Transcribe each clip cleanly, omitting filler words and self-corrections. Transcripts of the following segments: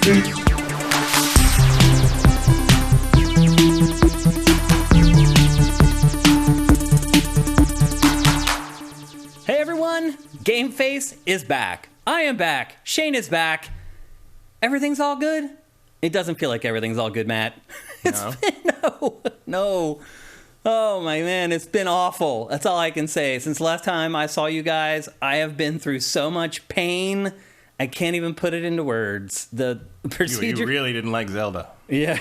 Hey everyone, GameFace is back. I am back. Shane is back. Everything's all good? It doesn't feel like everything's all good, Matt. No. Oh my man, it's been awful. That's all I can say. Since last time I saw you guys, I have been through so much pain. I can't even put it into words. The procedure. You really didn't like Zelda. Yeah.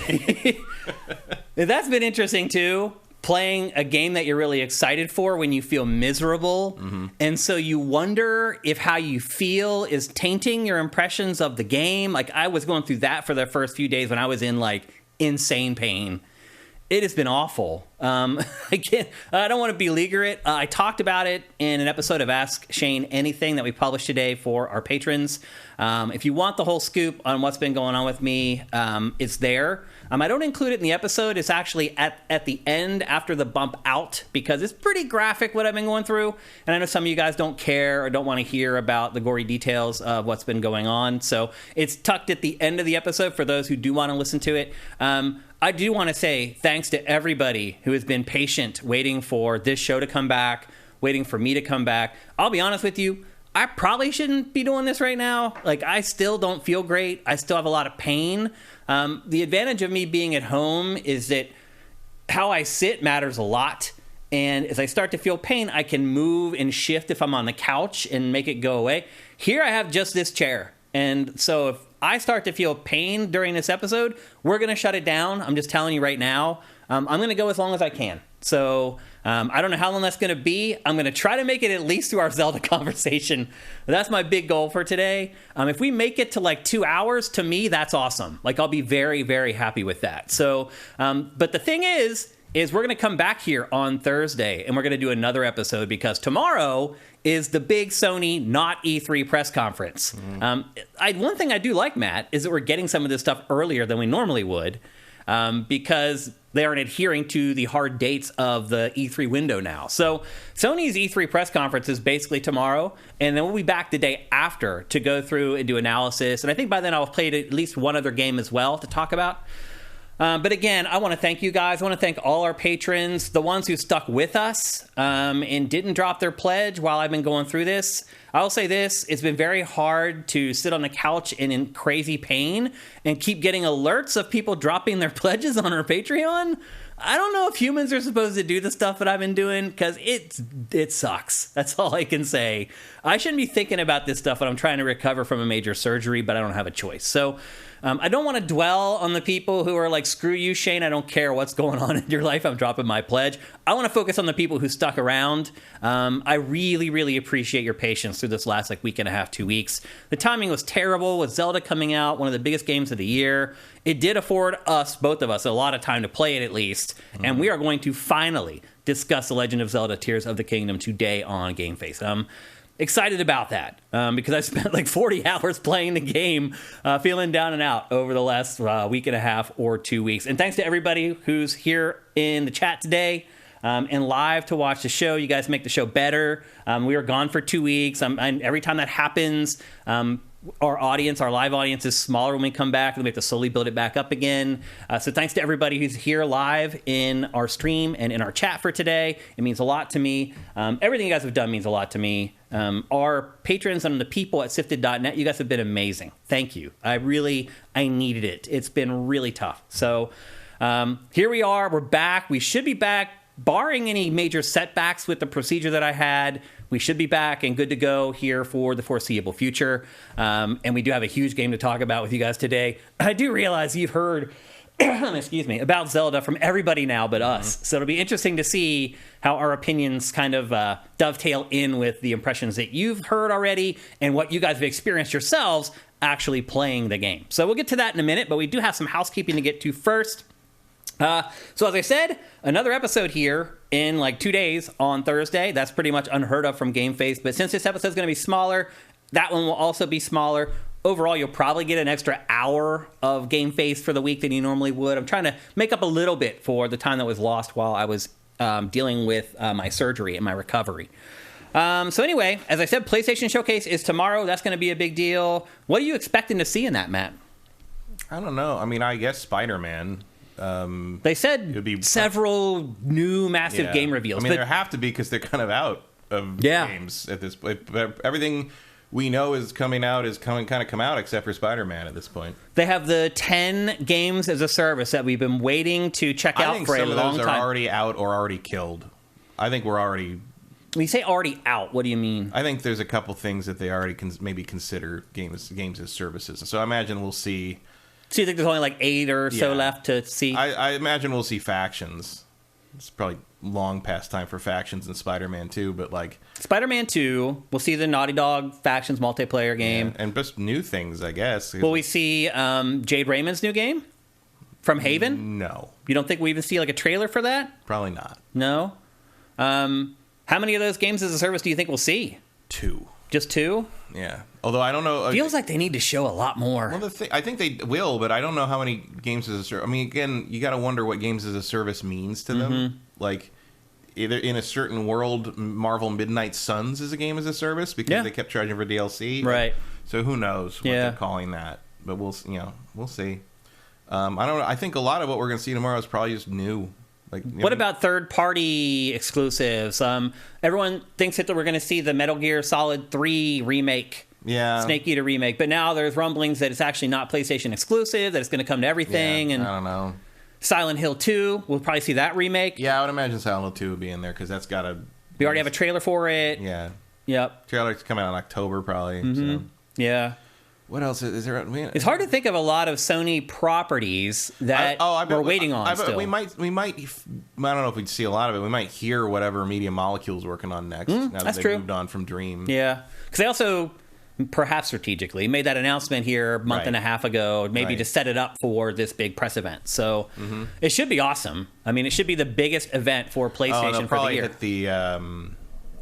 That's been interesting too. Playing a game that you're really excited for when you feel miserable. Mm-hmm. And so you wonder if how you feel is tainting your impressions of the game. Like I was going through that for the first few days when I was in like insane pain. It has been awful. I don't want to beleaguer it. I talked about it in an episode of Ask Shane Anything that we published today for our patrons. If you want the whole scoop on what's been going on with me, it's there. I don't include it in the episode. It's actually at the end after the bump out because it's pretty graphic what I've been going through. And I know some of you guys don't care or don't want to hear about the gory details of what's been going on. So it's tucked at the end of the episode for those who do want to listen to it. I do want to say thanks to everybody who has been patient waiting for this show to come back, waiting for me to come back. I'll be honest with you, I probably shouldn't be doing this right now. Like, I still don't feel great. I still have a lot of pain. The advantage of me being at home is that how I sit matters a lot. And as I start to feel pain, I can move and shift if I'm on the couch and make it go away. Here I have just this chair. And so if I start to feel pain during this episode, we're going to shut it down. I'm just telling you right now. I'm going to go as long as I can. So I don't know how long that's going to be. I'm going to try to make it at least through our Zelda conversation. That's my big goal for today. If we make it to like 2 hours, to me, that's awesome. Like I'll be very, very happy with that. So, but the thing is we're going to come back here on Thursday and we're going to do another episode because tomorrow is the big Sony not E3 press conference. Mm-hmm. One thing I do like, Matt, is that we're getting some of this stuff earlier than we normally would because they aren't adhering to the hard dates of the E3 window now. So Sony's E3 press conference is basically tomorrow, and then we'll be back the day after to go through and do analysis. And I think by then I'll have played at least one other game as well to talk about. But again, I want to thank you guys. I want to thank all our patrons, the ones who stuck with us and didn't drop their pledge while I've been going through this. I will say this, it's been very hard to sit on the couch and in crazy pain and keep getting alerts of people dropping their pledges on our Patreon. I don't know if humans are supposed to do the stuff that I've been doing because it sucks. That's all I can say. I shouldn't be thinking about this stuff when I'm trying to recover from a major surgery, but I don't have a choice. So I don't want to dwell on the people who are like, screw you, Shane. I don't care what's going on in your life. I'm dropping my pledge. I want to focus on the people who stuck around. I really, really appreciate your patience through this last week and a half, 2 weeks. The timing was terrible with Zelda coming out, one of the biggest games of the year. It did afford us, both of us, a lot of time to play it at least. Mm-hmm. And we are going to finally discuss The Legend of Zelda Tears of the Kingdom today on GameFace. Excited about that because I spent like 40 hours playing the game, feeling down and out over the last week and a half or 2 weeks. And thanks to everybody who's here in the chat today and live to watch the show. You guys make the show better. We were gone for 2 weeks. Every time that happens, our live audience is smaller when we come back, and we have to slowly build it back up again. So thanks to everybody who's here live in our stream and in our chat for today. It means a lot to me. Everything you guys have done means a lot to me. Our patrons and the people at sifted.net, you guys have been amazing. Thank you. I needed it. It's been really tough. So here we are. We're back. We should be back, barring any major setbacks with the procedure that I had. We should be back and good to go here for the foreseeable future. And we do have a huge game to talk about with you guys today. I do realize you've heard excuse me, about Zelda from everybody now but us. Mm-hmm. So it'll be interesting to see how our opinions kind of dovetail in with the impressions that you've heard already and what you guys have experienced yourselves actually playing the game. So we'll get to that in a minute, but we do have some housekeeping to get to first. So as I said, another episode here in like 2 days on Thursday. That's pretty much unheard of from GameFace. But since this episode is going to be smaller, that one will also be smaller. Overall, you'll probably get an extra hour of GameFace for the week than you normally would. I'm trying to make up a little bit for the time that was lost while I was dealing with my surgery and my recovery. So anyway, as I said, PlayStation Showcase is tomorrow. That's going to be a big deal. What are you expecting to see in that, Matt? I don't know. I mean, I guess Spider-Man. They said several new massive game reveals. I mean, there have to be because they're kind of out of games at this point. Everything we know is coming out come out except for Spider-Man at this point. They have the 10 games as a service that we've been waiting to check out for a long time. I think some of those are already out or already killed. I think we're already... When you say already out, what do you mean? I think there's a couple things that they already maybe consider games as services. So I imagine we'll see... So you think there's only like 8 or so left to see? I imagine we'll see Factions. It's probably long past time for Factions in Spider-Man 2, but like... Spider-Man 2, we'll see the Naughty Dog Factions multiplayer game. Yeah, and just new things, I guess. Will we see Jade Raymond's new game? From Haven? No. You don't think we even see like a trailer for that? Probably not. No? How many of those games as a service do you think we'll see? 2. Just 2? Yeah. Although I don't know. Feels like they need to show a lot more. Well, I think they will, but I don't know how many games as a service. I mean, again, you got to wonder what games as a service means to them. Like, either in a certain world, Marvel Midnight Suns is a game as a service because they kept charging for DLC. Right. So who knows what they're calling that? But we'll see. I don't know. I think a lot of what we're going to see tomorrow is probably just new. Like, what about third-party exclusives? Everyone thinks that we're going to see the Metal Gear Solid 3 remake, Snake Eater remake, but now there's rumblings that it's actually not PlayStation exclusive, that it's going to come to everything. And I don't know. Silent Hill 2, we'll probably see that remake. Yeah, I would imagine Silent Hill 2 would be in there because that's got to... We already have a trailer for it. Yeah. Yep. Trailer's coming out in October, probably. So. Yeah. What else is there? It's hard to think of a lot of Sony properties that we're waiting on. Still, we might. I don't know if we'd see a lot of it. We might hear whatever Media Molecule's working on next. Now that they've moved on from Dream. Yeah, because they also, perhaps strategically, made that announcement here a month and a half ago, maybe to set it up for this big press event. So it should be awesome. I mean, it should be the biggest event for PlayStation for the year. Hit the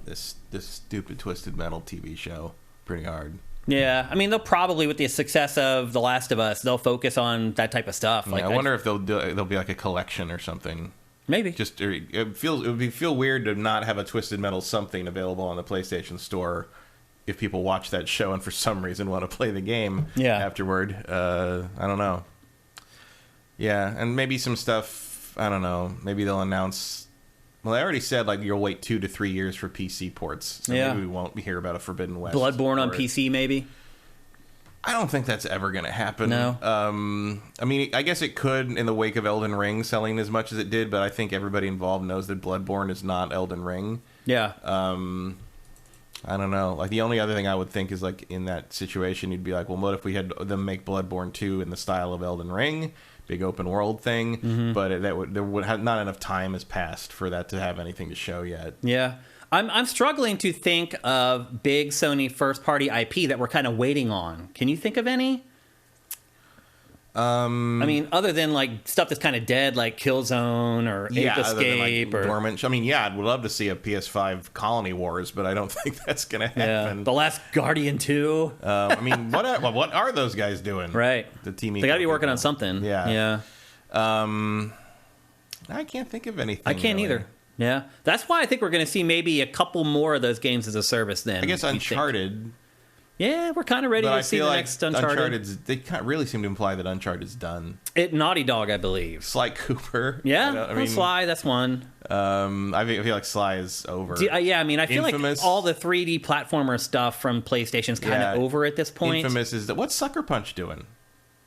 this stupid Twisted Metal TV show pretty hard. Yeah, I mean, they'll probably, with the success of The Last of Us, they'll focus on that type of stuff. Yeah, I wonder if they'll be like a collection or something. Maybe. It would feel weird to not have a Twisted Metal something available on the PlayStation Store if people watch that show and for some reason want to play the game afterward. I don't know. Yeah, and maybe some stuff. I don't know. Maybe they'll announce. Well, I already said like you'll wait 2 to 3 years for PC ports. So maybe we won't hear about a Forbidden West. Bloodborne on PC, maybe? I don't think that's ever going to happen. No. I mean, I guess it could in the wake of Elden Ring selling as much as it did, but I think everybody involved knows that Bloodborne is not Elden Ring. Yeah. I don't know. Like the only other thing I would think is like in that situation, you'd be like, well, what if we had them make Bloodborne 2 in the style of Elden Ring? Big open world thing, but there would have not enough time has passed for that to have anything to show yet. Yeah, I'm struggling to think of big Sony first party IP that we're kind of waiting on. Can you think of any? I mean, other than like stuff that's kind of dead, like Killzone or Ape Escape or dormant. I mean, I'd love to see a PS5 Colony Wars, but I don't think that's going to happen. Yeah. The Last Guardian 2. I mean, what are those guys doing? Right. The team. They got to be working on something. Yeah. I can't think of anything. I can't either. Yeah. That's why I think we're going to see maybe a couple more of those games as a service then. I guess Uncharted. Yeah, we're kind of ready to see the next Uncharted. They really seem to imply that Uncharted's done. Naughty Dog, I believe. Sly Cooper. Yeah, I mean, Sly, that's one. I feel like Sly is over. I mean, I feel like all the 3D platformer stuff from PlayStation's kind of over at this point. Infamous is... What's Sucker Punch doing?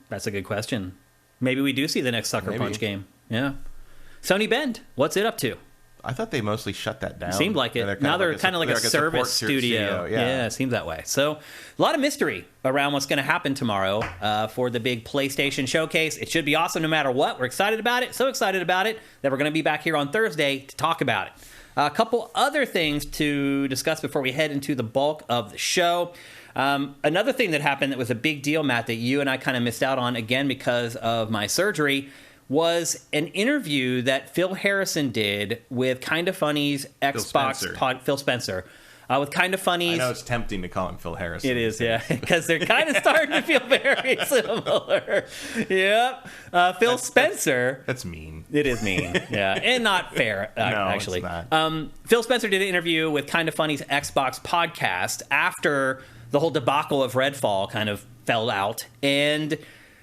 That's a good question. Maybe we do see the next Sucker Punch game. Yeah. Sony Bend, what's it up to? I thought they mostly shut that down. Seemed like it. Now they're kind of like a service studio. Yeah, it seems that way. So a lot of mystery around what's going to happen tomorrow for the big PlayStation showcase. It should be awesome no matter what. We're excited about it. So excited about it that we're going to be back here on Thursday to talk about it. A couple other things to discuss before we head into the bulk of the show. Another thing that happened that was a big deal, Matt, that you and I kind of missed out on, again, because of my surgery, was an interview that Phil Harrison did with Kinda Funny's Xbox pod, Phil Spencer. With Kinda Funny's... I know it's tempting to call him Phil Harrison. It is, yeah, because they're kind of starting to feel very similar. Yep. Phil Spencer... That's mean. It is mean, yeah, and not fair, actually. It's not. Phil Spencer did an interview with Kinda Funny's Xbox podcast after the whole debacle of Redfall kind of fell out, and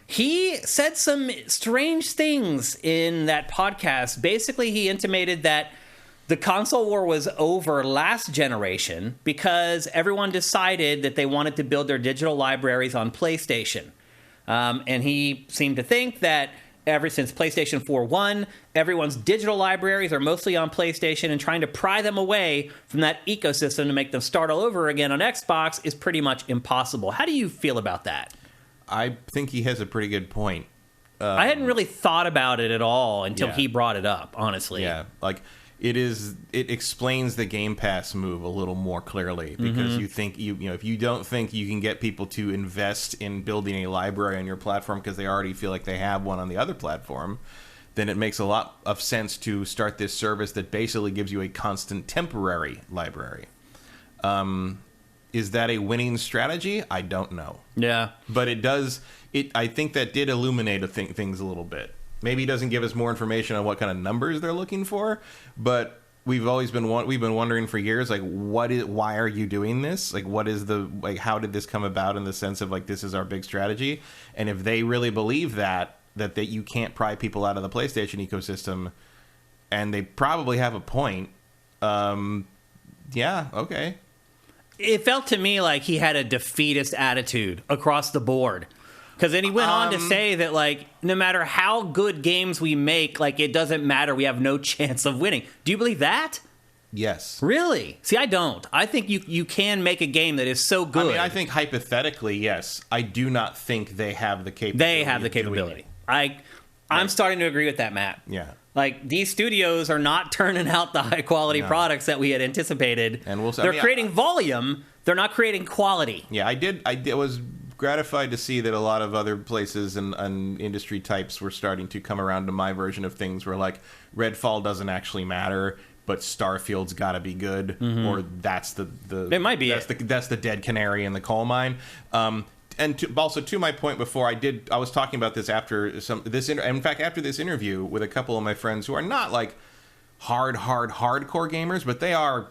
He said some strange things in that podcast. Basically, he intimated that the console war was over last generation because everyone decided that they wanted to build their digital libraries on PlayStation. And he seemed to think that ever since PlayStation 4 won, everyone's digital libraries are mostly on PlayStation, and trying to pry them away from that ecosystem to make them start all over again on Xbox is pretty much impossible. How do you feel about that? I think he has a pretty good point. I hadn't really thought about it at all until he brought it up, honestly. Yeah, like it explains the Game Pass move a little more clearly, because you think if you don't think you can get people to invest in building a library on your platform because they already feel like they have one on the other platform, then it makes a lot of sense to start this service that basically gives you a constant temporary library. Is that a winning strategy? I don't know. Yeah. But it does. I think that did illuminate things a little bit. Maybe it doesn't give us more information on what kind of numbers they're looking for, but we've been wondering for years, like, why are you doing this? Like, how did this come about in the sense of, like, this is our big strategy? And if they really believe that you can't pry people out of the PlayStation ecosystem, and they probably have a point, yeah, okay. It felt to me like he had a defeatist attitude across the board. Because then he went on to say that, like, no matter how good games we make, like, it doesn't matter. We have no chance of winning. Do you believe that? Yes. Really? See, I don't. I think you can make a game that is so good. I mean, I think hypothetically, yes. I do not think they have the capability. They have the capability. I'm starting to agree with that, Matt. Yeah. Like, these studios are not turning out the high-quality products that we had anticipated. And they're creating volume. They're not creating quality. Yeah, I was gratified to see that a lot of other places and industry types were starting to come around to my version of things, where, like, Redfall doesn't actually matter, but Starfield's got to be good, or that's the it might be that's the dead canary in the coal mine. And also to my point before, I was talking about this after after this interview with a couple of my friends who are not like hardcore gamers, but they are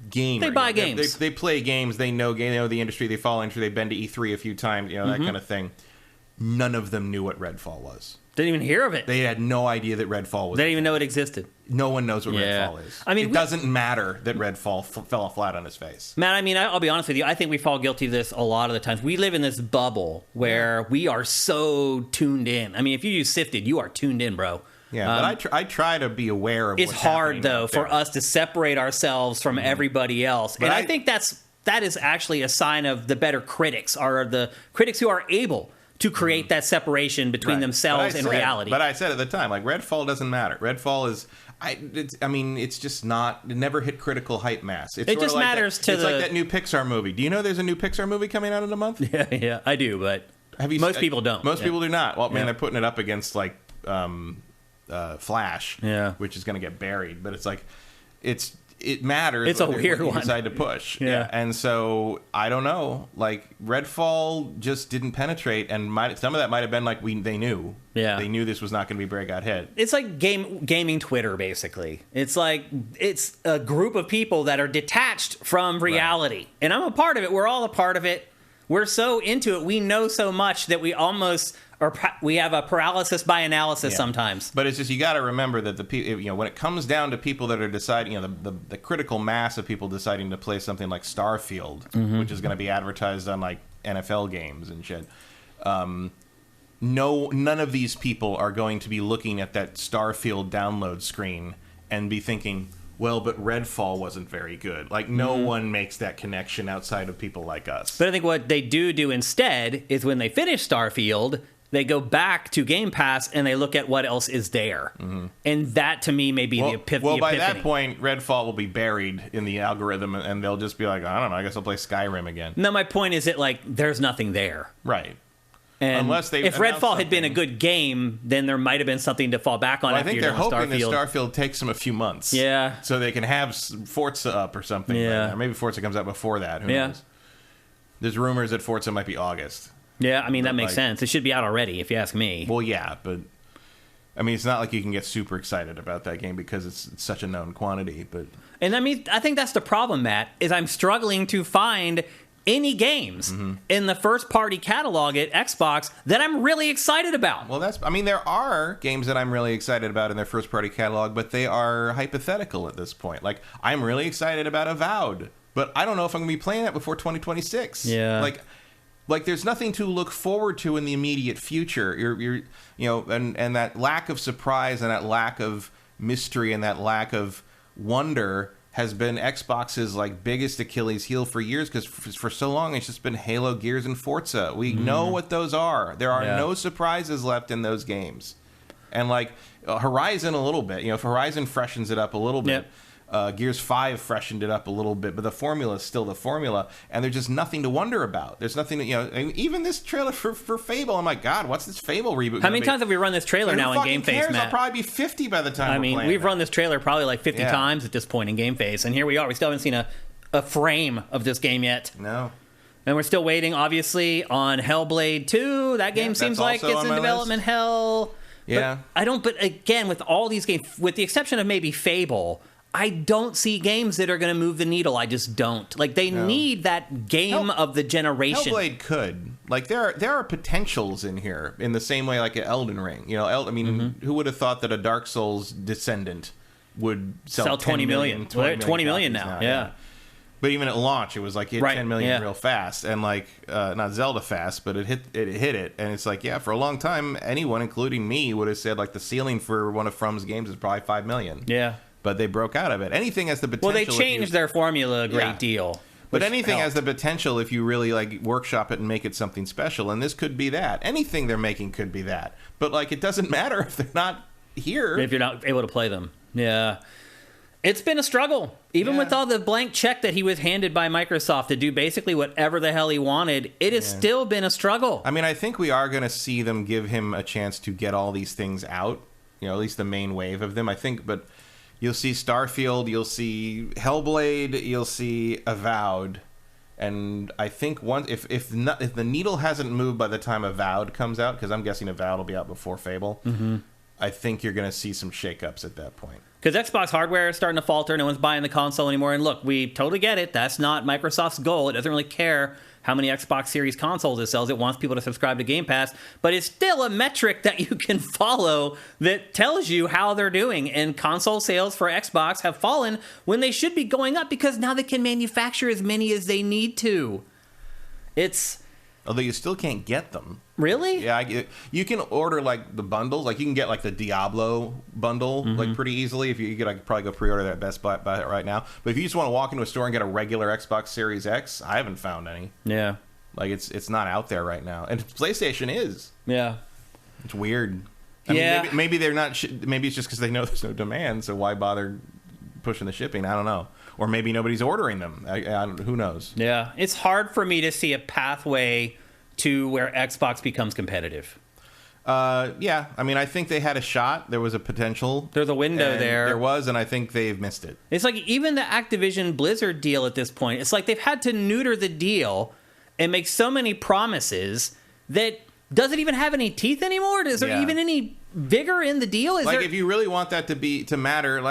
gamers. They buy games. They play games. They know the industry. They follow industry. They've been to E3 a few times. That kind of thing. None of them knew what Redfall was. Didn't even hear of it. They had no idea that Redfall was. They didn't even know it existed. No one knows what Redfall is. I mean, it doesn't matter that Redfall fell flat on his face. Man, I mean, I'll be honest with you. I think we fall guilty of this a lot of the times. We live in this bubble where we are so tuned in. I mean, if you use Sifted, you are tuned in, bro. Yeah, but I try to be aware of. It's hard though for us to separate ourselves from everybody else, and I think that is actually a sign of the better critics, are the critics who are able to create that separation between themselves and reality. But I said at the time, like, Redfall doesn't matter. Redfall is, it's just not. It never hit critical hype mass. It's it just like matters it's like that new Pixar movie. Do you know there's a new Pixar movie coming out in a month? Yeah, I do, but most people don't. Most people do not. Well, man, they're putting it up against like Flash, which is going to get buried. But it's like it matters. It's a weird one. You decide to push. Yeah. And so I don't know. Like, Redfall just didn't penetrate, and some of that might have been like they knew. Yeah. They knew this was not going to be breakout hit. It's like gaming Twitter, basically. It's like it's a group of people that are detached from reality, and I'm a part of it. We're all a part of it. We're so into it. We know so much that we almost. We have a paralysis by analysis sometimes. But it's just, you got to remember that when it comes down to people that are deciding, the critical mass of people deciding to play something like Starfield, which is going to be advertised on like NFL games and shit. None of these people are going to be looking at that Starfield download screen and be thinking, well, but Redfall wasn't very good. Like, no one makes that connection outside of people like us. But I think what they do instead is when they finish Starfield, they go back to Game Pass and they look at what else is there. And that, to me, may be the epiphany. Well, by that point, Redfall will be buried in the algorithm, and they'll just be like, I don't know, I guess I'll play Skyrim again. No, my point is that, like, there's nothing there. Right. And if Redfall had been a good game, then there might have been something to fall back on. I think they're hoping that Starfield takes them a few months. Yeah. So they can have Forza up or something. Yeah. Or maybe Forza comes out before that. Who knows? There's rumors that Forza might be August. Yeah, I mean, that makes sense. It should be out already, if you ask me. Well, yeah, but I mean, it's not like you can get super excited about that game because it's such a known quantity. And I mean, I think that's the problem, Matt, is I'm struggling to find any games in the first-party catalog at Xbox that I'm really excited about. Well, there are games that I'm really excited about in their first-party catalog, but they are hypothetical at this point. Like, I'm really excited about Avowed, but I don't know if I'm going to be playing that before 2026. Yeah. Like there's nothing to look forward to in the immediate future. And that lack of surprise and that lack of mystery and that lack of wonder has been Xbox's like biggest Achilles heel for years, because for so long it's just been Halo, Gears, and Forza. We know what those are. There are no surprises left in those games. And like Horizon a little bit, if Horizon freshens it up a little bit, Gears 5 freshened it up a little bit, but the formula is still the formula, and there's just nothing to wonder about. There's nothing even this trailer for Fable, I'm like, God, what's this Fable reboot? How many times have we run this trailer now in GameFace, Matt? I'll probably be 50 by the time we've run this trailer probably like 50 times at this point in GameFace, and here we are. We still haven't seen a frame of this game yet. No. And we're still waiting, obviously, on Hellblade 2. That game seems like it's in development hell. Yeah. But again, with all these games, with the exception of maybe Fable, I don't see games that are going to move the needle. I just don't. Like, they need that game of the generation. Hellblade could. Like, there are potentials in here in the same way like an Elden Ring. Who would have thought that a Dark Souls descendant would sell 20 million? 20 million now, yeah. But even at launch, it was like it hit 10 million real fast, and like not Zelda fast, but it hit it, and it's like for a long time, anyone, including me, would have said like the ceiling for one of From's games is probably 5 million. Yeah. But they broke out of it. Anything has the potential. Well, they changed their formula a great deal. But anything has the potential if you really like workshop it and make it something special. And this could be that. Anything they're making could be that. But like, it doesn't matter if they're not here. If you're not able to play them. Yeah. It's been a struggle. Even with all the blank check that he was handed by Microsoft to do basically whatever the hell he wanted, it has still been a struggle. I mean, I think we are going to see them give him a chance to get all these things out. At least the main wave of them, I think. But you'll see Starfield, you'll see Hellblade, you'll see Avowed, and I think if the needle hasn't moved by the time Avowed comes out, because I'm guessing Avowed will be out before Fable, I think you're going to see some shakeups at that point. Because Xbox hardware is starting to falter, no one's buying the console anymore, and look, we totally get it. That's not Microsoft's goal. It doesn't really care how many Xbox Series consoles it sells. It wants people to subscribe to Game Pass, but it's still a metric that you can follow that tells you how they're doing. And console sales for Xbox have fallen when they should be going up, because now they can manufacture as many as they need to. Although you still can't get them. Really? Yeah, you can order like the bundles. Like you can get like the Diablo bundle like pretty easily. If you could probably go pre-order that at Best Buy right now. But if you just want to walk into a store and get a regular Xbox Series X, I haven't found any. Yeah. Like it's not out there right now, and PlayStation is. Yeah. It's weird. I mean, maybe they're not. Maybe it's just because they know there's no demand, so why bother pushing the shipping? I don't know. Or maybe nobody's ordering them. Who knows? Yeah, it's hard for me to see a pathway to where Xbox becomes competitive. Yeah, I mean, I think they had a shot. There was a potential. There's a window there. There was, and I think they've missed it. It's like even the Activision Blizzard deal at this point, it's like they've had to neuter the deal and make so many promises that doesn't even have any teeth anymore. Is there even any vigor in the deal? If you really want that to matter,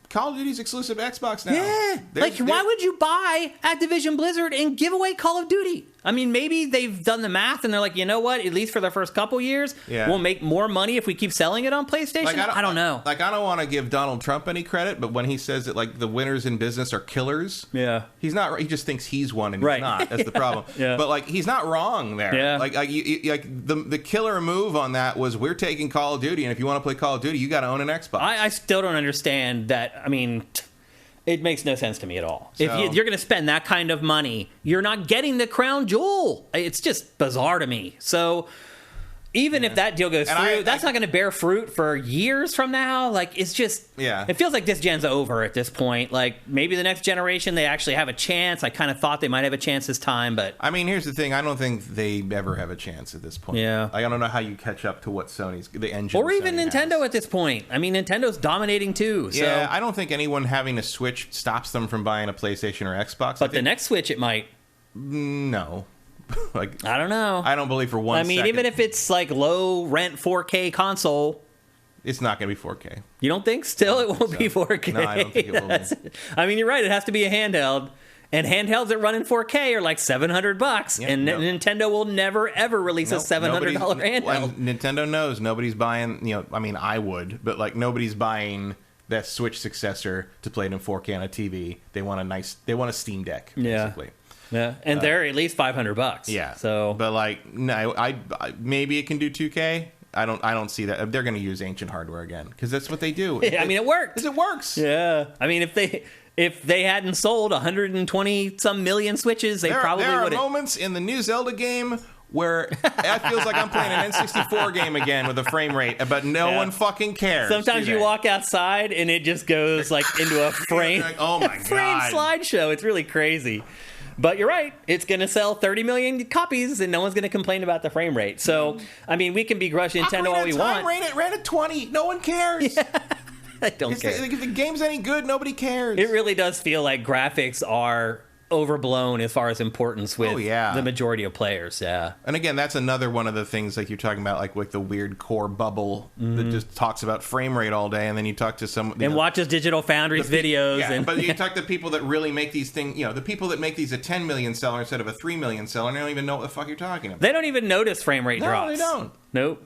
Call of Duty's exclusive Xbox now. Yeah. Why would you buy Activision Blizzard and give away Call of Duty? I mean, maybe they've done the math and they're like, you know what? At least for the first couple years, we'll make more money if we keep selling it on PlayStation. I don't know. I don't want to give Donald Trump any credit, but when he says that the winners in business are killers, he's not. He just thinks he's one and he's not. That's the problem. But he's not wrong there. Yeah. The killer move on that was we're taking Call of Duty, and if you want to play Call of Duty, you got to own an Xbox. I still don't understand that. I mean, it makes no sense to me at all. So, if you're going to spend that kind of money, you're not getting the crown jewel. It's just bizarre to me. So even if that deal goes through, that's not going to bear fruit for years from now. It's just, it feels like this gen's over at this point. Maybe the next generation, they actually have a chance. I kind of thought they might have a chance this time, but I mean, here's the thing. I don't think they ever have a chance at this point. Yeah. I don't know how you catch up to what the engine or even Nintendo at this point. I mean, Nintendo's dominating too. So. Yeah, I don't think anyone having a Switch stops them from buying a PlayStation or Xbox. But the next Switch, it might. No. I don't know. I don't believe for one second. I mean, even if it's low rent 4K console, it's not going to be 4K. You don't think? Still, it won't be 4K. No, I don't think it will be. I mean, you're right. It has to be a handheld. And handhelds that run in 4K are like $700, and Nintendo will never ever release a $700 handheld. Well, Nintendo knows nobody's buying. I mean, I would, but like nobody's buying that Switch successor to play it in 4K on a TV. They want a Steam Deck, basically. Yeah, and they're at least $500. Yeah. So, but like, no, I maybe it can do 2K. I don't see that. They're going to use ancient hardware again because that's what they do. I mean, it works. It works. Yeah. I mean, if they hadn't sold 120 some million Switches, they probably would have. There are moments in the new Zelda game where it feels like I'm playing an N64 game again with a frame rate, but no one fucking cares. Sometimes you walk outside and it just goes like into a frame. Like, oh my god, frame slideshow. It's really crazy. But you're right. It's going to sell 30 million copies, and no one's going to complain about the frame rate. So, I mean, we can begrudge Nintendo all we want. It ran at 20. No one cares. Yeah. I don't care. If the game's any good, nobody cares. It really does feel like graphics are overblown as far as importance with the majority of players. Yeah. And again, that's another one of the things like you're talking about, like with the weird core bubble that just talks about frame rate all day, and then you talk to some and watches Digital Foundry's videos. Yeah, but you talk to people that really make these things. The people that make these a 10 million seller instead of a 3 million seller, and they don't even know what the fuck you're talking about. They don't even notice frame rate drops. No, they don't. Nope.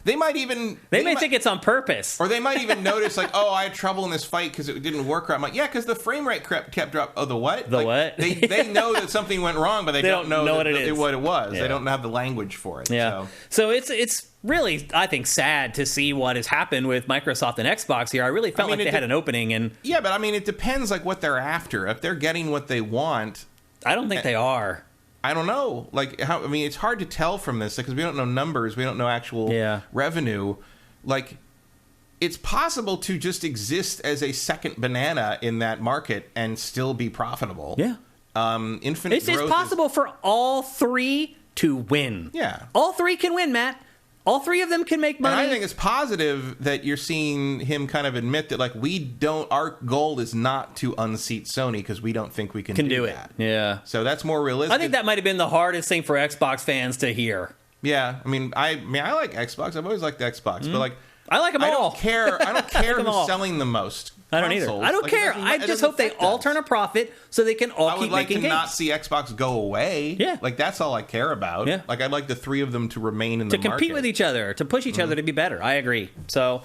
They might even... They may think it's on purpose. Or they might even notice, like, oh, I had trouble in this fight because it didn't work right. I'm like, yeah, because the frame rate kept dropping. Oh, the what? The what? They know that something went wrong, but they don't know what it was. Yeah. They don't have the language for it. Yeah. So it's really, I think, sad to see what has happened with Microsoft and Xbox here. I really felt like they had an opening. And yeah, but I mean, it depends, like, what they're after. If they're getting what they want... I don't think they are. I don't know. Like, how? I mean, it's hard to tell from this because we don't know numbers. We don't know actual revenue. Like, it's possible to just exist as a second banana in that market and still be profitable. Yeah. Infinite growth. It's possible for all three to win. Yeah. All three can win, Matt. All three of them can make money. And I think it's positive that you're seeing him kind of admit that, like, our goal is not to unseat Sony because we don't think we can do that. Yeah. So that's more realistic. I think that might have been the hardest thing for Xbox fans to hear. Yeah. I mean, I like Xbox. I've always liked Xbox, but like, I like them all. I don't care who's selling the most. I don't either. I don't care. I just hope they all turn a profit so they can all keep making games. I would like to not see Xbox go away. Yeah. Like, that's all I care about. Yeah. Like, I'd like the three of them to remain in the market. To compete with each other, to push each other to be better. I agree. So,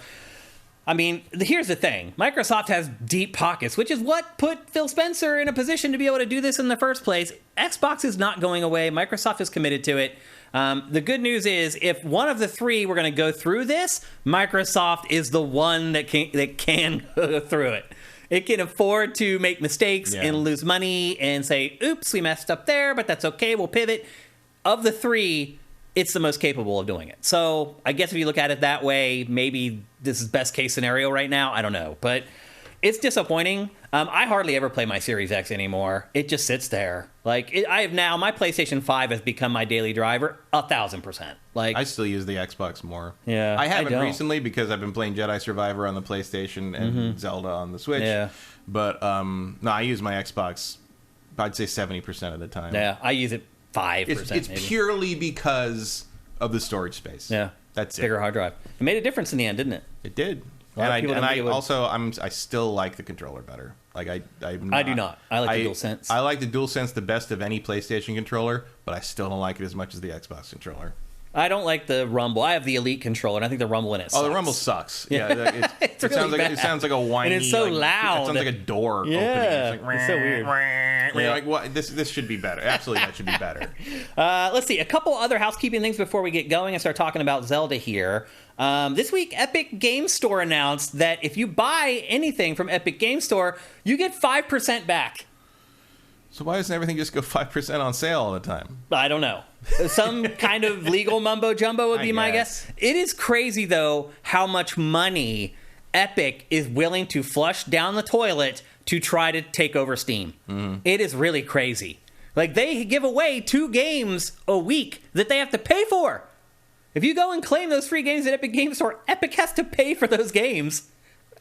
I mean, here's the thing. Microsoft has deep pockets, which is what put Phil Spencer in a position to be able to do this in the first place. Xbox is not going away. Microsoft is committed to it. The good news is, if one of the three were going to go through this, Microsoft is the one that can go through it. It can afford to make mistakes and lose money and say, oops, we messed up there, but that's okay, we'll pivot. Of the three, it's the most capable of doing it. So I guess if you look at it that way, maybe this is best case scenario right now. I don't know. But it's disappointing. I hardly ever play my Series X anymore. It just sits there. Like, I have now, my PlayStation 5 has become my daily driver 1,000%. Like, I still use the Xbox more. Yeah, I haven't recently because I've been playing Jedi Survivor on the PlayStation and Zelda on the Switch. Yeah. But no, I use my Xbox, I'd say 70% of the time. Yeah, I use it 5%. It's purely because of the storage space. Yeah, that's bigger hard drive. It made a difference in the end, didn't it? It did. I still like the controller better. Like, I do not. I like the DualSense. I like the DualSense the best of any PlayStation controller, but I still don't like it as much as the Xbox controller. I don't like the Rumble. I have the Elite controller, and I think the Rumble in it sucks. Oh, the Rumble sucks. Yeah, it sounds like a whiny. And it's so loud. It sounds like a door opening. It's so weird. You're like, what? This should be better. Absolutely, that should be better. Let's see. A couple other housekeeping things before we get going and start talking about Zelda here. This week, Epic Game Store announced that if you buy anything from Epic Game Store, you get 5% back. So why doesn't everything just go 5% on sale all the time? I don't know. Some kind of legal mumbo-jumbo would be my guess. It is crazy, though, how much money Epic is willing to flush down the toilet to try to take over Steam. It is really crazy. Like, they give away 2 games a week that they have to pay for. If you go and claim those free games at Epic Game Store, Epic has to pay for those games.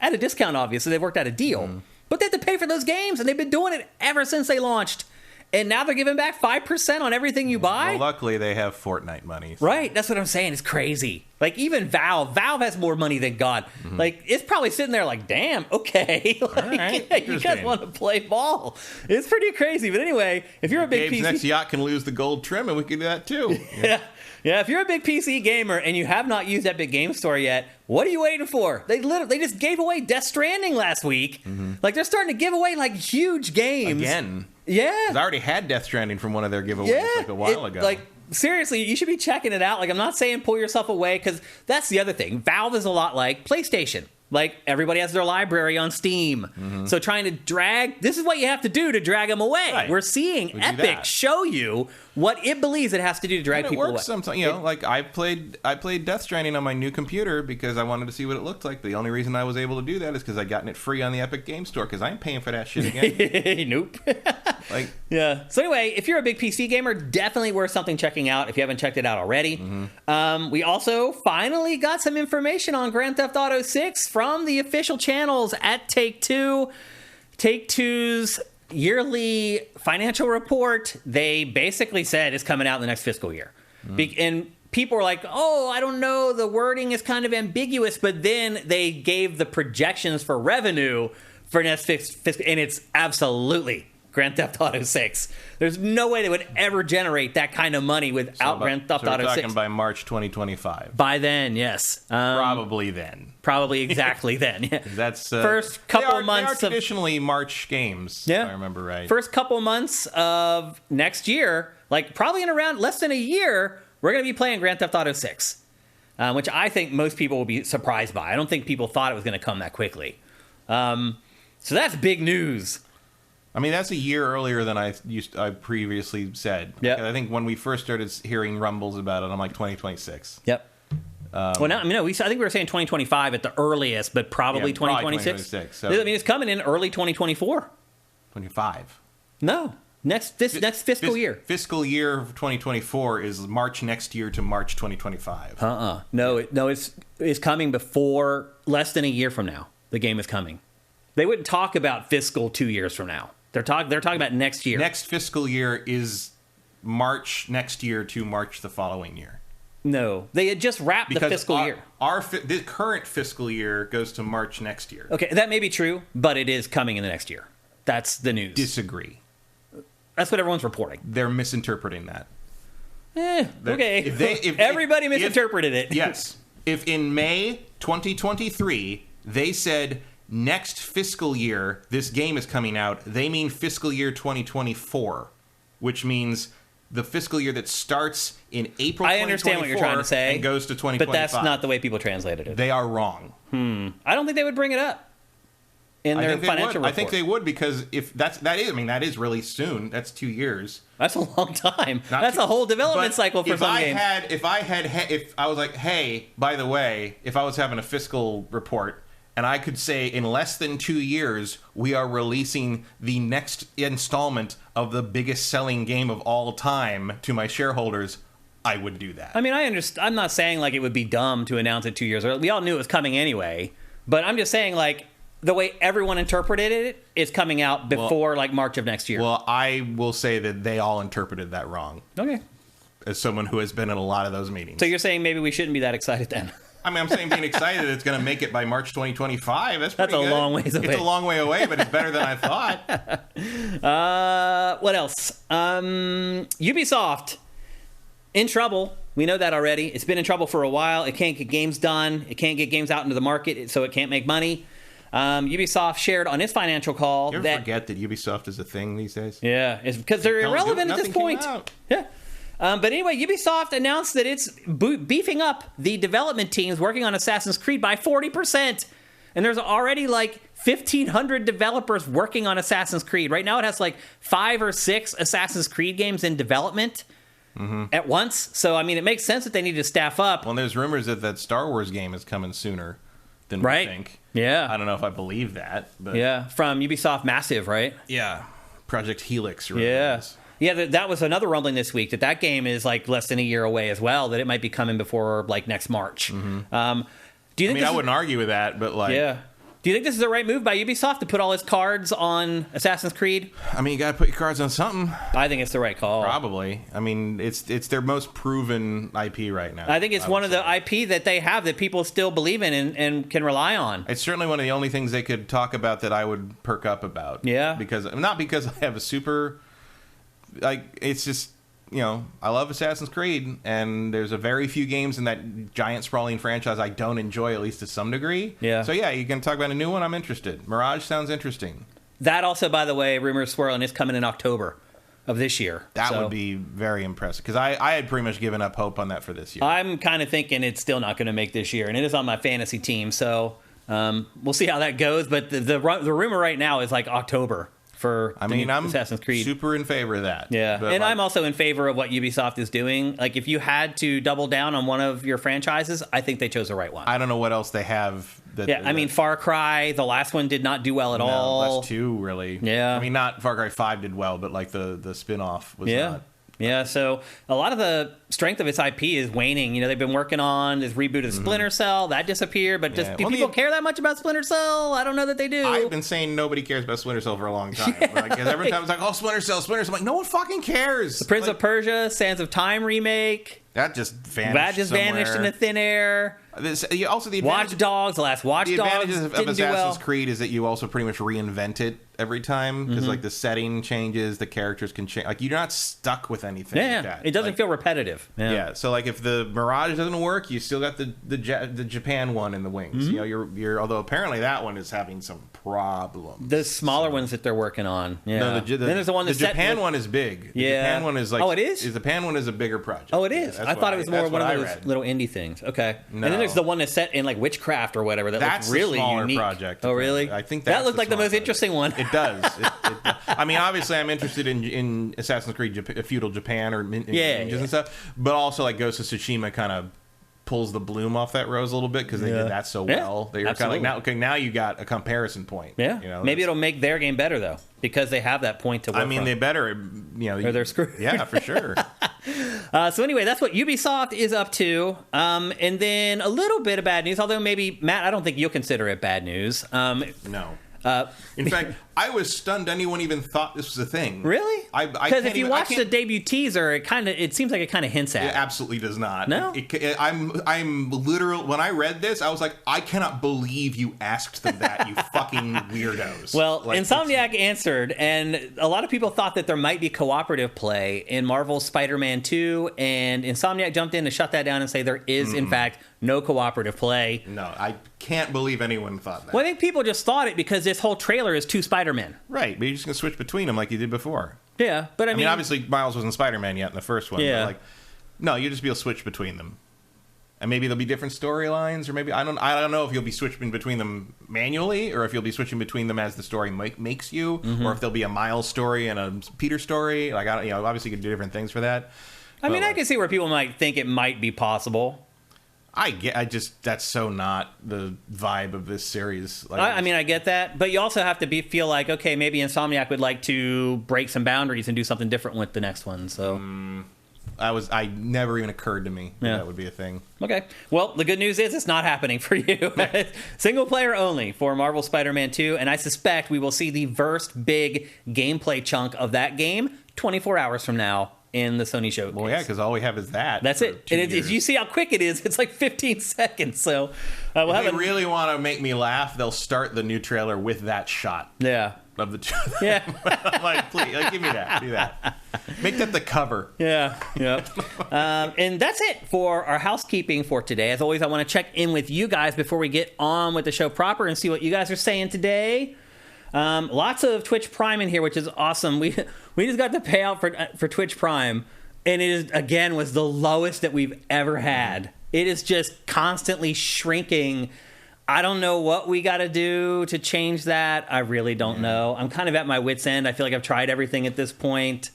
At a discount, obviously. They've worked out a deal. But they have to pay for those games, and they've been doing it ever since they launched. And now they're giving back 5% on everything you buy? Well, luckily, they have Fortnite money. So. Right. That's what I'm saying. It's crazy. Like, even Valve has more money than God. Mm-hmm. Like, it's probably sitting there like, damn, okay. Like, all right. Yeah, you guys want to play ball. It's pretty crazy. But anyway, if you're a big Gabe's PC... next yacht can lose the gold trim, and we can do that, too. Yeah. Yeah, if you're a big PC gamer and you have not used Epic Game Store yet, what are you waiting for? They just gave away Death Stranding last week. Mm-hmm. Like, they're starting to give away, like, huge games. Again. Yeah. Because I already had Death Stranding from one of their giveaways like a while ago. Like, seriously, you should be checking it out. Like, I'm not saying pull yourself away, because that's the other thing. Valve is a lot like PlayStation. Like, everybody has their library on Steam. Mm-hmm. So trying to this is what you have to do to drag them away. Right. We're seeing Epic show you what it believes it has to do to drag people away. It works sometimes. You know, like I played Death Stranding on my new computer because I wanted to see what it looked like. The only reason I was able to do that is because I gotten it free on the Epic Game Store, because I ain't paying for that shit again. Nope. Like, yeah. So anyway, if you're a big PC gamer, definitely worth something checking out if you haven't checked it out already. Mm-hmm. We also finally got some information on Grand Theft Auto 6 from the official channels at Take-Two. Take-Two's yearly financial report, they basically said it's coming out in the next fiscal year. And people were like, oh, I don't know, the wording is kind of ambiguous, but then they gave the projections for revenue for next fiscal, and it's absolutely Grand Theft Auto 6. There's no way they would ever generate that kind of money without Grand Theft Auto 6. We're talking by March 2025. By then, yes. Probably then. Probably exactly then. Yeah. That's first couple months. They are traditionally March games, if I remember right. First couple months of next year, like probably in around less than a year, we're going to be playing Grand Theft Auto 6, which I think most people will be surprised by. I don't think people thought it was going to come that quickly. So that's big news. I mean, that's a year earlier than I previously said. Yeah. I think when we first started hearing rumbles about it, I'm like 2026. Yep. Well, now, I think we were saying 2025 at the earliest, but probably 2026. So. I mean, it's coming in early 2024. 25. No. Next fiscal year. Fiscal year of 2024 is March next year to March 2025. No, it's coming before, less than a year from now. The game is coming. They wouldn't talk about fiscal 2 years from now. They're talking about next year. Next fiscal year is March next year to March the following year. No, they had just wrapped the fiscal year. The current fiscal year goes to March next year. Okay, that may be true, but it is coming in the next year. That's the news. Disagree. That's what everyone's reporting. They're misinterpreting that. Okay. If everybody misinterpreted it. Yes. If in May 2023 they said next fiscal year this game is coming out, they mean fiscal year 2024, which means the fiscal year that starts in April 2024 I understand what you're trying to say, and goes to 2025. But that's not the way people translated it. They are wrong. I don't think they would bring it up in their financial report. I think they would, because if that is really soon. That's 2 years. That's a long time. That's a whole development cycle for some games. If I was like, hey, by the way, if I was having a fiscal report, and I could say in less than 2 years, we are releasing the next installment of the biggest selling game of all time to my shareholders, I would do that. I mean, I understand. I'm not saying like it would be dumb to announce it 2 years early. We all knew it was coming anyway. But I'm just saying, like, the way everyone interpreted it is coming out before like March of next year. Well, I will say that they all interpreted that wrong. Okay. As someone who has been in a lot of those meetings. So you're saying maybe we shouldn't be that excited then? I mean, I'm saying being excited it's going to make it by March 2025. That's pretty good. A long ways away. It's a long way away, but it's better than I thought. What else? Ubisoft, in trouble. We know that already. It's been in trouble for a while. It can't get games done. It can't get games out into the market, so it can't make money. Ubisoft shared on its financial call you ever forget that Ubisoft is a thing these days? Yeah, it's because they're irrelevant at this point. Yeah. But anyway, Ubisoft announced that it's beefing up the development teams working on Assassin's Creed by 40%. And there's already like 1,500 developers working on Assassin's Creed. Right now it has like 5 or 6 Assassin's Creed games in development at once. So, I mean, it makes sense that they need to staff up. Well, there's rumors that Star Wars game is coming sooner than we think. Yeah. I don't know if I believe that. But yeah, from Ubisoft Massive, right? Yeah. Project Helix. Yeah. Yeah, that was another rumbling this week, that game is like less than a year away as well, that it might be coming before like next March. Do you think I wouldn't argue with that, but like... Yeah. Do you think this is the right move by Ubisoft to put all its cards on Assassin's Creed? I mean, you got to put your cards on something. I think it's the right call. Probably. I mean, it's their most proven IP right now. I think it's one of the IP that they have that people still believe in and can rely on. It's certainly one of the only things they could talk about that I would perk up about. Yeah. Not because I have a super... it's just... I love Assassin's Creed, and there's a very few games in that giant sprawling franchise I don't enjoy, at least to some degree. Yeah. So yeah, you can talk about a new one, I'm interested. Mirage sounds interesting. That also, by the way, rumors swirling, is coming in October of this year. That would be very impressive, because I had pretty much given up hope on that for this year. I'm kind of thinking it's still not going to make this year, and it is on my fantasy team, so we'll see how that goes, but the rumor right now is like October. I'm Assassin's Creed. Super in favor of that. Yeah, and I'm also in favor of what Ubisoft is doing. Like, if you had to double down on one of your franchises, I think they chose the right one. I don't know what else they have. Far Cry, the last one did not do well at all. Last two, really. Yeah. I mean, not Far Cry 5 did well, but like the spin-off was not. Yeah, so a lot of the strength of its IP is waning. They've been working on this reboot of Splinter Cell. That disappeared, but do people care that much about Splinter Cell? I don't know that they do. I've been saying nobody cares about Splinter Cell for a long time. Because every time it's like, oh, Splinter Cell. I'm like, no one fucking cares. The Prince of Persia, Sands of Time remake. That just vanished into thin air. Also, the Watch Dogs, the last Watch Dogs. The advantage of Assassin's Creed is that you also pretty much reinvent it every time, because the setting changes, the characters can change. Like, you're not stuck with anything like that. It doesn't feel repetitive. Yeah. So like, if the Mirage doesn't work, you still got the Japan one in the wings. You're although apparently that one is having some problems. The smaller ones that they're working on. Yeah. No, then there's the one. The Japan one is big. The Japan one is like. Oh, it is. The Japan one is a bigger project. Oh, it is. I thought it was more one of those little indie things. Okay. No. And then there's the one that's set in like witchcraft or whatever. That's really smaller unique. Project. Oh, really? I think that looked like the most interesting one. It does. I mean, obviously, I'm interested in Assassin's Creed feudal Japan or ninjas and stuff, but also like Ghost of Tsushima kind of pulls the bloom off that rose a little bit, because they did that so well. They were kind of like, now you got a comparison point. Yeah. Maybe it'll make their game better though, because they have that point to work from. They better, or they're screwed. Yeah, for sure. So anyway, that's what Ubisoft is up to. And then a little bit of bad news, although maybe, Matt, I don't think you'll consider it bad news. No. In fact, I was stunned anyone even thought this was a thing. Really? Because if you watch the debut teaser, it seems like it kind of hints at it. It absolutely does not. No? I'm literal. When I read this, I was like, I cannot believe you asked them that, you fucking weirdos. Well, Insomniac answered, and a lot of people thought that there might be cooperative play in Marvel's Spider-Man 2, and Insomniac jumped in to shut that down and say there is, in fact, no cooperative play. No, I can't believe anyone thought that. Well, I think people just thought it because this whole trailer is two Spider-Men. Right, but you're just going to switch between them like you did before. Yeah, but I mean obviously Miles wasn't Spider-Man yet in the first one. Yeah. But no, you'll just be able to switch between them. And maybe there'll be different storylines, or maybe I don't know if you'll be switching between them manually, or if you'll be switching between them as the story makes you, or if there'll be a Miles story and a Peter story. Like, obviously you can do different things for that. I mean, I can see where people might think it might be possible. That's so not the vibe of this series. Like, I mean, I get that, but you also have to feel like, okay, maybe Insomniac would like to break some boundaries and do something different with the next one. So, I never even occurred to me that would be a thing. Okay, well, the good news is it's not happening for you. Single player only for Marvel Spider-Man 2, and I suspect we will see the first big gameplay chunk of that game 24 hours from now in the Sony show. Well, yeah, because all we have is that. That's it. And you see how quick it is. It's like 15 seconds. So if they really want to make me laugh, they'll start the new trailer with that shot. Yeah. Of the trailer. I'm like, please, give me that. Do that. Make that the cover. Yeah. Yep. And that's it for our housekeeping for today. As always, I want to check in with you guys before we get on with the show proper and see what you guys are saying today. Lots of Twitch Prime in here, which is awesome. We just got the payout for Twitch Prime, and it is, again, was the lowest that we've ever had. It is just constantly shrinking. I don't know what we got to do to change that. I really don't know. I'm kind of at my wit's end. I feel like I've tried everything at this point.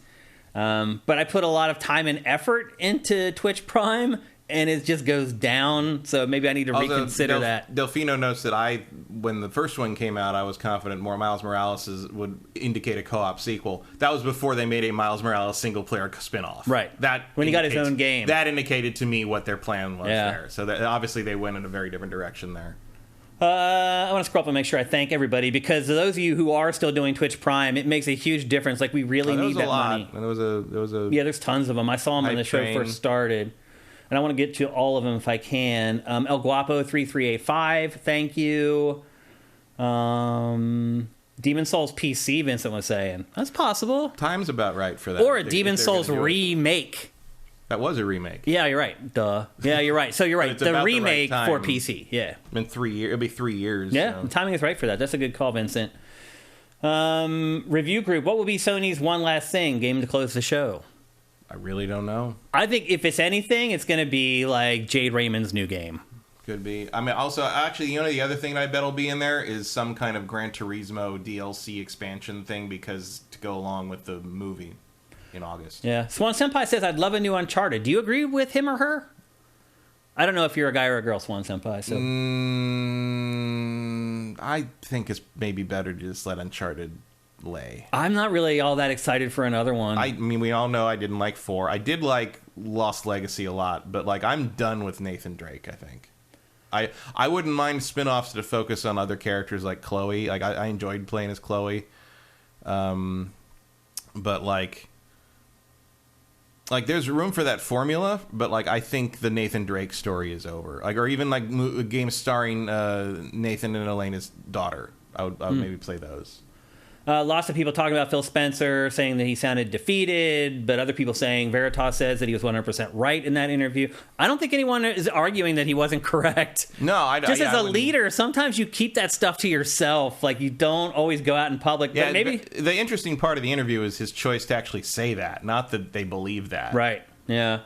But I put a lot of time and effort into Twitch Prime, and it just goes down. So maybe I need to reconsider that. Delfino notes that when the first one came out, I was confident more Miles Morales would indicate a co-op sequel. That was before they made a Miles Morales single-player spinoff. Right. When he got his own game. That indicated to me what their plan was there. So that, obviously they went in a very different direction there. I want to scroll up and make sure I thank everybody, because those of you who are still doing Twitch Prime, it makes a huge difference. Like, we really need that money. And there was a yeah, there's tons of them. I saw them when the show first started, and I want to get to all of them if I can. El Guapo 3385, thank you. Demon Souls PC, Vincent was saying. That's possible. Time's about right for that. Or a Demon Souls remake. That was a remake. Yeah, you're right. Duh. Yeah, you're right. So you're right. The remake for PC. Yeah. In 3 years. It'll be 3 years. Yeah, the timing is right for that. That's a good call, Vincent. Review group. What will be Sony's one last thing? Game to close the show. I really don't know. I think if it's anything, it's going to be like Jade Raymond's new game. Could be. I mean, also, actually, the other thing that I bet will be in there is some kind of Gran Turismo DLC expansion thing, because to go along with the movie in August. Yeah. Swan Senpai says, I'd love a new Uncharted. Do you agree with him or her? I don't know if you're a guy or a girl, Swan Senpai. So. I think it's maybe better to just let Uncharted lay. I'm not really all that excited for another one. I mean, we all know I didn't like 4. I did like Lost Legacy a lot, but like, I'm done with Nathan Drake, I think. I wouldn't mind spin-offs to focus on other characters like Chloe. Like, I enjoyed playing as Chloe. But like there's room for that formula, but like, I think the Nathan Drake story is over. Like, or even like games starring Nathan and Elena's daughter. I would maybe play those. Lots of people talking about Phil Spencer, saying that he sounded defeated, but other people saying Veritas says that he was 100% right in that interview. I don't think anyone is arguing that he wasn't correct. No, Just as a leader, sometimes you keep that stuff to yourself. Like, you don't always go out in public. Yeah, but maybe the interesting part of the interview is his choice to actually say that, not that they believe that. Right, yeah.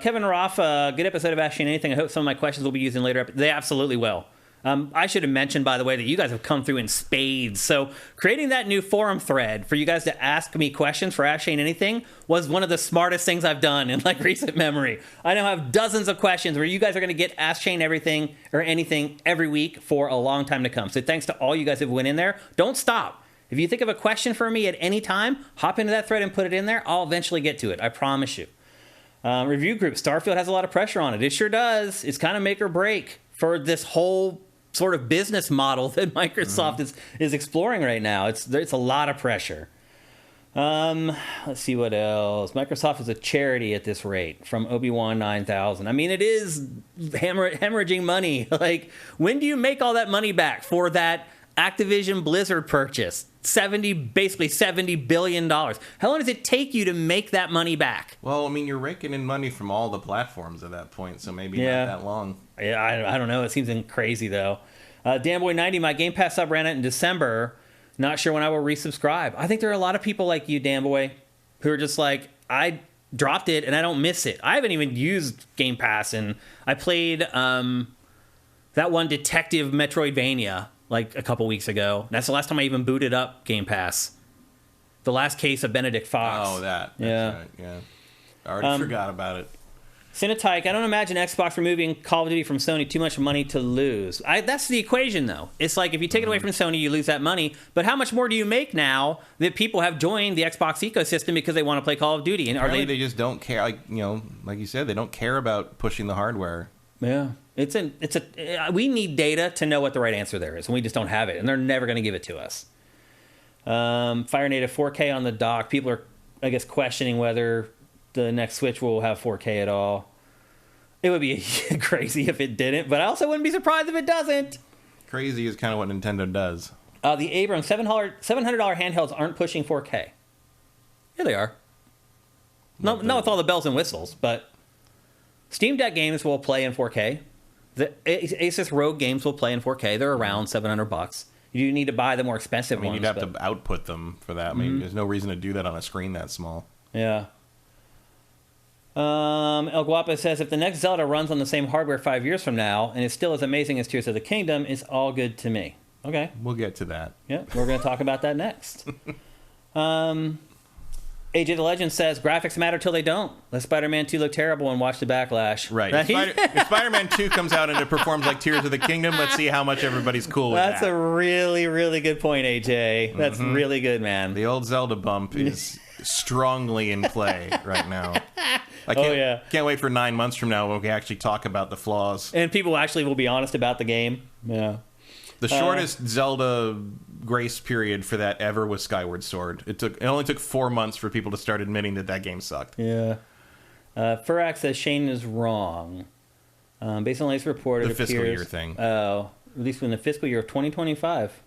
Kevin Roth, good episode of Asking Anything. I hope some of my questions will be used in later episodes. They absolutely will. I should have mentioned, by the way, that you guys have come through in spades. So creating that new forum thread for you guys to ask me questions for Ask Shane Anything was one of the smartest things I've done in like recent memory. I now have dozens of questions where you guys are going to get Ask Shane everything or anything every week for a long time to come. So thanks to all you guys who went in there. Don't stop. If you think of a question for me at any time, hop into that thread and put it in there. I'll eventually get to it. I promise you. Review group. Starfield has a lot of pressure on it. It sure does. It's kind of make or break for this whole sort of business model that Microsoft is exploring right now. It's a lot of pressure. Let's see what else. Microsoft is a charity at this rate, from Obi-Wan 9000. I mean, it is hemorrhaging money. Like, when do you make all that money back for that Activision Blizzard purchase? Basically $70 billion. How long does it take you to make that money back? Well, I mean, you're raking in money from all the platforms at that point, so maybe not that long. Yeah, I don't know. It seems crazy, though. Danboy90, my Game Pass sub ran out in December. Not sure when I will resubscribe. I think there are a lot of people like you, Danboy, who are just like, I dropped it and I don't miss it. I haven't even used Game Pass, and I played that one Detective Metroidvania like a couple weeks ago. That's the last time I even booted up Game Pass. The Last Case of Benedict Fox. Oh, that. That's right, yeah. I already forgot about it. Cinetyke, I don't imagine Xbox removing Call of Duty from Sony too much money to lose. That's the equation, though. It's like, if you take it away from Sony, you lose that money. But how much more do you make now that people have joined the Xbox ecosystem because they want to play Call of Duty? And apparently they just don't care. Like, like you said, they don't care about pushing the hardware. Yeah. We need data to know what the right answer there is, and we just don't have it, and they're never going to give it to us. Fire Native 4K on the dock. People are, I guess, questioning whether the next Switch will have 4K at all. It would be crazy if it didn't, but I also wouldn't be surprised if it doesn't. Crazy is kind of what Nintendo does. The Abrams $700 handhelds aren't pushing 4K. Yeah, they are. Not with all the bells and whistles, but Steam Deck games will play in 4K. The Asus ROG games will play in 4K. They're around $700. You do need to buy the more expensive ones. You'd have to output them for that. I mean, there's no reason to do that on a screen that small. Yeah. El Guapo says, if the next Zelda runs on the same hardware 5 years from now and is still as amazing as Tears of the Kingdom, it's all good to me. Okay. We'll get to that. Yeah, we're going to talk about that next. AJ the Legend says, graphics matter till they don't. Let Spider-Man 2 look terrible and watch the backlash. Right. If Spider-Man 2 comes out and it performs like Tears of the Kingdom, let's see how much everybody's cool with that. That's a really, really good point, AJ. That's really good, man. The old Zelda bump is strongly in play right now. I can't wait for 9 months from now when we can actually talk about the flaws. And people actually will be honest about the game. Yeah. The shortest Zelda grace period for that ever was Skyward Sword. It only took 4 months for people to start admitting that game sucked. Yeah. Furax says Shane is wrong. Based on latest report, the fiscal year thing. Oh, at least in the fiscal year of 2025.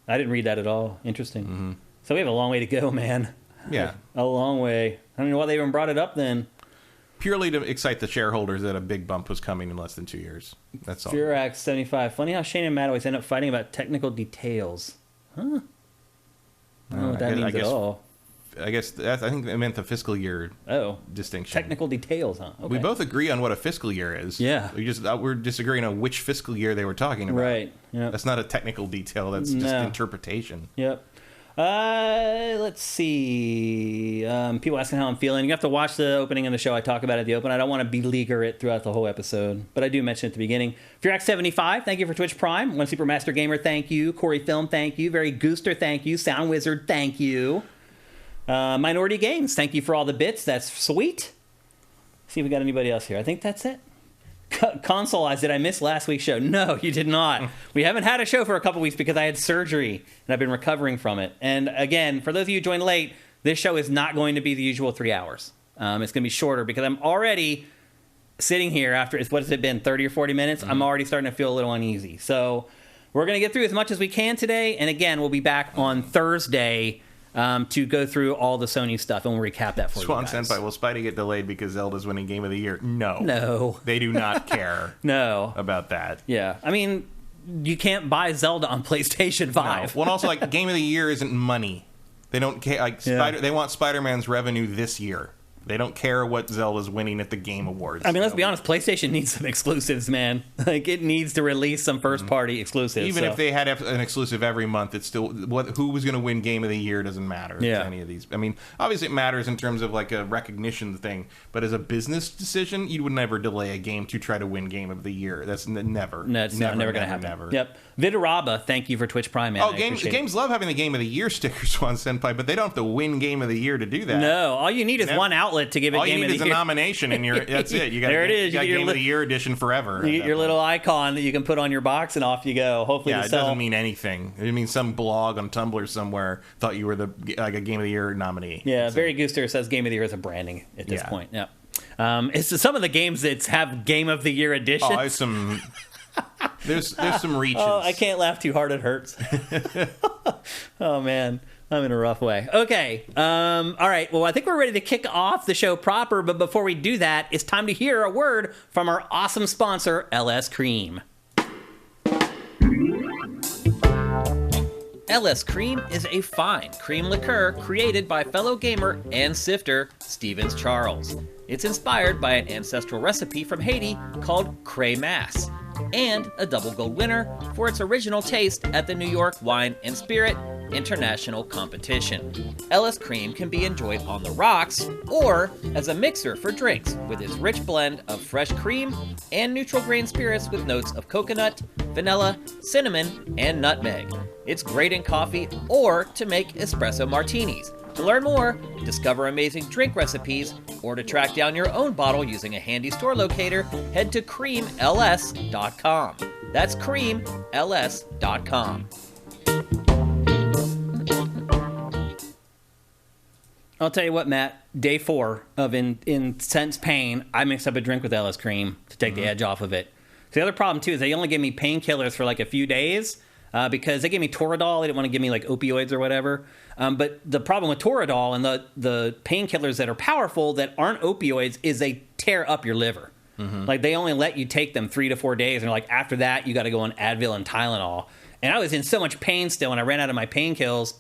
I didn't read that at all. Interesting. Mm-hmm. So we have a long way to go, man. Yeah. A long way. I don't know why they even brought it up then. Purely to excite the shareholders that a big bump was coming in less than 2 years. That's all. Furax 75. Funny how Shane and Matt always end up fighting about technical details. Huh? I don't know what that means at all. I think it meant the fiscal year distinction. Technical details, huh? Okay. We both agree on what a fiscal year is. Yeah. We're disagreeing on which fiscal year they were talking about. Right. Yep. That's not a technical detail. That's just interpretation. Yep. Let's see. People asking how I'm feeling. You have to watch the opening of the show. I talk about it at the open. I don't want to beleaguer it throughout the whole episode, but I do mention it at the beginning. Furax75, thank you for Twitch Prime. One Supermaster Gamer, thank you. Corey Film, thank you. Very Gooster, thank you. Sound Wizard, thank you. Minority Games, thank you for all the bits. That's sweet. See if we got anybody else here. I think that's it. Console, did I miss last week's show? No, you did not. We haven't had a show for a couple weeks because I had surgery and I've been recovering from it. And again, for those of you who joined late, this show is not going to be the usual 3 hours. It's going to be shorter because I'm already sitting here after, what has it been, 30 or 40 minutes? Mm-hmm. I'm already starting to feel a little uneasy. So we're going to get through as much as we can today. And again, we'll be back on Thursday to go through all the Sony stuff, and we'll recap that for you guys. Senpai, will Spidey get delayed because Zelda's winning Game of the Year? No. They do not care about that. Yeah. I mean, you can't buy Zelda on PlayStation 5. No. Well, and also, Game of the Year isn't money. They don't care. They want Spider-Man's revenue this year. They don't care what Zelda's winning at the Game Awards. I mean, let's be honest. PlayStation needs some exclusives, man. It needs to release some first-party exclusives. Even if they had an exclusive every month, it's still who was going to win Game of the Year doesn't matter to any of these. I mean, obviously it matters in terms of a recognition thing, but as a business decision, you would never delay a game to try to win Game of the Year. That's never. No, it's never going to happen. Never. Yep. Vidaraba, thank you for Twitch Prime, man. Games love having the Game of the Year sticker, Swan Senpai, but they don't have to win Game of the Year to do that. No, all you need is one outlet to give it Game of the Year. All you need is a nomination, and that's it. You got there it is. You got Game of the Year edition forever. You get your little icon that you can put on your box, and off you go. Hopefully, it doesn't mean anything. It means some blog on Tumblr somewhere thought you were a Game of the Year nominee. Yeah, Very Gooster says Game of the Year is a branding at this point. Yeah, it's some of the games that have Game of the Year editions. Oh, there's some reaches. Oh, I can't laugh too hard; it hurts. Oh man. I'm in a rough way. Okay. All right. Well, I think we're ready to kick off the show proper. But before we do that, it's time to hear a word from our awesome sponsor, LS Cream. LS Cream is a fine cream liqueur created by fellow gamer and sifter Stevens Charles. It's inspired by an ancestral recipe from Haiti called Cray Mass, and a double gold winner for its original taste at the New York Wine and Spirit International Competition. LS Cream can be enjoyed on the rocks or as a mixer for drinks with its rich blend of fresh cream and neutral grain spirits with notes of coconut, vanilla, cinnamon, and nutmeg. It's great in coffee or to make espresso martinis. To learn more, discover amazing drink recipes, or to track down your own bottle using a handy store locator, head to creamls.com. That's creamls.com. I'll tell you what, Matt. Day 4 of intense pain, I mixed up a drink with LS Cream to take the edge off of it. The other problem, too, is they only gave me painkillers for a few days because they gave me Toradol. They didn't want to give me, opioids or whatever. But the problem with Toradol and the painkillers that are powerful that aren't opioids is they tear up your liver. Mm-hmm. They only let you take them 3 to 4 days. And after that, you got to go on Advil and Tylenol. And I was in so much pain still, and I ran out of my pills.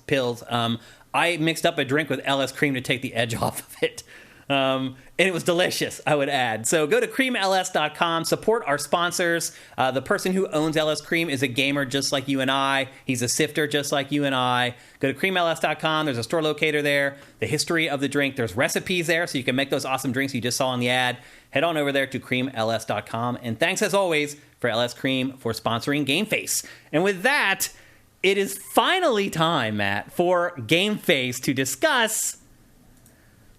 I mixed up a drink with LS Cream to take the edge off of it. And it was delicious, I would add. So go to creamls.com, support our sponsors. The person who owns LS Cream is a gamer just like you and I. He's a sifter just like you and I. Go to creamls.com. There's a store locator there. The history of the drink. There's recipes there so you can make those awesome drinks you just saw in the ad. Head on over there to creamls.com. And thanks, as always, for LS Cream for sponsoring GameFace. And with that, it is finally time, Matt, for GameFace to discuss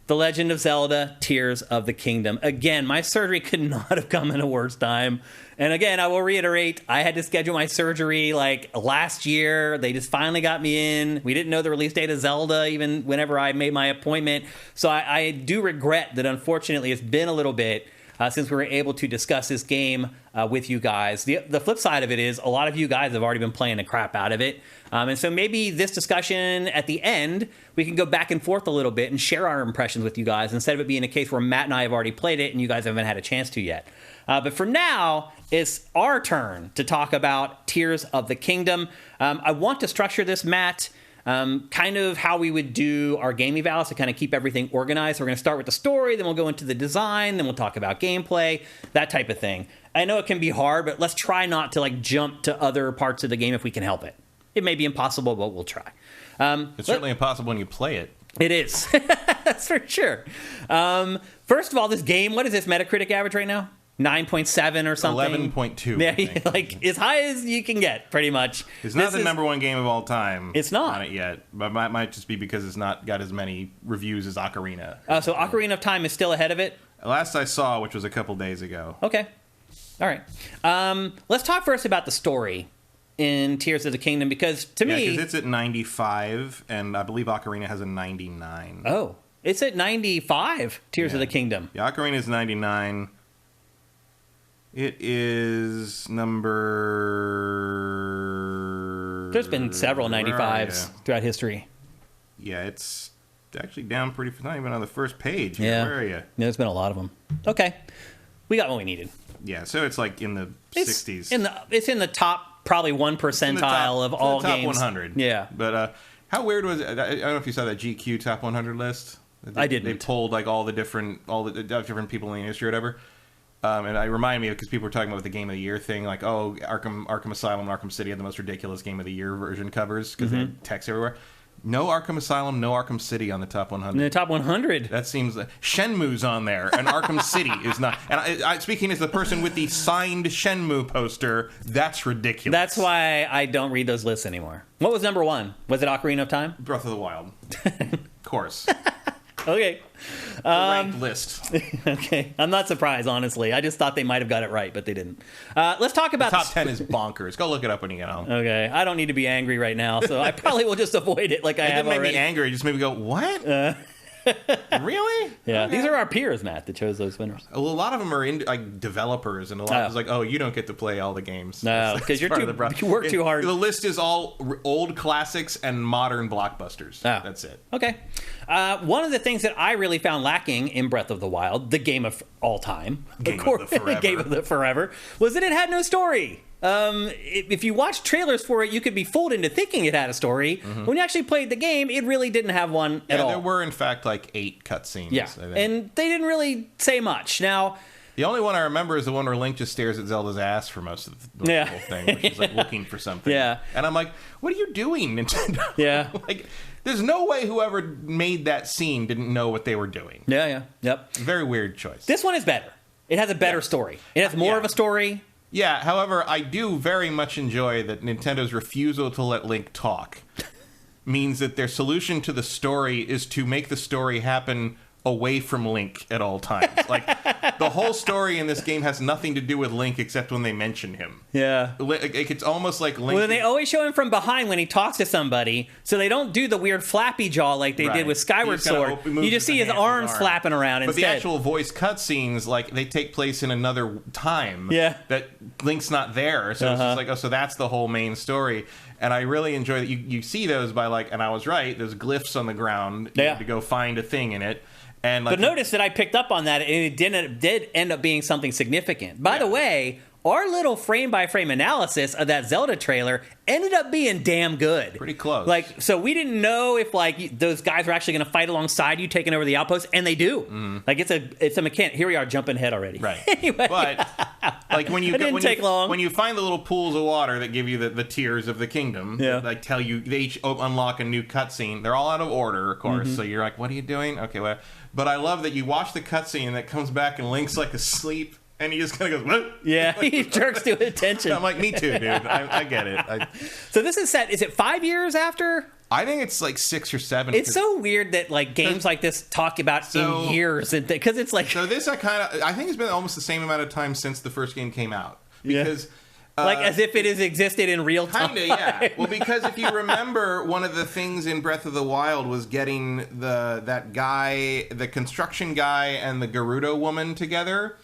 The Legend of Zelda, Tears of the Kingdom. Again, my surgery could not have come in a worse time. And again, I will reiterate, I had to schedule my surgery like last year. They just finally got me in. We didn't know the release date of Zelda even whenever I made my appointment. So I do regret that, unfortunately, it's been a little bit since we were able to discuss this game with you guys. The flip side of it is a lot of you guys have already been playing the crap out of it. And so maybe this discussion at the end, we can go back and forth a little bit and share our impressions with you guys instead of it being a case where Matt and I have already played it and you guys haven't had a chance to yet. But for now, it's our turn to talk about Tears of the Kingdom. I want to structure this, Matt, kind of how we would do our game evals to kind of keep everything organized. So we're going to start with the story, then we'll go into the design, then we'll talk about gameplay, that type of thing. I know it can be hard, but let's try not to like jump to other parts of the game if we can help it. It may be impossible, but we'll try. It's certainly impossible when you play it. It is. That's for sure. First of all, this game, what is this Metacritic average right now? 9.7 or something? 11.2. Yeah, like as high as you can get, pretty much. It's not the number one game of all time. It's not. On it yet. But it might just be because it's not got as many reviews as Ocarina. So Ocarina of Time is still ahead of it? Last I saw, which was a couple days ago. Okay. All right. Let's talk first about the story in Tears of the Kingdom, because to me... because it's at 95, and I believe Ocarina has a 99. Oh, it's at 95, Tears of the Kingdom. Yeah, Ocarina is 99. It is number... There's been several 95s throughout history. Yeah, it's actually down pretty... It's not even on the first page. Yeah. Where are you? Yeah, there's been a lot of them. Okay. We got what we needed. Yeah, so it's like in the 60s. It's in the top... probably 1 percentile of all top games. Top 100. Yeah. But how weird was it? I don't know if you saw that GQ top 100 list. I didn't. They pulled like all the different people in the industry or whatever. And I remind me because people were talking about the Game of the Year thing, like, oh, Arkham Asylum and Arkham City had the most ridiculous Game of the Year version covers because they had text everywhere. No Arkham Asylum, no Arkham City on the top 100. In the top 100. That seems... Shenmue's on there, and Arkham City is not. And I speaking as the person with the signed Shenmue poster, that's ridiculous. That's why I don't read those lists anymore. What was number one? Was it Ocarina of Time? Breath of the Wild. Of course. Okay. Ranked list. Okay. I'm not surprised, honestly. I just thought they might have got it right, but they didn't. Let's talk about... The top 10 is bonkers. Go look it up when you get home. Okay. I don't need to be angry right now, so I probably will just avoid it like I have already. It didn't make me angry. It just made me go, what? Really? Yeah. Okay. These are our peers, Matt, that chose those winners. Well, a lot of them are like developers, and a lot of it's like, oh, you don't get to play all the games. No, because you work too hard. The list is all old classics and modern blockbusters. Oh. That's it. Okay. One of the things that I really found lacking in Breath of the Wild, the game of all time, game of the forever, was that it had no story. If you watch trailers for it, you could be fooled into thinking it had a story. When you actually played the game, it really didn't have one at all. There were, in fact, like 8 cutscenes. Yeah, and they didn't really say much. Now, the only one I remember is the one where Link just stares at Zelda's ass for most of the whole thing, which is like looking for something. Yeah. And I'm like, what are you doing, Nintendo? Yeah. Like, there's no way whoever made that scene didn't know what they were doing. Yeah. Yep. Very weird choice. This one is better. It has a better story. It has more of a story. Yeah, however, I do very much enjoy that Nintendo's refusal to let Link talk means that their solution to the story is to make the story happen away from Link at all times. Like, the whole story in this game has nothing to do with Link except when they mention him. Yeah. It's almost like Link... Well, they always show him from behind when he talks to somebody, so they don't do the weird flappy jaw like they did with Skyward Sword. You just see his arms flapping around instead. But the actual voice cutscenes, like, they take place in another time. Yeah. That Link's not there, so it's just like, oh, so that's the whole main story. And I really enjoy that you see those by, like, and I was right, there's glyphs on the ground to go find a thing in it. And like, but notice that I picked up on that, and it did end up being something significant. By the way, our little frame-by-frame analysis of that Zelda trailer ended up being damn good. Pretty close. Like, so we didn't know if like those guys were actually going to fight alongside you, taking over the outpost, and they do. Like, it's a mechanic. Here we are jumping ahead already. Right. Anyway. But like when you long. When you find the little pools of water that give you the tears of the kingdom, that, like, tell you they each unlock a new cutscene. They're all out of order, of course. So you're like, what are you doing? Okay, well, but I love that you watch the cutscene and that comes back and Link's like asleep. And he just kind of goes, what? Yeah, he jerks to attention. I'm like, me too, dude. I get it. So this is set, is it 5 years after I think it's like 6 or 7. It's so weird that like games like this talk about in years, and because it's like so this I think it's been almost the same amount of time since the first game came out because. Like as if it has existed in real time. Kinda, yeah. Well, because if you remember, one of the things in Breath of the Wild was getting that guy, the construction guy, and the Gerudo woman together,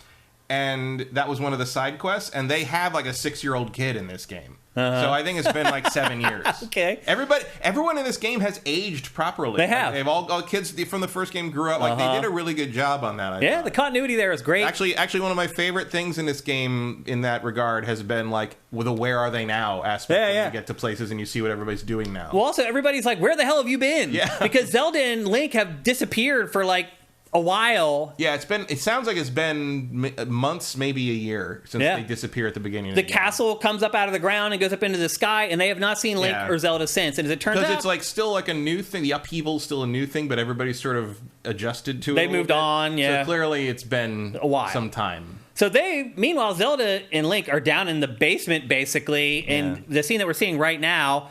and that was one of the side quests. And they have like a 6-year-old kid in this game. So I think it's been like 7 years. Okay. Everyone in this game has aged properly. They have. Like, they've all kids from the first game grew up. Like they did a really good job on that. I thought. The continuity there is great. Actually, one of my favorite things in this game in that regard has been like with a "Where are they now?" aspect. When you get to places and you see what everybody's doing now. Well, also everybody's like, "Where the hell have you been?" Yeah. Because Zelda and Link have disappeared for like a while. Yeah, it sounds like it's been months, maybe a year since they disappear at the beginning of the game. Castle comes up out of the ground and goes up into the sky, and they have not seen Link or Zelda since. And as it turns out, because it's like still like a new thing. The upheaval's still a new thing, but everybody's sort of adjusted to it. They moved on. Yeah, so clearly it's been a while, some time. So meanwhile, Zelda and Link are down in the basement basically, and the scene that we're seeing right now,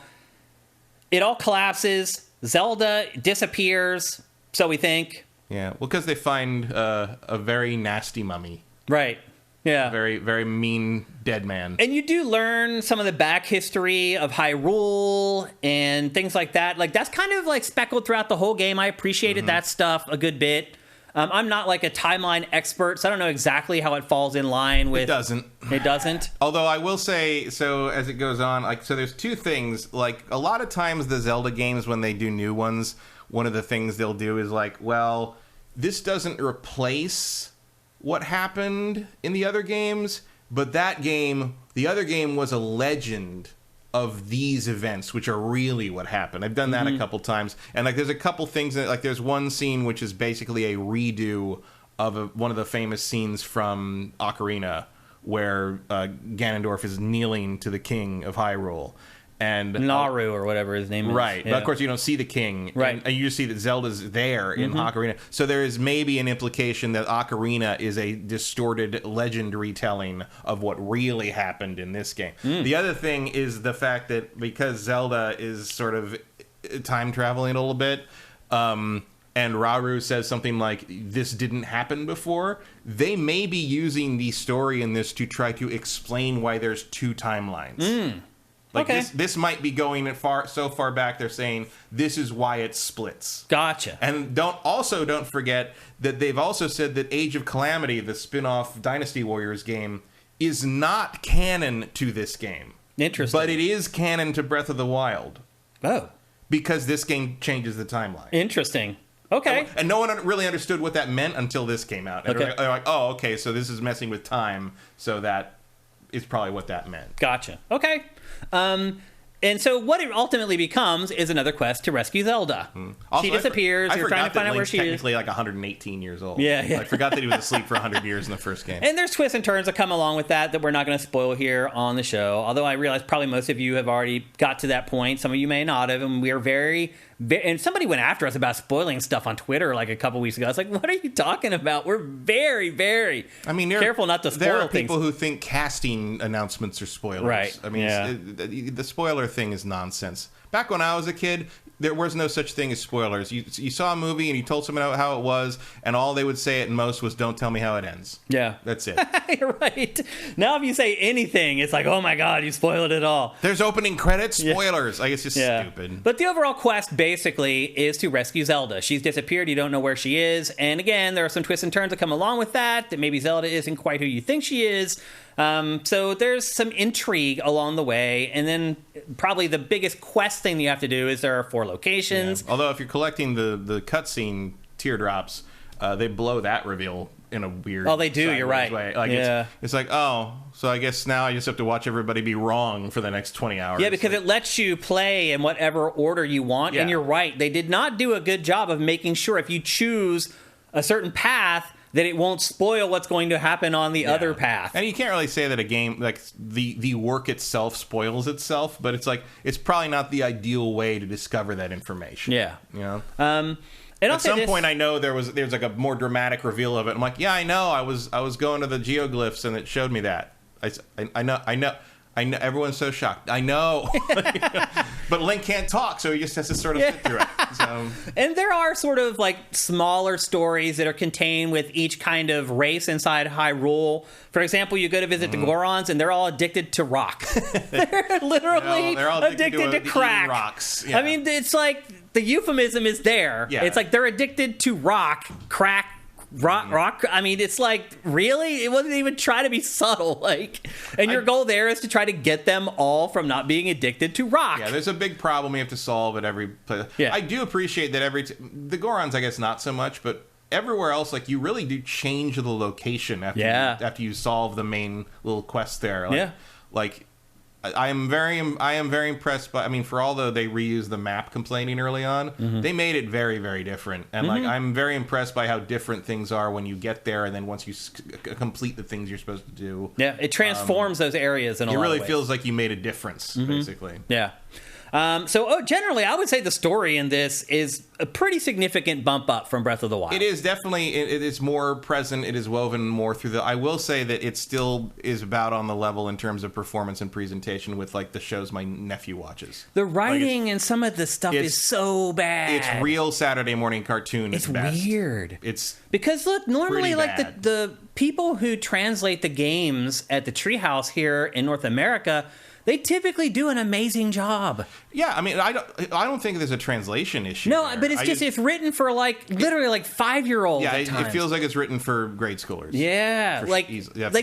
it all collapses. Zelda disappears. So we think. Yeah, well, because they find a very nasty mummy. Right. Yeah. Very, very mean dead man. And you do learn some of the back history of Hyrule and things like that. Like, that's kind of, like, speckled throughout the whole game. I appreciated that stuff a good bit. I'm not, like, a timeline expert, so I don't know exactly how it falls in line with... It doesn't. It doesn't? Although I will say, so as it goes on, like, so there's two things. Like, a lot of times the Zelda games, when they do new ones, one of the things they'll do is, like, well... This doesn't replace what happened in the other games, but the other game was a legend of these events, which are really what happened. I've done that a couple times. And like, there's a couple things that, like, there's one scene which is basically a redo of one of the famous scenes from Ocarina, where Ganondorf is kneeling to the king of Hyrule. And Naru or whatever his name is. Right. But of course you don't see the king. Right. And you just see that Zelda's there in Ocarina. So there is maybe an implication that Ocarina is a distorted legend retelling of what really happened in this game. The other thing is the fact that because Zelda is sort of time traveling a little bit, and Rauru says something like, this didn't happen before, they may be using the story in this to try to explain why there's two timelines. Like this might be going so far back. They're saying this is why it splits. Gotcha. And don't forget that they've also said that Age of Calamity, the spin-off Dynasty Warriors game, is not canon to this game. Interesting. But it is canon to Breath of the Wild. Oh. Because this game changes the timeline. Interesting. Okay. And no one really understood what that meant until this came out. And they're like, oh, okay, so this is messing with time, so that is probably what that meant. Gotcha. Okay. And so what it ultimately becomes is another quest to rescue Zelda. Also, she disappears. You're trying to find out where she is. Technically, like 118 years old. Yeah. I forgot that he was asleep for 100 years in the first game. And there's twists and turns that come along with that we're not going to spoil here on the show. Although I realize probably most of you have already got to that point. Some of you may not have. And we are very... And somebody went after us about spoiling stuff on Twitter like a couple weeks ago. I was like, what are you talking about? We're very, very careful not to spoil things. There are people who think casting announcements are spoilers. Right. I mean, the spoiler thing is nonsense. Back when I was a kid, there was no such thing as spoilers. You saw a movie and you told someone how it was, and all they would say at most was, don't tell me how it ends. Yeah. That's it. You're right. Now if you say anything, it's like, oh my God, you spoiled it all. There's opening credits, spoilers. Like, it's just stupid. But the overall quest basically is to rescue Zelda. She's disappeared. You don't know where she is. And again, there are some twists and turns that come along with that maybe Zelda isn't quite who you think she is. So there's some intrigue along the way, and then probably the biggest quest thing you have to do is there are 4 locations. Yeah. Although if you're collecting the cutscene teardrops, they blow that reveal in a weird. Oh, they do. You're right. Way. Like it's like, oh, so I guess now I just have to watch everybody be wrong for the next 20 hours. Yeah, because it lets you play in whatever order you want, and you're right. They did not do a good job of making sure if you choose a certain path that it won't spoil what's going to happen on the other path. And you can't really say that a game, like, the work itself spoils itself, but it's like, it's probably not the ideal way to discover that information. Yeah. You know? And at some point, I know there's like a more dramatic reveal of it. I'm like, yeah, I know. I was going to the geoglyphs and it showed me that. I know. I know everyone's so shocked. I know, but Link can't talk, so he just has to sort of sit through it. So. And there are sort of like smaller stories that are contained with each kind of race inside Hyrule. For example, you go to visit the Gorons, and they're all addicted to rock. They're literally they're all addicted to crack. Rocks. Yeah. I mean, it's like the euphemism is there. Yeah. It's like they're addicted to crack. Rock. I mean, it's like, really? It wasn't even try to be subtle. Like, and your goal there is to try to get them all from not being addicted to rock. Yeah, there's a big problem you have to solve at every place. Yeah. I do appreciate that the Gorons, I guess, not so much, but everywhere else, like, you really do change the location after you solve the main little quest there. Like, like, I am very impressed by. I mean, for although they reused the map complaining early on, they made it very, very different. And like, I'm very impressed by how different things are when you get there, and then once you complete the things you're supposed to do. Yeah, it transforms those areas in a lot of ways. It really feels like you made a difference, basically. Yeah. Generally, I would say the story in this is a pretty significant bump up from Breath of the Wild. It is definitely, it is more present, it is woven more through I will say that it still is about on the level in terms of performance and presentation with like the shows my nephew watches. The writing and some of the stuff is so bad. It's real Saturday morning cartoon. It's weird. It's because look, normally like the people who translate the games at the Treehouse here in North America, they typically do an amazing job. Yeah, I mean, I don't think there's a translation issue. No, there. But it's written for like literally like 5-year-olds. Yeah, it feels like it's written for grade schoolers. Yeah, like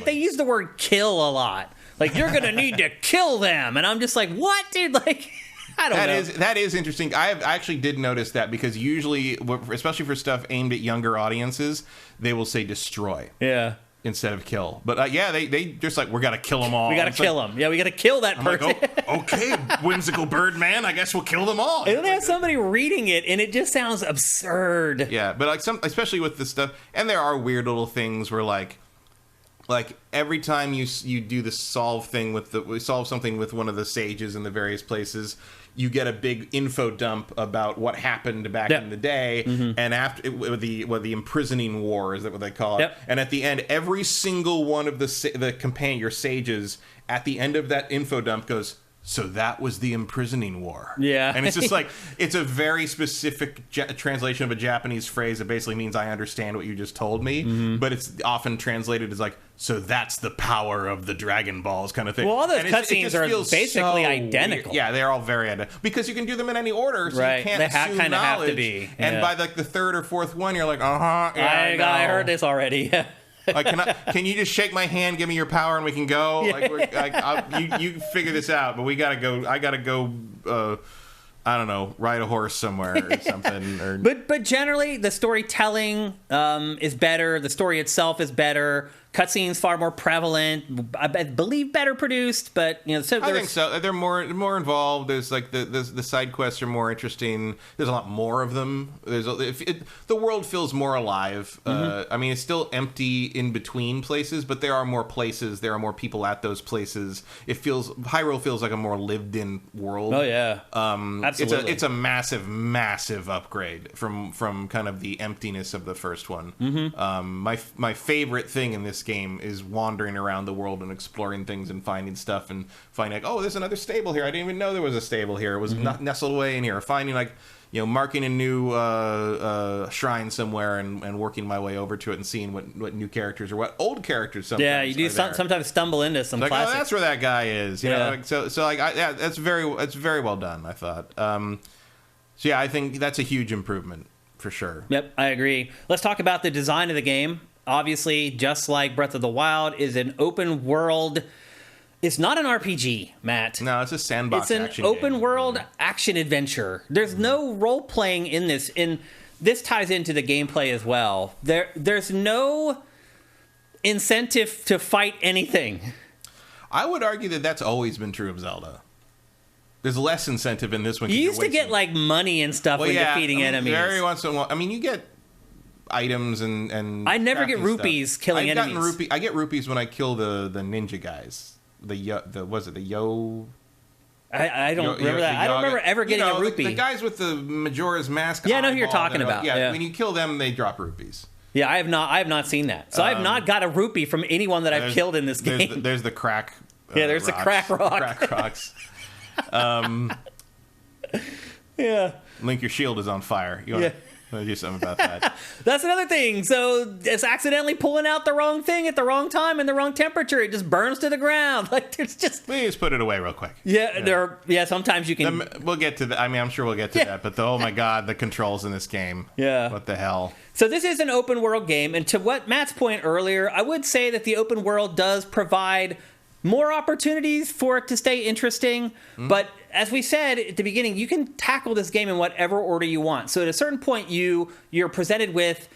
they use the word "kill" a lot. Like, you're gonna need to kill them, and I'm just like, what, dude? Like, I don't know. That is interesting. I actually did notice that because usually, especially for stuff aimed at younger audiences, they will say "destroy." Yeah. Instead of kill. But they just like, we gotta kill them all. We gotta kill them. Yeah, we gotta kill that person. Like, okay, whimsical bird man, I guess we'll kill them all. And then they have somebody reading it, and it just sounds absurd. Yeah, but like especially with this stuff, and there are weird little things where like every time you do the solve something with one of the sages in the various places, you get a big info dump about what happened back in the day, and after with the imprisoning war, is that what they call it? Yep. And at the end, every single one of your sages at the end of that info dump goes, so that was the imprisoning war. Yeah. And it's just like, it's a very specific translation of a Japanese phrase that basically means I understand what you just told me, but it's often translated as like, so that's the power of the Dragon Balls kind of thing. Well, all those cutscenes are basically identical. Weird. Yeah, they're all very identical. Because you can do them in any order, so you can't assume kind of knowledge. Have to be. Yeah. And by like the third or fourth one, you're like, I heard this already. Like, can you just shake my hand, give me your power, and we can go? Like, you figure this out, but we gotta go. I gotta go. I don't know, ride a horse somewhere or something. But generally, the storytelling is better. The story itself is better. Cutscenes far more prevalent. I believe better produced, but I think so. They're more involved. There's like the side quests are more interesting. There's a lot more of them. The world feels more alive. I mean, it's still empty in between places, but there are more places. There are more people at those places. Hyrule feels like a more lived-in world. Oh yeah, absolutely. It's a massive upgrade from kind of the emptiness of the first one. My favorite thing in this game is wandering around the world and exploring things and finding stuff and finding like, oh, there's another stable here. I didn't even know there was a stable here. It was nestled away in here. Finding like, marking a new shrine somewhere and working my way over to it and seeing what new characters or what old characters sometimes. Yeah, you do sometimes stumble into some like, classics. Oh, that's where that guy is. You know? That's very well done, I thought. I think that's a huge improvement for sure. Yep, I agree. Let's talk about the design of the game. Obviously, just like Breath of the Wild, is an open world. It's not an RPG, Matt. No, it's a sandbox action game. It's an open world action adventure. There's no role playing in this. And this ties into the gameplay as well. There's no incentive to fight anything. I would argue that that's always been true of Zelda. There's less incentive in this one. You used to get like money and stuff when defeating enemies. Very once in a while. I mean, you get items and I never get rupees stuff. killing enemies. I get rupees when I kill the ninja guys. I don't remember that. I don't remember ever getting a rupee. The guys with the Majora's Mask. Yeah, I know who you're talking about. Yeah, when you kill them, they drop rupees. Yeah, I have not seen that. So I have not got a rupee from anyone that I've killed in this game. There's the crack there's rocks, a crack rock. Crack rocks. Yeah. Link, your shield is on fire. You want to do something about that? That's another thing. So it's accidentally pulling out the wrong thing at the wrong time and the wrong temperature. It just burns to the ground. Like there's just. We just put it away real quick. Yeah. Sometimes you can. We'll get to that. I mean, I'm sure we'll get to that. But oh my god, the controls in this game. Yeah. What the hell? So this is an open world game, and to what Matt's point earlier, I would say that the open world does provide more opportunities for it to stay interesting. But as we said at the beginning, you can tackle this game in whatever order you want. So at a certain point, you're presented with,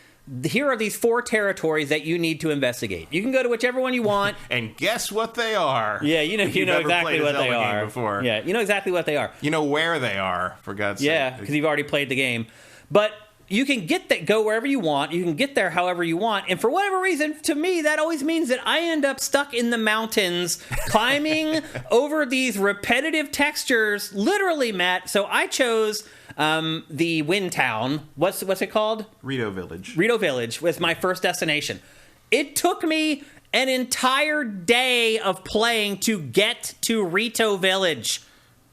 here are these 4 territories that you need to investigate. You can go to whichever one you want. And guess what they are? Yeah, you know exactly what they are. Before. Yeah, you know exactly what they are. You know where they are, for God's sake. Yeah, because you've already played the game. But you can go wherever you want. You can get there however you want. And for whatever reason, to me, that always means that I end up stuck in the mountains, climbing over these repetitive textures, literally, Matt. So I chose the Wind Town. What's it called? Rito Village. Rito Village was my first destination. It took me an entire day of playing to get to Rito Village.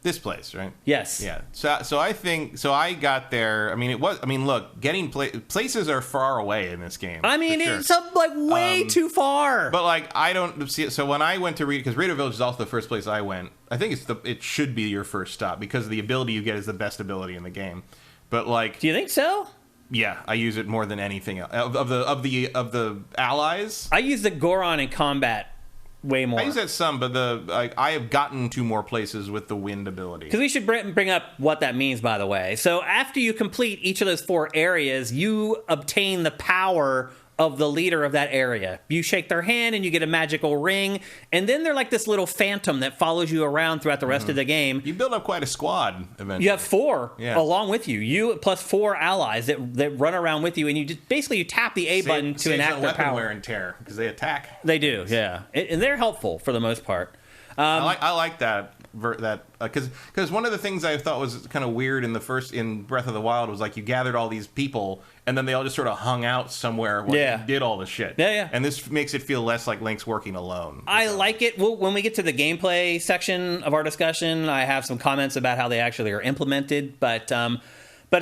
This place, right? Yes. Yeah. So I got there. I mean, look, getting places are far away in this game. I mean, it's like way too far. But like, I don't see it. So when I went to because Rito Village is also the first place I went. I think it should be your first stop because the ability you get is the best ability in the game. But like, do you think so? Yeah, I use it more than anything else. Of the allies. I use the Goron in combat. Way more. I use that some, but I have gotten to more places with the wind ability. Because we should bring up what that means, by the way. So after you complete each of those 4 areas, you obtain the power of the leader of that area. You shake their hand and you get a magical ring, and then they're like this little phantom that follows you around throughout the rest of the game. You build up quite a squad eventually. You have 4 along with you. You plus 4 allies that run around with you, and you just basically you tap the A button to enact their power. Wear and tear because they attack. They do, yeah, and they're helpful for the most part. I like that because one of the things I thought was kind of weird in Breath of the Wild was like you gathered all these people and then they all just sort of hung out somewhere while you did all the shit. Yeah. And this makes it feel less like Link's working alone. I like it. Well, when we get to the gameplay section of our discussion, I have some comments about how they actually are implemented, but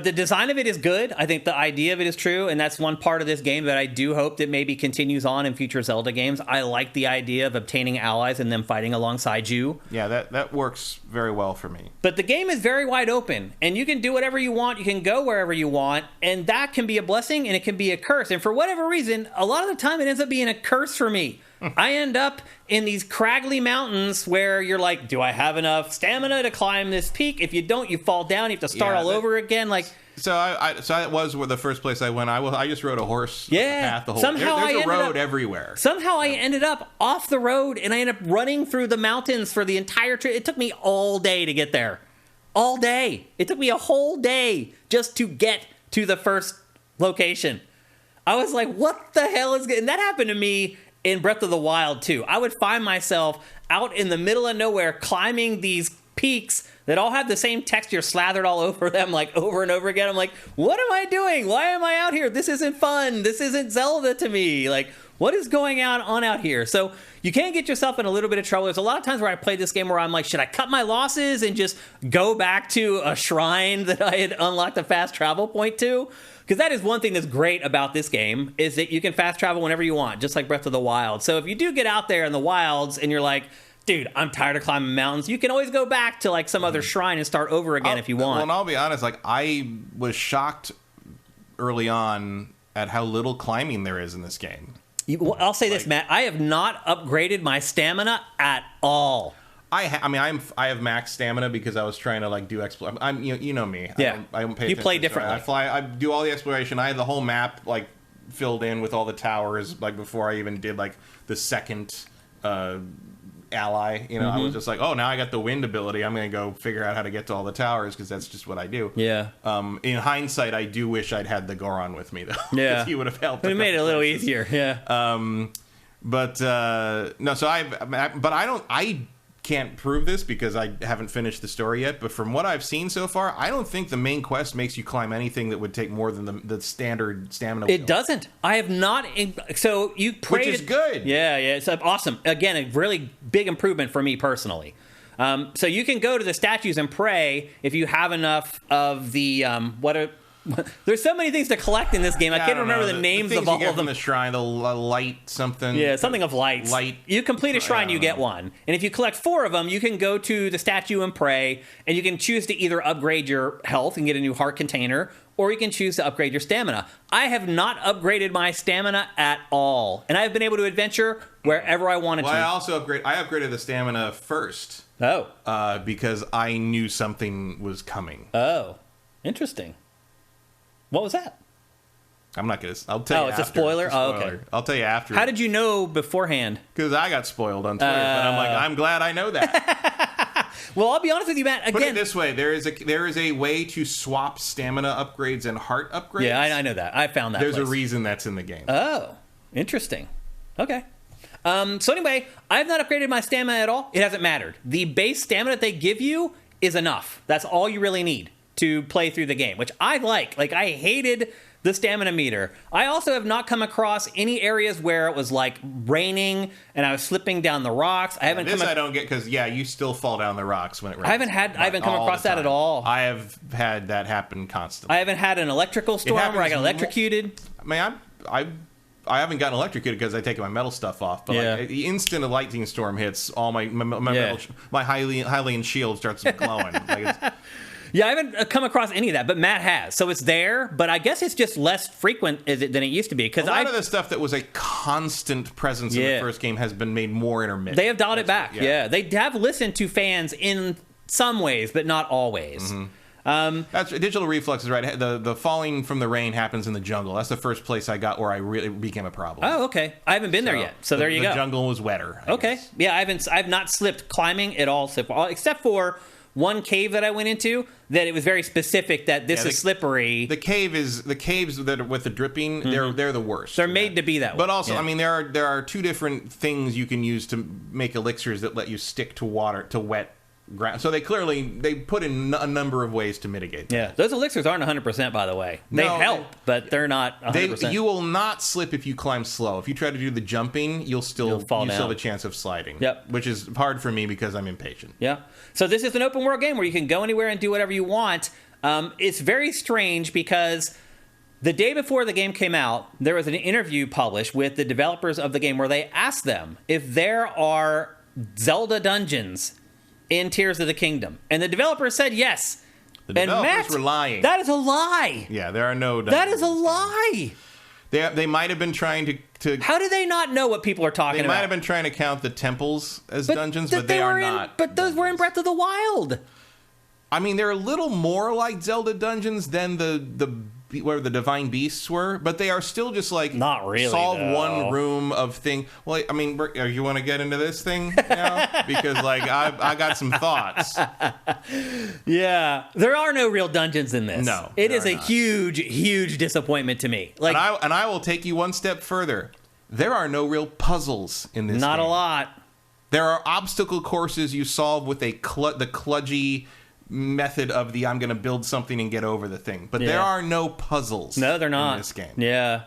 the design of it is good. I think the idea of it is true, and that's one part of this game that I do hope that maybe continues on in future Zelda games. I like the idea of obtaining allies and them fighting alongside you. Yeah, that works very well for me. But the game is very wide open, and you can do whatever you want. You can go wherever you want, and that can be a blessing, and it can be a curse. And for whatever reason, a lot of the time it ends up being a curse for me. I end up in these craggly mountains where you're like, do I have enough stamina to climb this peak? If you don't, you fall down. You have to start all over again. Like, so that was the first place I went. I just rode a horse path the whole way. Somehow there's a road everywhere. Somehow I ended up off the road, and I ended up running through the mountains for the entire trip. It took me all day to get there. All day. It took me a whole day just to get to the first location. I was like, what the hell is good? And that happened to me in Breath of the Wild, too. I would find myself out in the middle of nowhere climbing these peaks that all have the same texture slathered all over them, like over and over again. I'm like, what am I doing? Why am I out here? This isn't fun. This isn't Zelda to me. Like, what is going on out here? So you can get yourself in a little bit of trouble. There's a lot of times where I play this game where I'm like, should I cut my losses and just go back to a shrine that I had unlocked a fast travel point to? Because that is one thing that's great about this game, is that you can fast travel whenever you want, just like Breath of the Wild. So if you do get out there in the wilds and you're like, dude, I'm tired of climbing mountains, you can always go back to like some other shrine and start over again if you want. Well, and I'll be honest, like I was shocked early on at how little climbing there is in this game. I'll say this, Matt. I have not upgraded my stamina at all. I have max stamina because I was trying to like do exploration. I'm you know me. Yeah, I don't pay you attention. play differently. I do all the exploration. I had the whole map like filled in with all the towers like before I even did like the second ally. You know, I was just like, oh, now I got the wind ability. I'm gonna go figure out how to get to all the towers because that's just what I do. Yeah. In hindsight, I do wish I'd had the Goron with me though. Yeah, he would have helped. It made it a little easier. Yeah. No. So I can't prove this because I haven't finished the story yet, but from what I've seen so far, I don't think the main quest makes you climb anything that would take more than the standard stamina wheel. It doesn't. I have not. So you prayed. Which is good. Yeah, it's awesome. Again, a really big improvement for me personally. So you can go to the statues and pray if you have enough of the there's so many things to collect in this game. I can't remember the names of all of them. From the shrine, the light something. Yeah, something of lights. Light. You complete a shrine, you get one. And if you collect 4 of them, you can go to the statue and pray, and you can choose to either upgrade your health and get a new heart container, or you can choose to upgrade your stamina. I have not upgraded my stamina at all, and I've been able to adventure wherever I wanted to. I also upgraded the stamina first. Oh. Because I knew something was coming. Oh. Interesting. What was that? I'm not going to... I'll tell you after. It's a spoiler? Oh, okay. I'll tell you after. How did you know beforehand? Because I got spoiled on Twitter, but I'm like, I'm glad I know that. Well, I'll be honest with you, Matt. Again, put it this way: there is a way to swap stamina upgrades and heart upgrades. Yeah, I know that. I found that. There's a reason that's in the game. Oh, interesting. Okay. So anyway, I have not upgraded my stamina at all. It hasn't mattered. The base stamina that they give you is enough. That's all you really need to play through the game, which I like. Like, I hated the stamina meter. I also have not come across any areas where it was like raining and I was slipping down the rocks. I don't get, because you still fall down the rocks when it rains. I haven't come across that at all. I have had that happen constantly. I haven't had an electrical storm where I got electrocuted. I haven't gotten electrocuted because I take my metal stuff off. But like, the instant a lightning storm hits, all my Hylian shield starts glowing. Yeah, I haven't come across any of that, but Matt has. So it's there, but I guess it's just less frequent than it used to be. A lot of the stuff that was a constant presence in the first game has been made more intermittent. They have dialed it back, They have listened to fans in some ways, but not always. Mm-hmm. That's Digital Reflex is right. The falling from the rain happens in the jungle. That's the first place I got where I really became a problem. Oh, okay. I haven't been there yet. So there you go. The jungle was wetter. I guess. Yeah, I've not slipped climbing at all, except for one cave that I went into that it was very specific that this is slippery. The caves that are with the dripping, they're the worst. They're made to be that way. But also, I mean, there are 2 different things you can use to make elixirs that let you stick to water, to wet ground. So they put in a number of ways to mitigate that. Yeah, those elixirs aren't 100%, by the way. They help, but they're not 100%. You will not slip if you climb slow. If you try to do the jumping, you'll still have a chance of sliding. Yep. Which is hard for me because I'm impatient. Yeah. So this is an open world game where you can go anywhere and do whatever you want. It's very strange because the day before the game came out, there was an interview published with the developers of the game where they asked them if there are Zelda dungeons in Tears of the Kingdom. And the developers said yes. The developers were lying. That is a lie. Yeah, there are no dungeons. That is a lie. They might have been trying to... How do they not know what people are talking about? They might have been trying to count the temples as dungeons, but they are not. But those were in Breath of the Wild. I mean, they're a little more like Zelda dungeons than the where the divine beasts were, but they are still just like not really solve one room of thing. Well, I mean, you want to get into this thing now because like I got some thoughts. Yeah, there are no real dungeons in this. No, it is a huge disappointment to me. Like, and I will take you one step further. There are no real puzzles in this. Not game. a lot. There are obstacle courses you solve with the kludgy method of I'm going to build something and get over the thing. But there are no puzzles. No, they're not. In this game. Yeah.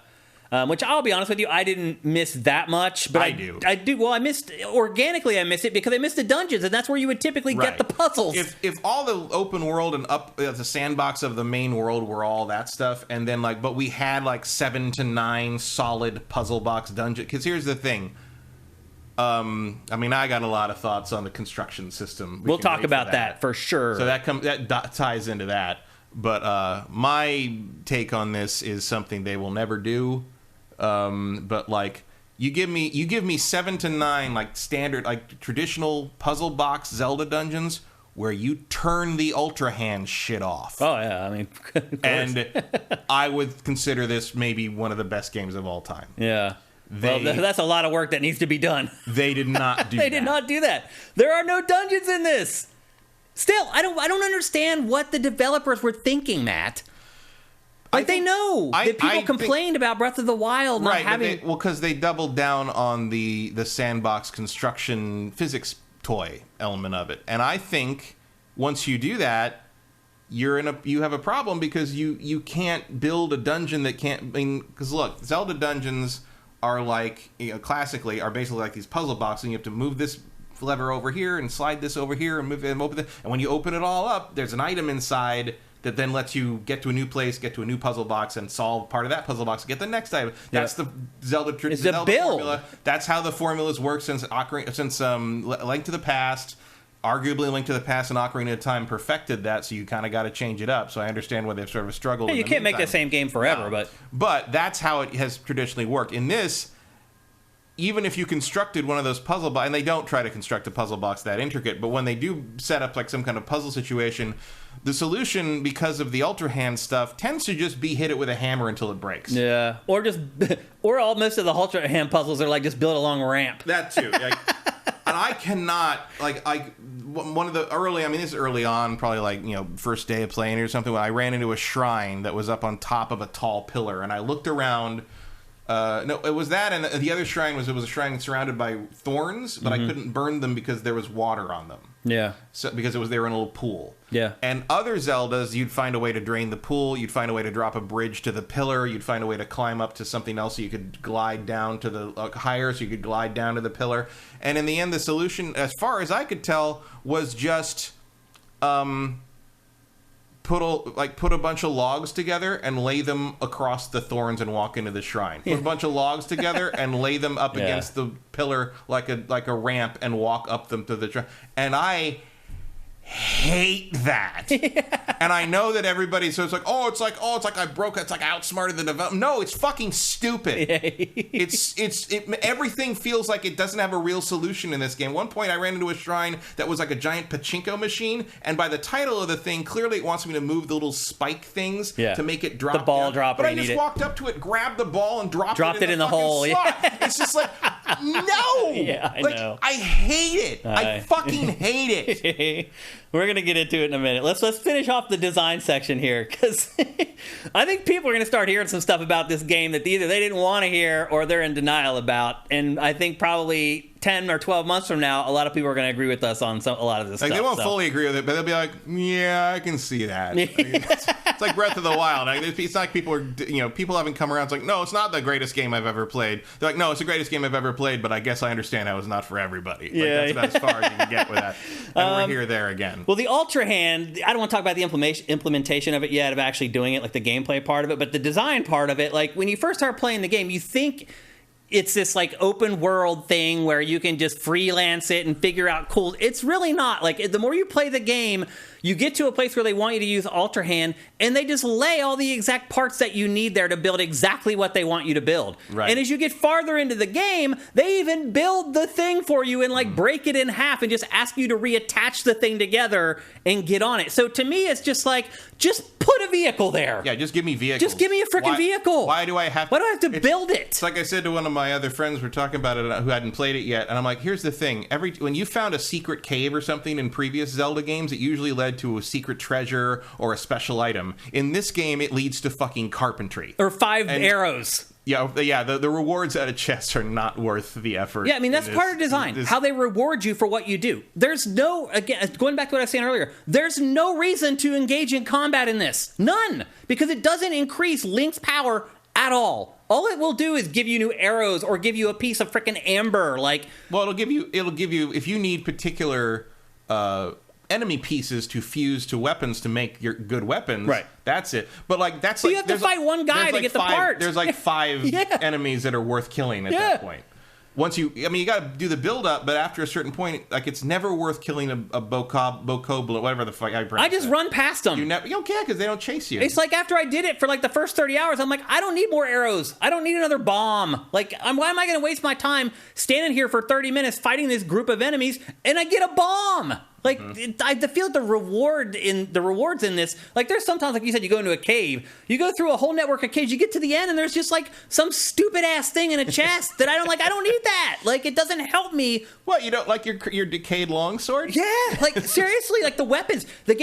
Which I'll be honest with you, I didn't miss that much. But I do. Well, I missed it because I missed the dungeons, and that's where you would typically get the puzzles. If all the open world and the sandbox of the main world were all that stuff, and then but we had 7 to 9 solid puzzle box dungeons. Because here's the thing. I mean, I got a lot of thoughts on the construction system. We'll talk about that for sure. So that ties into that. But my take on this is something they will never do. But you give me 7 to 9 standard traditional puzzle box Zelda dungeons where you turn the Ultra Hand shit off. Oh yeah, I mean, and I would consider this maybe one of the best games of all time. Yeah. That's a lot of work that needs to be done. They did not do that. They did not do that. There are no dungeons in this. Still, I don't understand what the developers were thinking, Matt. They know that people complained about Breath of the Wild not having... because they doubled down on the sandbox construction physics toy element of it. And I think once you do that, you have a problem because you can't build a dungeon that can't. Because look, Zelda dungeons are like, classically are basically like these puzzle boxes, and you have to move this lever over here and slide this over here and move it and open it. And when you open it all up, there's an item inside that then lets you get to a new place, get to a new puzzle box, and solve part of that puzzle box, get the next item. That's the Zelda formula. That's how the formulas work since Link to the Past. Arguably, Link to the Past and Ocarina of Time perfected that, so you kind of got to change it up. So I understand why they've sort of struggled. Yeah, you can't make the same game forever, but that's how it has traditionally worked. In this, even if you constructed one of those puzzle boxes, and they don't try to construct a puzzle box that intricate, but when they do set up like some kind of puzzle situation, the solution, because of the Ultra Hand stuff, tends to just be hit it with a hammer until it breaks. Yeah, or most of the Ultra Hand puzzles are like just build a long ramp. That too. And I cannot, one of the early, this is early on, probably first day of playing or something, when I ran into a shrine that was up on top of a tall pillar, and I looked around. No, it was that, and the other shrine was a shrine surrounded by thorns, but I couldn't burn them because there was water on them. Yeah. So because they were in a little pool. Yeah. And other Zeldas, you'd find a way to drain the pool, you'd find a way to drop a bridge to the pillar, you'd find a way to climb up to something else so you could glide down to the higher, so you could glide down to the pillar. And in the end, the solution, as far as I could tell, was just put a bunch of logs together and lay them across the thorns and walk into the shrine. Put a bunch of logs together and lay them up against the pillar like a ramp and walk up them to the shrine. And I hate that. And I know that everybody, so it's like I outsmarted the developer. No, it's fucking stupid. Everything feels like it doesn't have a real solution in this game. One point I ran into a shrine that was like a giant pachinko machine, and by the title of the thing, clearly it wants me to move the little spike things to make it drop. The ball drop. But I just walked up to it, grabbed the ball, and dropped it in the hole. Slot. It's just like, no. Yeah, I know. I hate it. I fucking hate it. We're going to get into it in a minute. Let's finish off the design section here, because I think people are going to start hearing some stuff about this game that either they didn't want to hear or they're in denial about. And I think probably 10 or 12 months from now, a lot of people are going to agree with us on a lot of this stuff. They won't fully agree with it, but they'll be like, yeah, I can see that. It's like Breath of the Wild. It's not like people haven't come around. It's like, no, it's not the greatest game I've ever played. They're like, no, it's the greatest game I've ever played, but I guess I understand how it's not for everybody. That's about as far as you can get with that. And we're there again. Well, the Ultra Hand, I don't want to talk about the implementation of it yet, of actually doing it, like the gameplay part of it, but the design part of it, like when you first start playing the game, you think it's this like open world thing where you can just freelance it and figure out cool. It's really not. Like the more you play the game, you get to a place where they want you to use Ultra Hand, and they just lay all the exact parts that you need there to build exactly what they want you to build. Right. And as you get farther into the game, they even build the thing for you and like break it in half and just ask you to reattach the thing together and get on it. So to me, it's just like, just put a vehicle there. Yeah, just give me vehicles. Just give me a freaking vehicle. Why do I have to build it? It's like I said to one of my other friends, we're talking about it, who hadn't played it yet, and I'm like, here's the thing. When you found a secret cave or something in previous Zelda games, it usually led to a secret treasure or a special item. In this game, it leads to fucking carpentry. Or arrows. Yeah, the rewards at a chest are not worth the effort. Yeah, that's part of design. How they reward you for what you do. There's again, going back to what I was saying earlier, there's no reason to engage in combat in this. None. Because it doesn't increase Link's power at all. All it will do is give you new arrows or give you a piece of frickin' amber. Well, it'll give you if you need particular enemy pieces to fuse to weapons to make your good weapons. Right. That's it. But that's you have to fight one guy to get the part. There's like 5 enemies that are worth killing at that point. Once you got to do the build up, but after a certain point, it's never worth killing a bokoblin, whatever the fuck I pronounce. I just run past them. You don't care because they don't chase you. It's like after I did it for like the first 30 hours, I'm like, I don't need more arrows. I don't need another bomb. Why am I going to waste my time standing here for 30 minutes fighting this group of enemies and I get a bomb? I feel like the rewards in this, there's sometimes, like you said, you go into a cave, you go through a whole network of caves, you get to the end, and there's just some stupid ass thing in a chest that I don't like. I don't need that. It doesn't help me. What, you don't like your decayed longsword? Yeah, seriously, the weapons. The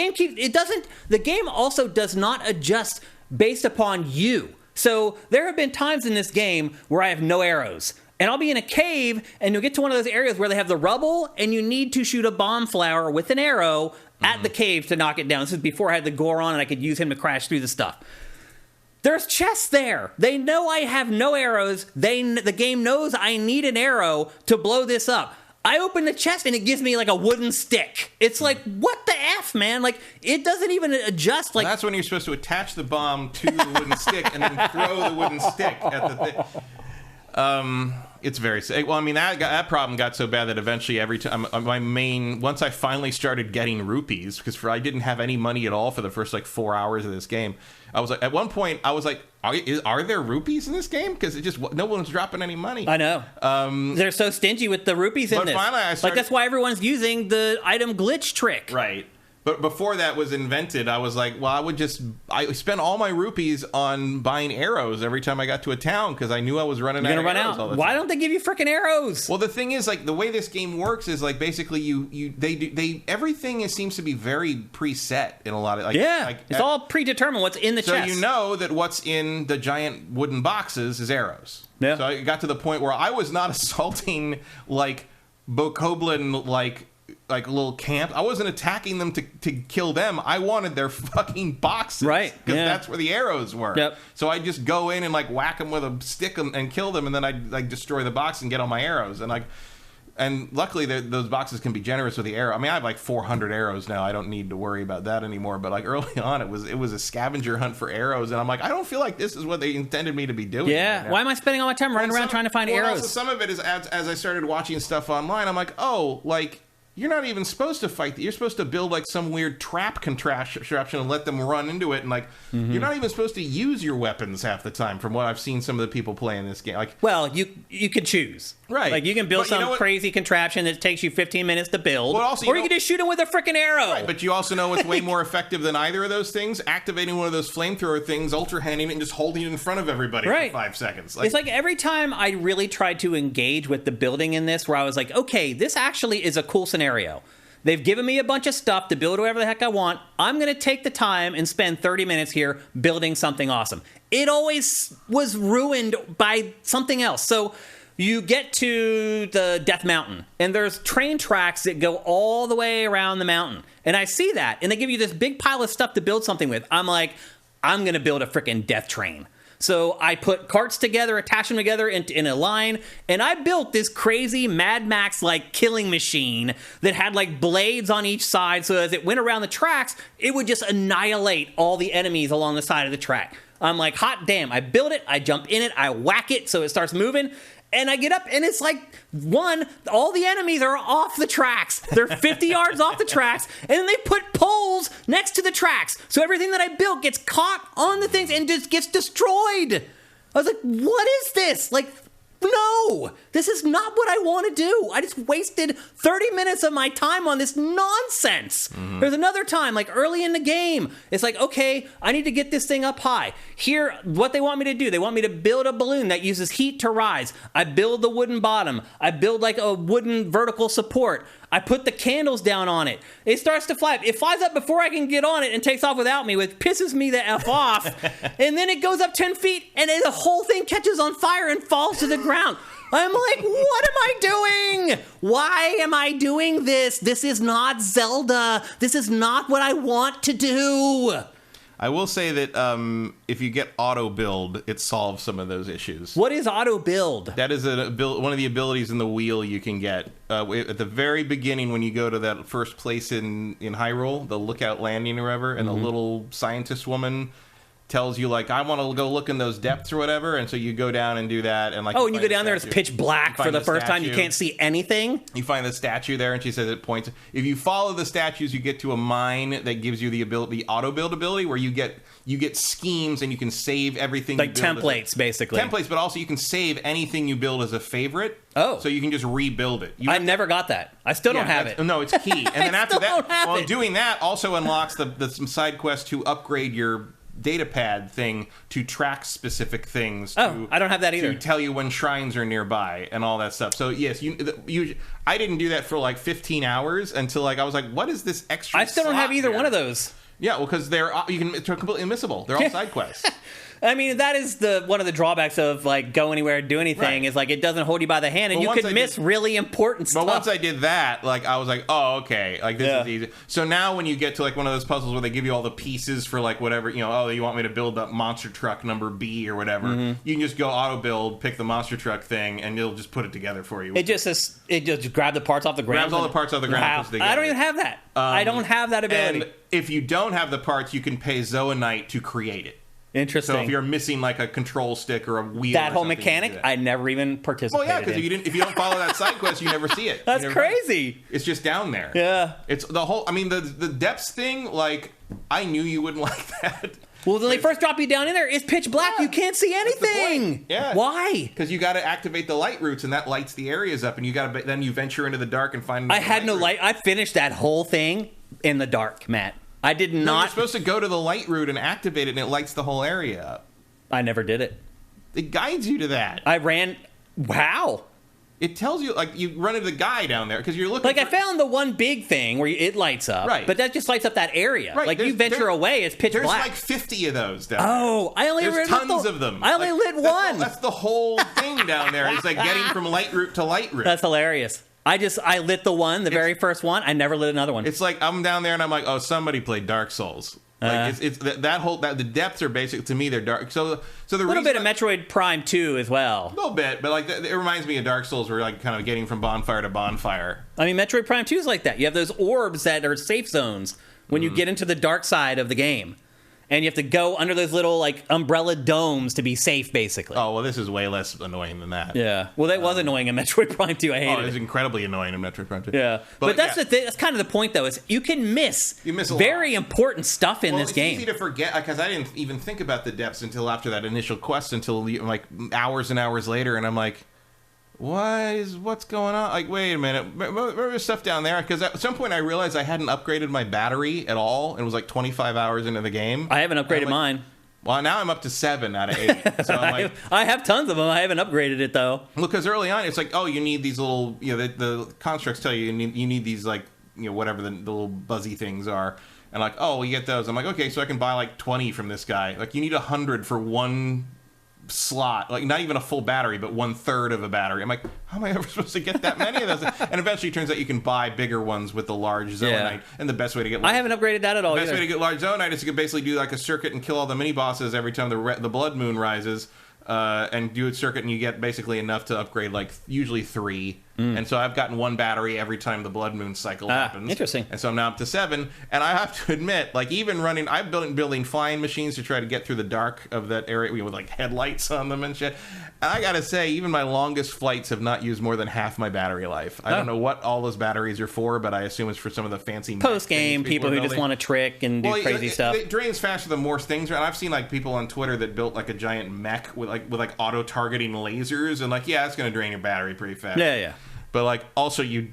game also does not adjust based upon you. So there have been times in this game where I have no arrows. And I'll be in a cave, and you'll get to one of those areas where they have the rubble, and you need to shoot a bomb flower with an arrow at the cave to knock it down. This is before I had the Goron, and I could use him to crash through the stuff. There's chests there. They know I have no arrows. The game knows I need an arrow to blow this up. I open the chest and it gives me like a wooden stick. It's like, what the F, man? Like, it doesn't even adjust. Like, well, that's when you're supposed to attach the bomb to the wooden stick and then throw the wooden stick at the thing. It's very sick. Well, I mean, that problem got so bad that eventually every time once I finally started getting rupees, because I didn't have any money at all for the first like 4 hours of this game. I was like, at one point, I was like, are there rupees in this game? Because no one's dropping any money. I know. They're so stingy with the rupees in this. Finally, that's why everyone's using the item glitch trick. Right. But before that was invented, I was like, well, I spent all my rupees on buying arrows every time I got to a town because I knew I was running out of arrows all the time. Why don't they give you freaking arrows? Well, the thing is, like, the way this game works is like basically everything seems to be very preset in a lot of it's all predetermined what's in the chest. So you know that what's in the giant wooden boxes is arrows. Yeah. So I got to the point where I was not assaulting like Bokoblin like a little camp. I wasn't attacking them to kill them. I wanted their fucking boxes. Right. Because that's where the arrows were. Yep. So I just go in and like whack them with a stick and kill them, and then I like destroy the box and get all my arrows. And luckily those boxes can be generous with the arrow. I mean, I have like 400 arrows now. I don't need to worry about that anymore. But like early on, it was a scavenger hunt for arrows, and I'm like, I don't feel like this is what they intended me to be doing. Yeah. Right. Why am I spending all my time running around trying to find arrows? Also, some of it is as I started watching stuff online, I'm like, oh, like, you're not even supposed to fight. You're supposed to build like some weird trap contraption and let them run into it. And like, you're not even supposed to use your weapons half the time. From what I've seen, some of the people playing this game. Like, well, you can choose. Right. Like, you can build crazy contraption that takes you 15 minutes to build. Or you can just shoot them with a freaking arrow. Right, but you also know what's way more effective than either of those things? Activating one of those flamethrower things, ultra-handing it, and just holding it in front of everybody for 5 seconds. It's like every time I really tried to engage with the building in this, where I was like, okay, this actually is a cool scenario. They've given me a bunch of stuff to build whatever the heck I want. I'm going to take the time and spend 30 minutes here building something awesome. It always was ruined by something else. So you get to the Death Mountain, and there's train tracks that go all the way around the mountain. And I see that, and they give you this big pile of stuff to build something with. I'm like, I'm going to build a freaking death train. So I put carts together, attach them together in a line, and I built this crazy Mad Max-like killing machine that had like blades on each side, so as it went around the tracks, it would just annihilate all the enemies along the side of the track. I'm like, hot damn, I build it, I jump in it, I whack it so it starts moving, and I get up, and it's like, all the enemies are off the tracks. They're 50 yards off the tracks, and then they put poles next to the tracks. So everything that I built gets caught on the things and just gets destroyed. I was like, what is this? Like, no, this is not what I want to do. I just wasted 30 minutes of my time on this nonsense. Mm-hmm. There's another time, like early in the game, it's like, okay, I need to get this thing up high. Here, what they want me to do, they want me to build a balloon that uses heat to rise. I build the wooden bottom. I build like a wooden vertical support. I put the candles down on it. It starts to fly. It flies up before I can get on it and takes off without me, which pisses me the F off. And then it goes up 10 feet, and the whole thing catches on fire and falls to the ground. I'm like, what am I doing? Why am I doing this? This is not Zelda. This is not what I want to do. I will say that if you get auto build, it solves some of those issues. What is auto build? That is one of the abilities in the wheel you can get. At the very beginning, when you go to that first place in Hyrule, the Lookout Landing or whatever, and the little scientist woman tells you, like, I want to go look in those depths or whatever, and so you go down and do that. And like, and you go down there, it's pitch black for the first time. You can't see anything. You find the statue there, and she says it points. If you follow the statues, you get to a mine that gives you the ability, the auto build ability, where you get schemes and you can save everything. Like templates, basically. Templates, but also you can save anything you build as a favorite. Oh. So you can just rebuild it. I never got that. I still don't have it. No, it's key. And then after that, doing that also unlocks the side quest to upgrade your datapad thing to track specific things. I don't have that either. To tell you when shrines are nearby and all that stuff. So yes, I didn't do that for like 15 hours until like I was like, what is this extra? I still don't have either one of those. Yeah, well, because they're completely missable. They're all side quests. I mean, that is one of the drawbacks of like go anywhere, do anything. Is like it doesn't hold you by the hand, and you could miss really important stuff. But once I did that, like I was like, oh, okay, like this is easy. So now when you get to like one of those puzzles where they give you all the pieces for like whatever, oh, you want me to build up monster truck number B or whatever, you can just go auto build, pick the monster truck thing, and it'll just put it together for you. It just grab the parts off the ground. Grabs all the parts off the ground. And puts it together. I don't even have that. I don't have that ability. And if you don't have the parts, you can pay Zoanite to create it. Interesting. So if you're missing like a control stick or a wheel, that whole mechanic, I never even participated. Well, yeah, because if you don't follow that side quest, you never see it. That's crazy. It's just down there. Yeah. It's the whole. I mean, the depths thing. Like, I knew you wouldn't like that. Well, when they first drop you down in there, it's pitch black. Yeah, you can't see anything. Yeah. Why? Because you got to activate the light routes, and that lights the areas up, and you got to then you venture into the dark and find. I had no light. I finished that whole thing in the dark, Matt. I did not. No, you're supposed to go to the light route and activate it, and it lights the whole area up. I never did it. It guides you to that. I ran. Wow. It tells you, like, you run into the guy down there because you're looking. Like, I found the one big thing where it lights up, right? But that just lights up that area. Right. Like, you venture away, it's pitch black. There's like 50 of those down there. Oh, I only there's tons of them. I only lit one. That's the whole thing down there. It's like getting from light route to light route. That's hilarious. I lit the one, the very first one. I never lit another one. It's like I'm down there and I'm like, oh, somebody played Dark Souls. Like it's the depths are basic to me. They're dark. So the little bit of Metroid Prime 2 as well. A little bit, but like it reminds me of Dark Souls, where like kind of getting from bonfire to bonfire. I mean, Metroid Prime 2 is like that. You have those orbs that are safe zones when you get into the dark side of the game. And you have to go under those little, like, umbrella domes to be safe, basically. Oh, well, this is way less annoying than that. Yeah. Well, that was annoying in Metroid Prime 2. I hated it. It was incredibly annoying in Metroid Prime 2. Yeah. But that's the thing. That's kind of the point, though, is you can miss very important stuff in this game. It's easy to forget, because I didn't even think about the depths until after that initial quest, until, like, hours and hours later, and I'm like, what's going on? Like, wait a minute. Remember the stuff down there? Because at some point I realized I hadn't upgraded my battery at all, and it was like 25 hours into the game. I haven't upgraded mine. Well, now I'm up to 7 out of 8. So I'm like, I have tons of them. I haven't upgraded it, though. Well, because early on, it's like, oh, you need these little, the constructs tell you need these, like, whatever the little buzzy things are. And like, oh, we get those. I'm like, okay, so I can buy like 20 from this guy. Like, you need 100 for one slot, like not even a full battery, but 1/3 of a battery. I'm like, how am I ever supposed to get that many of those? And eventually it turns out you can buy bigger ones with the large Zoanite. And the best way to get I haven't upgraded that at all. The best way to get large Zoanite is to basically do like a circuit and kill all the mini bosses every time the blood moon rises, and do a circuit, and you get basically enough to upgrade like usually 3. And so I've gotten 1 battery every time the blood moon cycle happens. Interesting. And so I'm now up to 7. And I have to admit, like, even running, I've been building flying machines to try to get through the dark of that area with like headlights on them and shit. And I gotta say, even my longest flights have not used more than half my battery life. I don't know what all those batteries are for, but I assume it's for some of the fancy post game people who just want to trick and do crazy stuff. It drains faster the more things are. And I've seen like people on Twitter that built like a giant mech with auto targeting lasers, and like, yeah, it's gonna drain your battery pretty fast. Yeah. But like, also you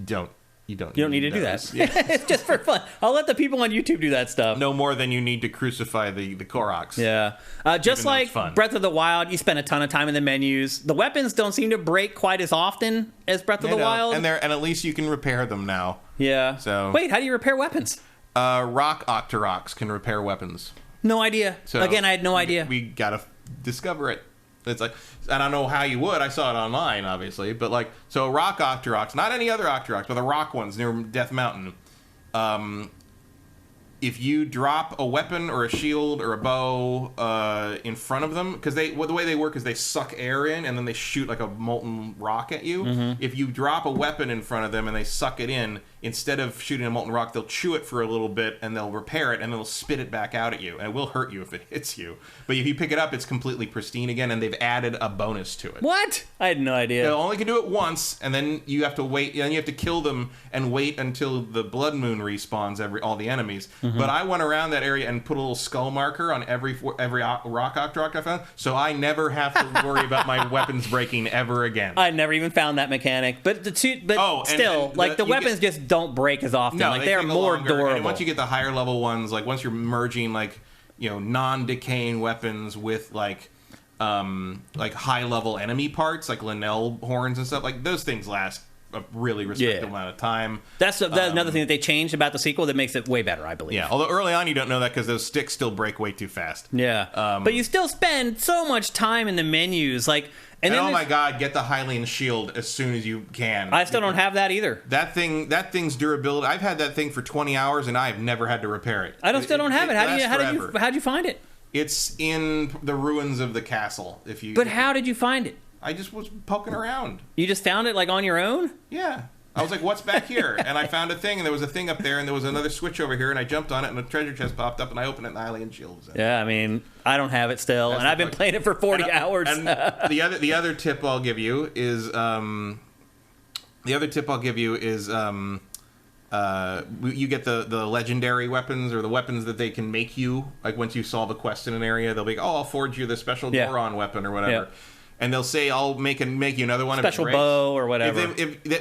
don't need to do that. Yeah. It's just for fun. I'll let the people on YouTube do that stuff. No more than you need to crucify the Koroks. Yeah. Just like Breath of the Wild, you spend a ton of time in the menus. The weapons don't seem to break quite as often as Breath of the Wild. And at least you can repair them now. Yeah. So wait, how do you repair weapons? Rock Octoroks can repair weapons. No idea. So again, I had no idea. We gotta discover it. It's like, I don't know how you would. I saw it online, obviously, but like, so rock Octoroks, not any other Octoroks, but the rock ones near Death Mountain. If you drop a weapon or a shield or a bow in front of them, because the way they work is they suck air in and then they shoot like a molten rock at you. Mm-hmm. If you drop a weapon in front of them and they suck it in, instead of shooting a molten rock, they'll chew it for a little bit and they'll repair it and they'll spit it back out at you. And it will hurt you if it hits you. But if you pick it up, it's completely pristine again, and they've added a bonus to it. What? I had no idea. They only can do it once, and then you have to wait. And you have to kill them and wait until the blood moon respawns all the enemies. Mm-hmm. But I went around that area and put a little skull marker on every rock Octorok I found, so I never have to worry about my weapons breaking ever again. I never even found that mechanic. But the weapons just don't break as often. No, like they are more durable. And once you get the higher level ones, like once you're merging like non-decaying weapons with like high level enemy parts like Linnell horns and stuff, like those things last a really restricted amount of time. That's another thing that they changed about the sequel that makes it way better, I believe. Yeah, although early on you don't know that because those sticks still break way too fast. Yeah, but you still spend so much time in the menus, like. And oh my God, get the Hylian shield as soon as you can. I still don't have that either. That thing's durability. I've had that thing for 20 hours and I've never had to repair it. Still don't have it. How'd you find it? It's in the ruins of the castle. But how did you find it? I just was poking around. You just found it like on your own? Yeah. I was like, what's back here? And I found a thing, and there was a thing up there, and there was another switch over here, and I jumped on it, and a treasure chest popped up, and I opened it, and the Hylian shield was in. Yeah, I mean, I don't have it still, and I've been playing it for 40 hours. And the other tip I'll give you is you get the legendary weapons or the weapons that they can make you. Like once you solve a quest in an area, they'll be like, I'll forge you the special Goron weapon or whatever. Yeah. And they'll say, I'll make you another one special if it breaks. Bow or whatever.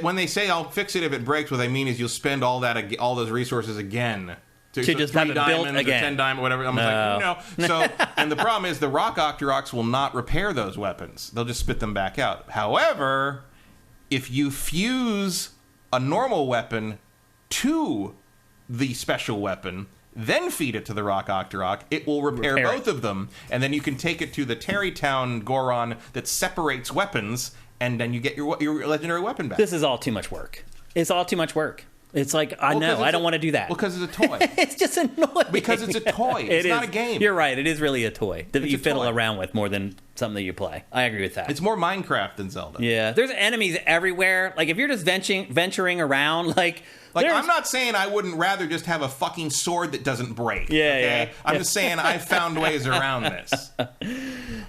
When they say, I'll fix it if it breaks, what they mean is you'll spend all those resources again. To just have it built again. Or 10 diamonds, whatever. I'm like, no. So, and the problem is the Rock Octoroks will not repair those weapons. They'll just spit them back out. However, if you fuse a normal weapon to the special weapon, then feed it to the Rock Octorok, it will repair both of them, and then you can take it to the Tarrytown Goron that separates weapons, and then you get your legendary weapon back. This is all too much work. It's all too much work. It's like, I don't want to do that. Well, because it's a toy. It's just annoying. Because it's a toy. It's not a game. You're right. It is really a toy that you fiddle around with more than something that you play. I agree with that. It's more Minecraft than Zelda. Yeah. There's enemies everywhere. Like, if you're just venturing around, like I'm not saying I wouldn't rather just have a fucking sword that doesn't break. Yeah, okay? I'm just saying I've found ways around this.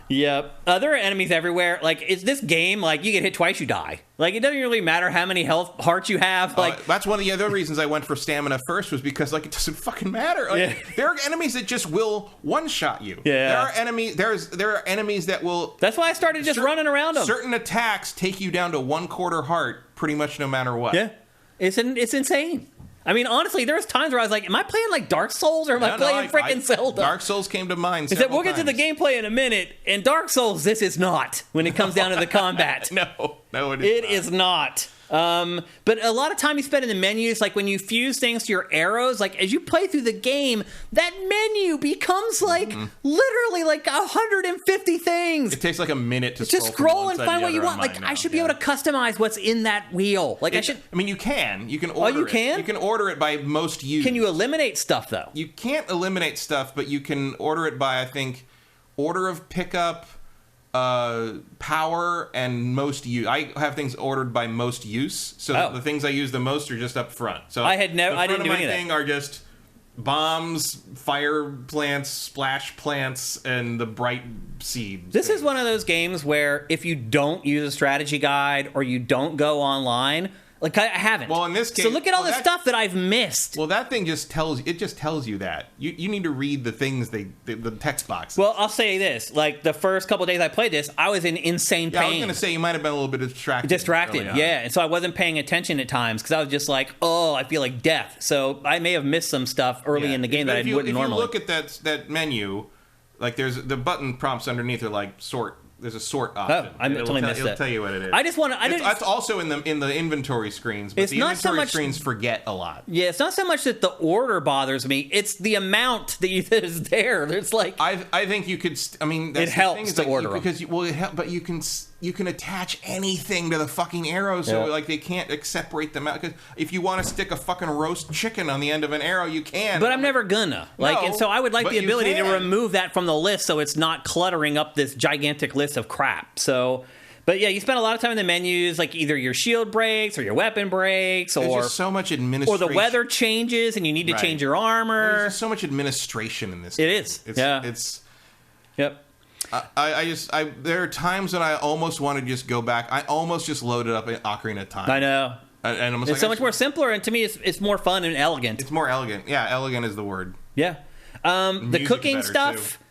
Yep. There are enemies everywhere. Like, it's this game, like, you get hit twice, you die. Like, it doesn't really matter how many hearts you have. Like, that's one of the other reasons I went for stamina first was because, like, it doesn't fucking matter. Like, there are enemies that just will one-shot you. Yeah. There are enemies that will... That's why I started just running around them. Certain attacks take you down to 1/4 heart pretty much no matter what. Yeah. It's insane. I mean, honestly, there was times where I was like, am I playing like Dark Souls or am I playing freaking Zelda? Dark Souls came to mind several times. We'll get to the gameplay in a minute, and Dark Souls, this is not when it comes down to the combat. No, it is not. But a lot of time you spend in the menus, like when you fuse things to your arrows, like as you play through the game, that menu becomes like literally like 150 things. It takes like a minute to just scroll and find what you want. Like I should be able to customize what's in that wheel. Like I mean, you can order. You can. You can order it by most use. Can you eliminate stuff though? You can't eliminate stuff, but you can order it by, I think, order of pickup. Power and most use. I have things ordered by most use, so the things I use the most are just up front. So I didn't do any of that. Thing are just bombs, fire plants, splash plants, and the bright seeds. This is one of those games where if you don't use a strategy guide or you don't go online. Like I haven't. Well, in this case, so look at all the stuff that I've missed. Well, that thing just tells you that you need to read the things the text boxes. Well, I'll say this: like the first couple of days I played this, I was in insane pain. I was going to say you might have been a little bit distracted. Yeah, and so I wasn't paying attention at times because I was just like, oh, I feel like death. So I may have missed some stuff early in the game that I wouldn't normally. If you look at that menu, like there's the button prompts underneath are like sort. There's a sort option. I totally missed it. It'll tell you what it is. I just want to. It's also in the inventory screens, but the inventory screens forget a lot. Yeah, it's not so much that the order bothers me; it's the amount that is there. There's like I think you could. I mean, that's it helps to order because but you can attach anything to the fucking arrow, so like they can't separate them out. Because if you want to stick a fucking roast chicken on the end of an arrow, you can. But I'm never gonna and so I would like the ability to remove that from the list, so it's not cluttering up this gigantic list of crap. So, but yeah, you spend a lot of time in the menus, like either your shield breaks or your weapon breaks, There's just so much administration, or the weather changes and you need to change your armor. There's just so much administration in this. It is. It's. Yep. There are times when I almost want to just go back. I almost just loaded up Ocarina of Time. I know. And it's so much more simpler, and to me, it's more fun and elegant. It's more elegant. Yeah, elegant is the word. Yeah. The cooking stuff. Too.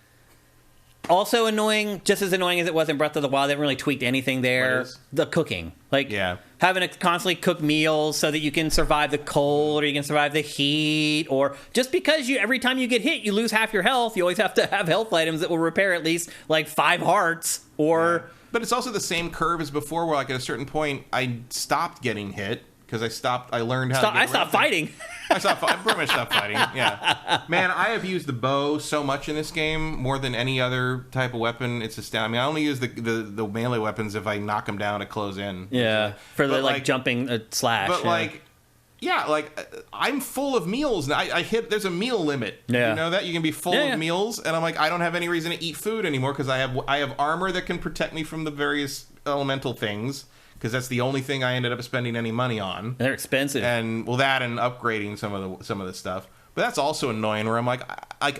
Also annoying, just as annoying as it was in Breath of the Wild. They haven't really tweaked anything there. The cooking. Like, having to constantly cook meals so that you can survive the cold or you can survive the heat. Or just because every time you get hit, you lose half your health, you always have to have health items that will repair at least, like, 5 hearts or... But it's also the same curve as before, where like at a certain point, I stopped getting hit because I learned how. I stopped fighting. I pretty much stopped fighting. Yeah, man, I have used the bow so much in this game more than any other type of weapon. It's astounding. I mean, I only use the melee weapons if I knock them down to close in. Yeah, for the like jumping slash. But like. Yeah, like, I'm full of meals. There's a meal limit. Yeah. You know that? You can be full of meals, and I'm like, I don't have any reason to eat food anymore because I have armor that can protect me from the various elemental things, because that's the only thing I ended up spending any money on. They're expensive. And, well, that and upgrading some of the stuff. But that's also annoying, where I'm like,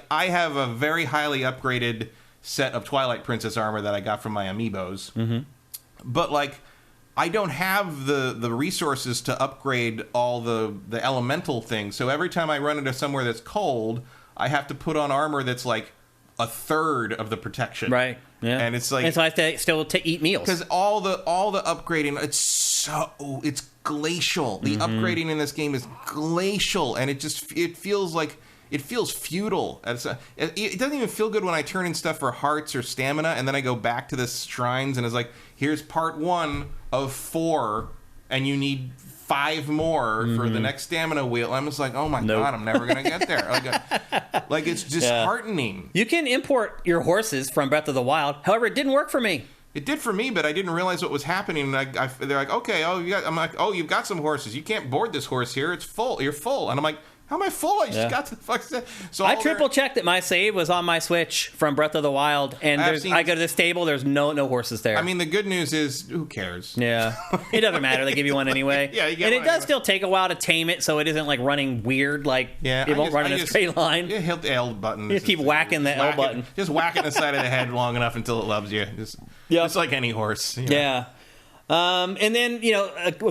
I have a very highly upgraded set of Twilight Princess armor that I got from my amiibos. Mm-hmm. But, like, I don't have the resources to upgrade all the elemental things. So every time I run into somewhere that's cold, I have to put on armor that's like a third of the protection. Right. Yeah. And it's like, and so I have to still eat meals. Because all the upgrading, it's glacial. The upgrading in this game is glacial, and it feels futile. It doesn't even feel good when I turn in stuff for hearts or stamina, and then I go back to the shrines, and it's like, here's part 1 of 4, and you need 5 more for the next stamina wheel. I'm just like, oh my God, I'm never going to get there. Like it's disheartening. You can import your horses from Breath of the Wild. However, it didn't work for me. It did for me, but I didn't realize what was happening. And they're like, okay, I'm like, oh, you've got some horses. You can't board this horse here. It's full. You're full. And I'm like, how am I full? I just got to the fuck. So I triple checked that my save was on my Switch from Breath of the Wild, and I go to the stable. There's no horses there. I mean, the good news is, who cares? Yeah, it doesn't matter. They give you one anyway. Yeah, you get and one it does still take a while to tame it, so it isn't like running weird. Like it won't run in a straight line. You hit the L button. You just keep whacking the L button. Just whacking the side of the head long enough until it loves you. Just like any horse. You know? Yeah. And then,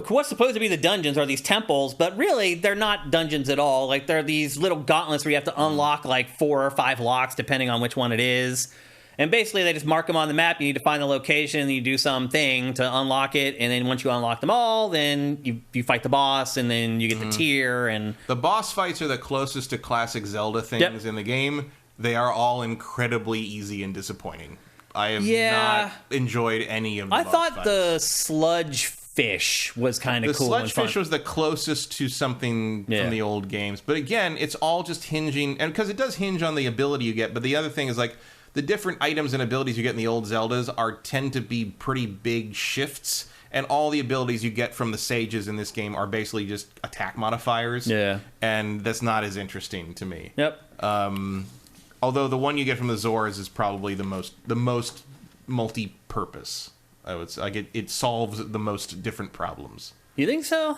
what's supposed to be the dungeons are these temples, but really they're not dungeons at all. Like, they're these little gauntlets where you have to unlock like 4 or 5 locks, depending on which one it is. And basically they just mark them on the map. You need to find the location, and you do something to unlock it. And then once you unlock them all, then you fight the boss, and then you get the tier. And the boss fights are the closest to classic Zelda things in the game. They are all incredibly easy and disappointing. I have not enjoyed any of them. I thought the sludge fish was kind of cool. The sludge fish was the closest to something from the old games. But again, it's all just hinging, and because it does hinge on the ability you get. But the other thing is, like, the different items and abilities you get in the old Zeldas tend to be pretty big shifts. And all the abilities you get from the sages in this game are basically just attack modifiers. Yeah. And that's not as interesting to me. Yep. Although the one you get from the Zors is probably the most multi-purpose. I would say, like, it solves the most different problems. You think so?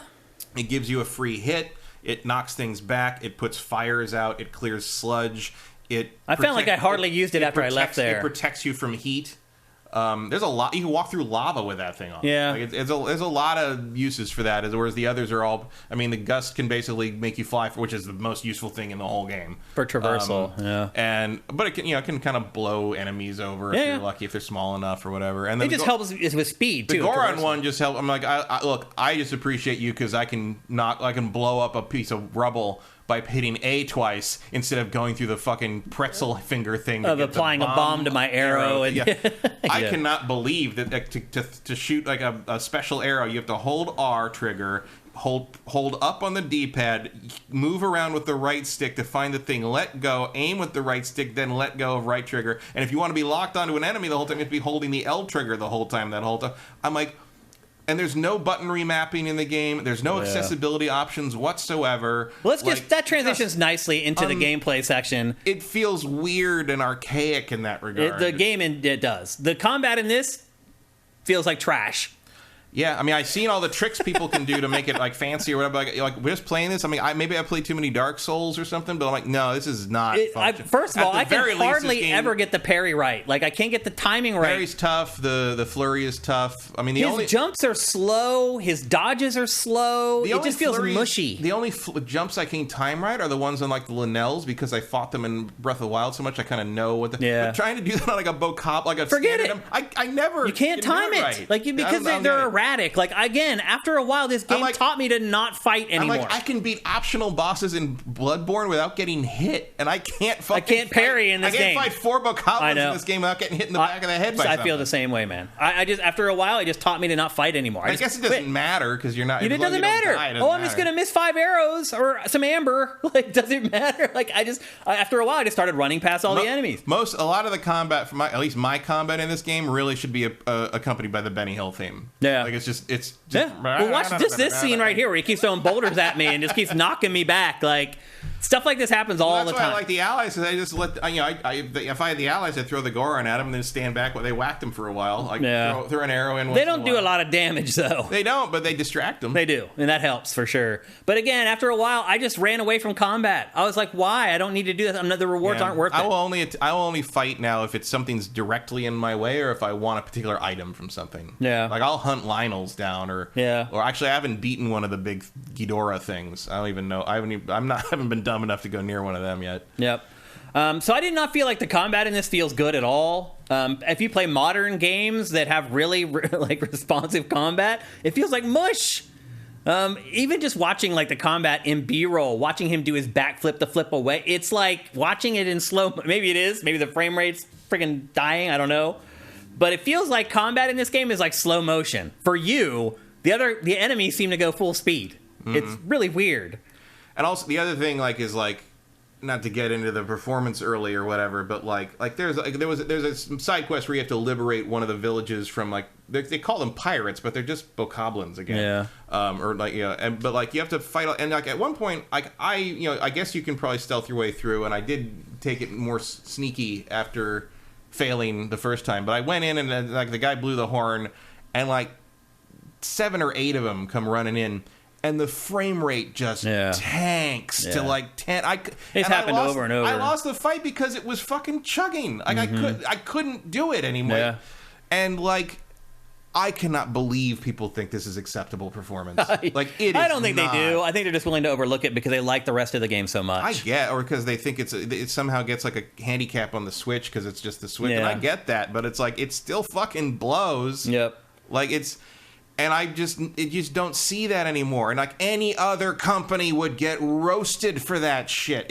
It gives you a free hit. It knocks things back. It puts fires out. It clears sludge. I felt like I hardly used it after I left there. It protects you from heat. There's a lot. You can walk through lava with that thing on. Yeah. Like there's a lot of uses for that, whereas the others are all... I mean, the gust can basically make you fly, which is the most useful thing in the whole game. For traversal, But it can kind of blow enemies over if you're lucky, if they're small enough or whatever. And then it just helps with speed, too. The Goron one just helps. I'm like, I just appreciate you because I can blow up a piece of rubble by hitting A twice instead of going through the fucking pretzel finger thing of applying a bomb to my arrow. I cannot believe that to shoot like a special arrow, you have to hold R trigger, hold up on the D-pad, move around with the right stick to find the thing, let go, aim with the right stick, then let go of right trigger. And if you want to be locked onto an enemy the whole time, you have to be holding the L trigger the whole time. I'm like... And there's no button remapping in the game. There's no accessibility options whatsoever. Well, that transitions nicely into the gameplay section. It feels weird and archaic in that regard. It does. The combat in this feels like trash. Yeah, I mean, I've seen all the tricks people can do to make it like fancy or whatever. Like we're just playing this. I mean, maybe I played too many Dark Souls or something, but I'm like, no, this is not. First of all, I can hardly ever get the parry right. Like, I can't get the timing right. Parry's tough. The flurry is tough. I mean, his jumps are slow. His dodges are slow. It just feels mushy. The only jumps I can time right are the ones on like the Linnells, because I fought them in Breath of the Wild so much. I kind of know what. But trying to do that on like a Bocop, like a forget it. I never. You can't time it. Right. Because they're erratic. erratic. Like, again, after a while, this game taught me to not fight anymore. I can beat optional bosses in Bloodborne without getting hit, and I can't parry in this game. I can't fight 4 bokoblins in this game without getting hit in the back of the head by something. I feel the same way, man. I just, after a while, it just taught me to not fight anymore. I guess it doesn't matter because you're not. It doesn't matter. I'm just gonna miss 5 arrows or some amber. Like, does it matter? Like, after a while, I just started running past all the enemies. A lot of the combat, at least my combat in this game, really should be accompanied by the Benny Hill theme. Yeah, like it's just. Well, watch this scene right here where he keeps throwing boulders at me and just keeps knocking me back. Like, stuff like this happens all the time. That's why I like the allies, because I just let if I had the allies, I'd throw the Goron at them and then stand back while they whacked them for a while. Like, throw an arrow in. They don't do a lot of damage though. They don't, but they distract them. They do, and that helps for sure. But again, after a while, I just ran away from combat. I was like, why? I don't need to do this. The rewards aren't worth it. I will only fight now if it's something's directly in my way or if I want a particular item from something. Yeah, like I'll hunt Lionel's down or actually I haven't beaten one of the big Ghidorah things. I don't even know. I haven't been dumb enough to go near one of them yet. Yep. So I did not feel like the combat in this feels good at all. If you play modern games that have really like responsive combat, it feels like mush. Even just watching like the combat in B-roll, watching him do his backflip to flip away, it's like watching it in slow. Maybe it is. Maybe the frame rate's freaking dying. I don't know. But it feels like combat in this game is like slow motion. For you, the enemies seem to go full speed. Mm-hmm. It's really weird. And also the other thing is not to get into the performance early or whatever, but there's a side quest where you have to liberate one of the villages from they call them pirates, but they're just bokoblins again. Yeah. But you have to fight, and at one point I guess you can probably stealth your way through, and I did take it more sneaky after failing the first time, but I went in and the guy blew the horn, and 7 or 8 of them come running in. And the frame rate just tanks to 10. It's happened over and over. I lost the fight because it was fucking chugging. I couldn't do it anymore. Yeah. And I cannot believe people think this is acceptable performance. It is. I don't think they do. I think they're just willing to overlook it because they like the rest of the game so much. I get, or because they think it somehow gets a handicap on the Switch because it's just the Switch. Yeah. And I get that, but it's it still fucking blows. Yep. And I just don't see that anymore. And any other company would get roasted for that shit.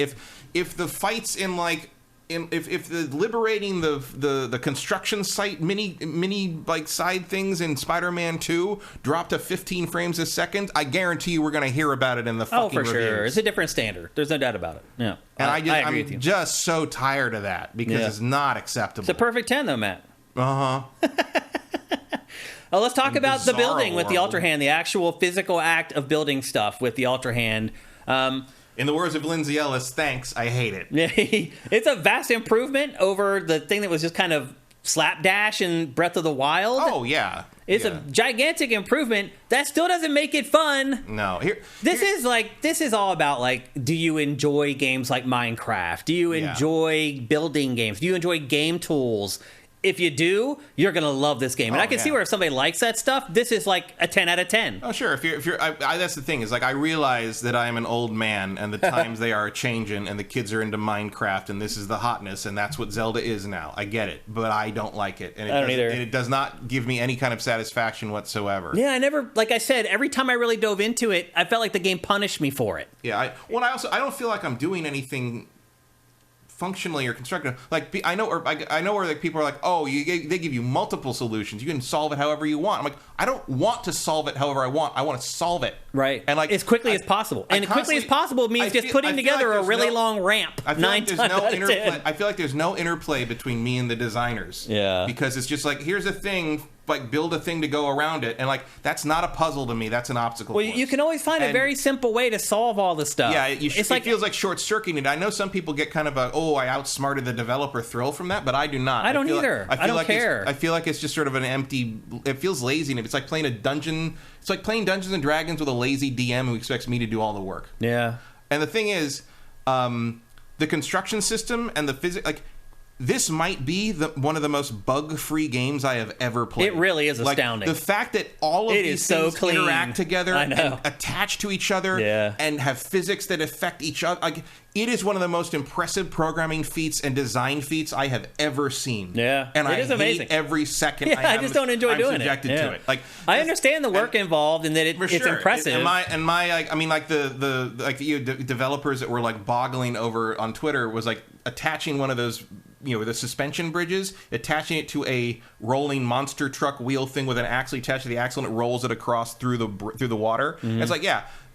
If the fights if the liberating the construction site mini side things in Spider-Man 2 dropped to 15 frames a second, I guarantee you we're going to hear about it in the fucking reviews. Sure. It's a different standard. There's no doubt about it. Yeah. And I'm just so tired of that because it's not acceptable. It's a perfect 10 though, Matt. Uh-huh. Let's talk about the building with the Ultra Hand, the actual physical act of building stuff with the Ultra Hand. In the words of Lindsay Ellis, thanks, I hate it. It's a vast improvement over the thing that was just kind of slapdash in Breath of the Wild. Oh, yeah. It's a gigantic improvement. That still doesn't make it fun. No. This is all about, do you enjoy games like Minecraft? Do you enjoy building games? Do you enjoy game tools? If you do, you're gonna love this game, and I can see where if somebody likes that stuff, this is a 10 out of 10. Oh sure, if you're, that's the thing is I realize that I am an old man, and the times they are changing, and the kids are into Minecraft, and this is the hotness, and that's what Zelda is now. I get it, but I don't like it, and I don't either. It does not give me any kind of satisfaction whatsoever. Yeah, I never, like I said, every time I really dove into it, I felt like the game punished me for it. Yeah, I don't feel like I'm doing anything functionally or constructive. I know where people are like, oh, they give you multiple solutions. You can solve it however you want. I'm like, I don't want to solve it however I want. I want to solve it. Right. And as quickly as possible. And quickly as possible means just putting together a really long ramp. I feel like there's no interplay between me and the designers. Yeah. Because it's just here's a thing, build a thing to go around it, and that's not a puzzle to me. That's an obstacle. Well, you can always find a very simple way to solve all the stuff. Yeah, it feels like short-circuiting. I know some people get kind of I outsmarted the developer thrill from that, but I do not. I don't either. I don't care. I feel like it's just sort of an empty. It feels lazy, and it's like playing a dungeon. It's like playing Dungeons and Dragons with a lazy DM who expects me to do all the work. Yeah. And the thing is, the construction system and the physics, this might be one of the most bug-free games I have ever played. It really is astounding. The fact that all of these things interact together and attach to each other and have physics that affect each other. It is one of the most impressive programming feats and design feats I have ever seen. Yeah, and it is amazing. Every second I just don't enjoy doing it. To it. I understand the work involved and that it's impressive. The developers that were boggling over on Twitter was attaching one of those, the suspension bridges, attaching it to a rolling monster truck wheel thing with an axle attached to the axle, and it rolls it across through the water. Mm-hmm. It's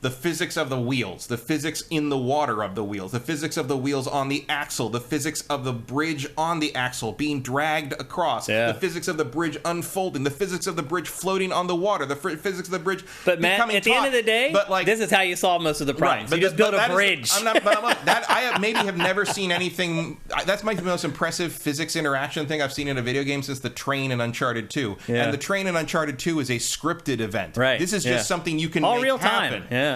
the physics of the wheels, the physics in the water of the wheels, the physics of the wheels on the axle, the physics of the bridge on the axle being dragged across, the physics of the bridge unfolding, the physics of the bridge floating on the water, the physics of the bridge becoming at the end of the day, this is how you solve most of the problems. Right, you just build a bridge. I have never seen anything. That's the most impressive physics interaction thing I've seen in a video game since the train in Uncharted 2. Yeah. And the train in Uncharted 2 is a scripted event. Right. This is just something you can make real happen. Time. Yeah.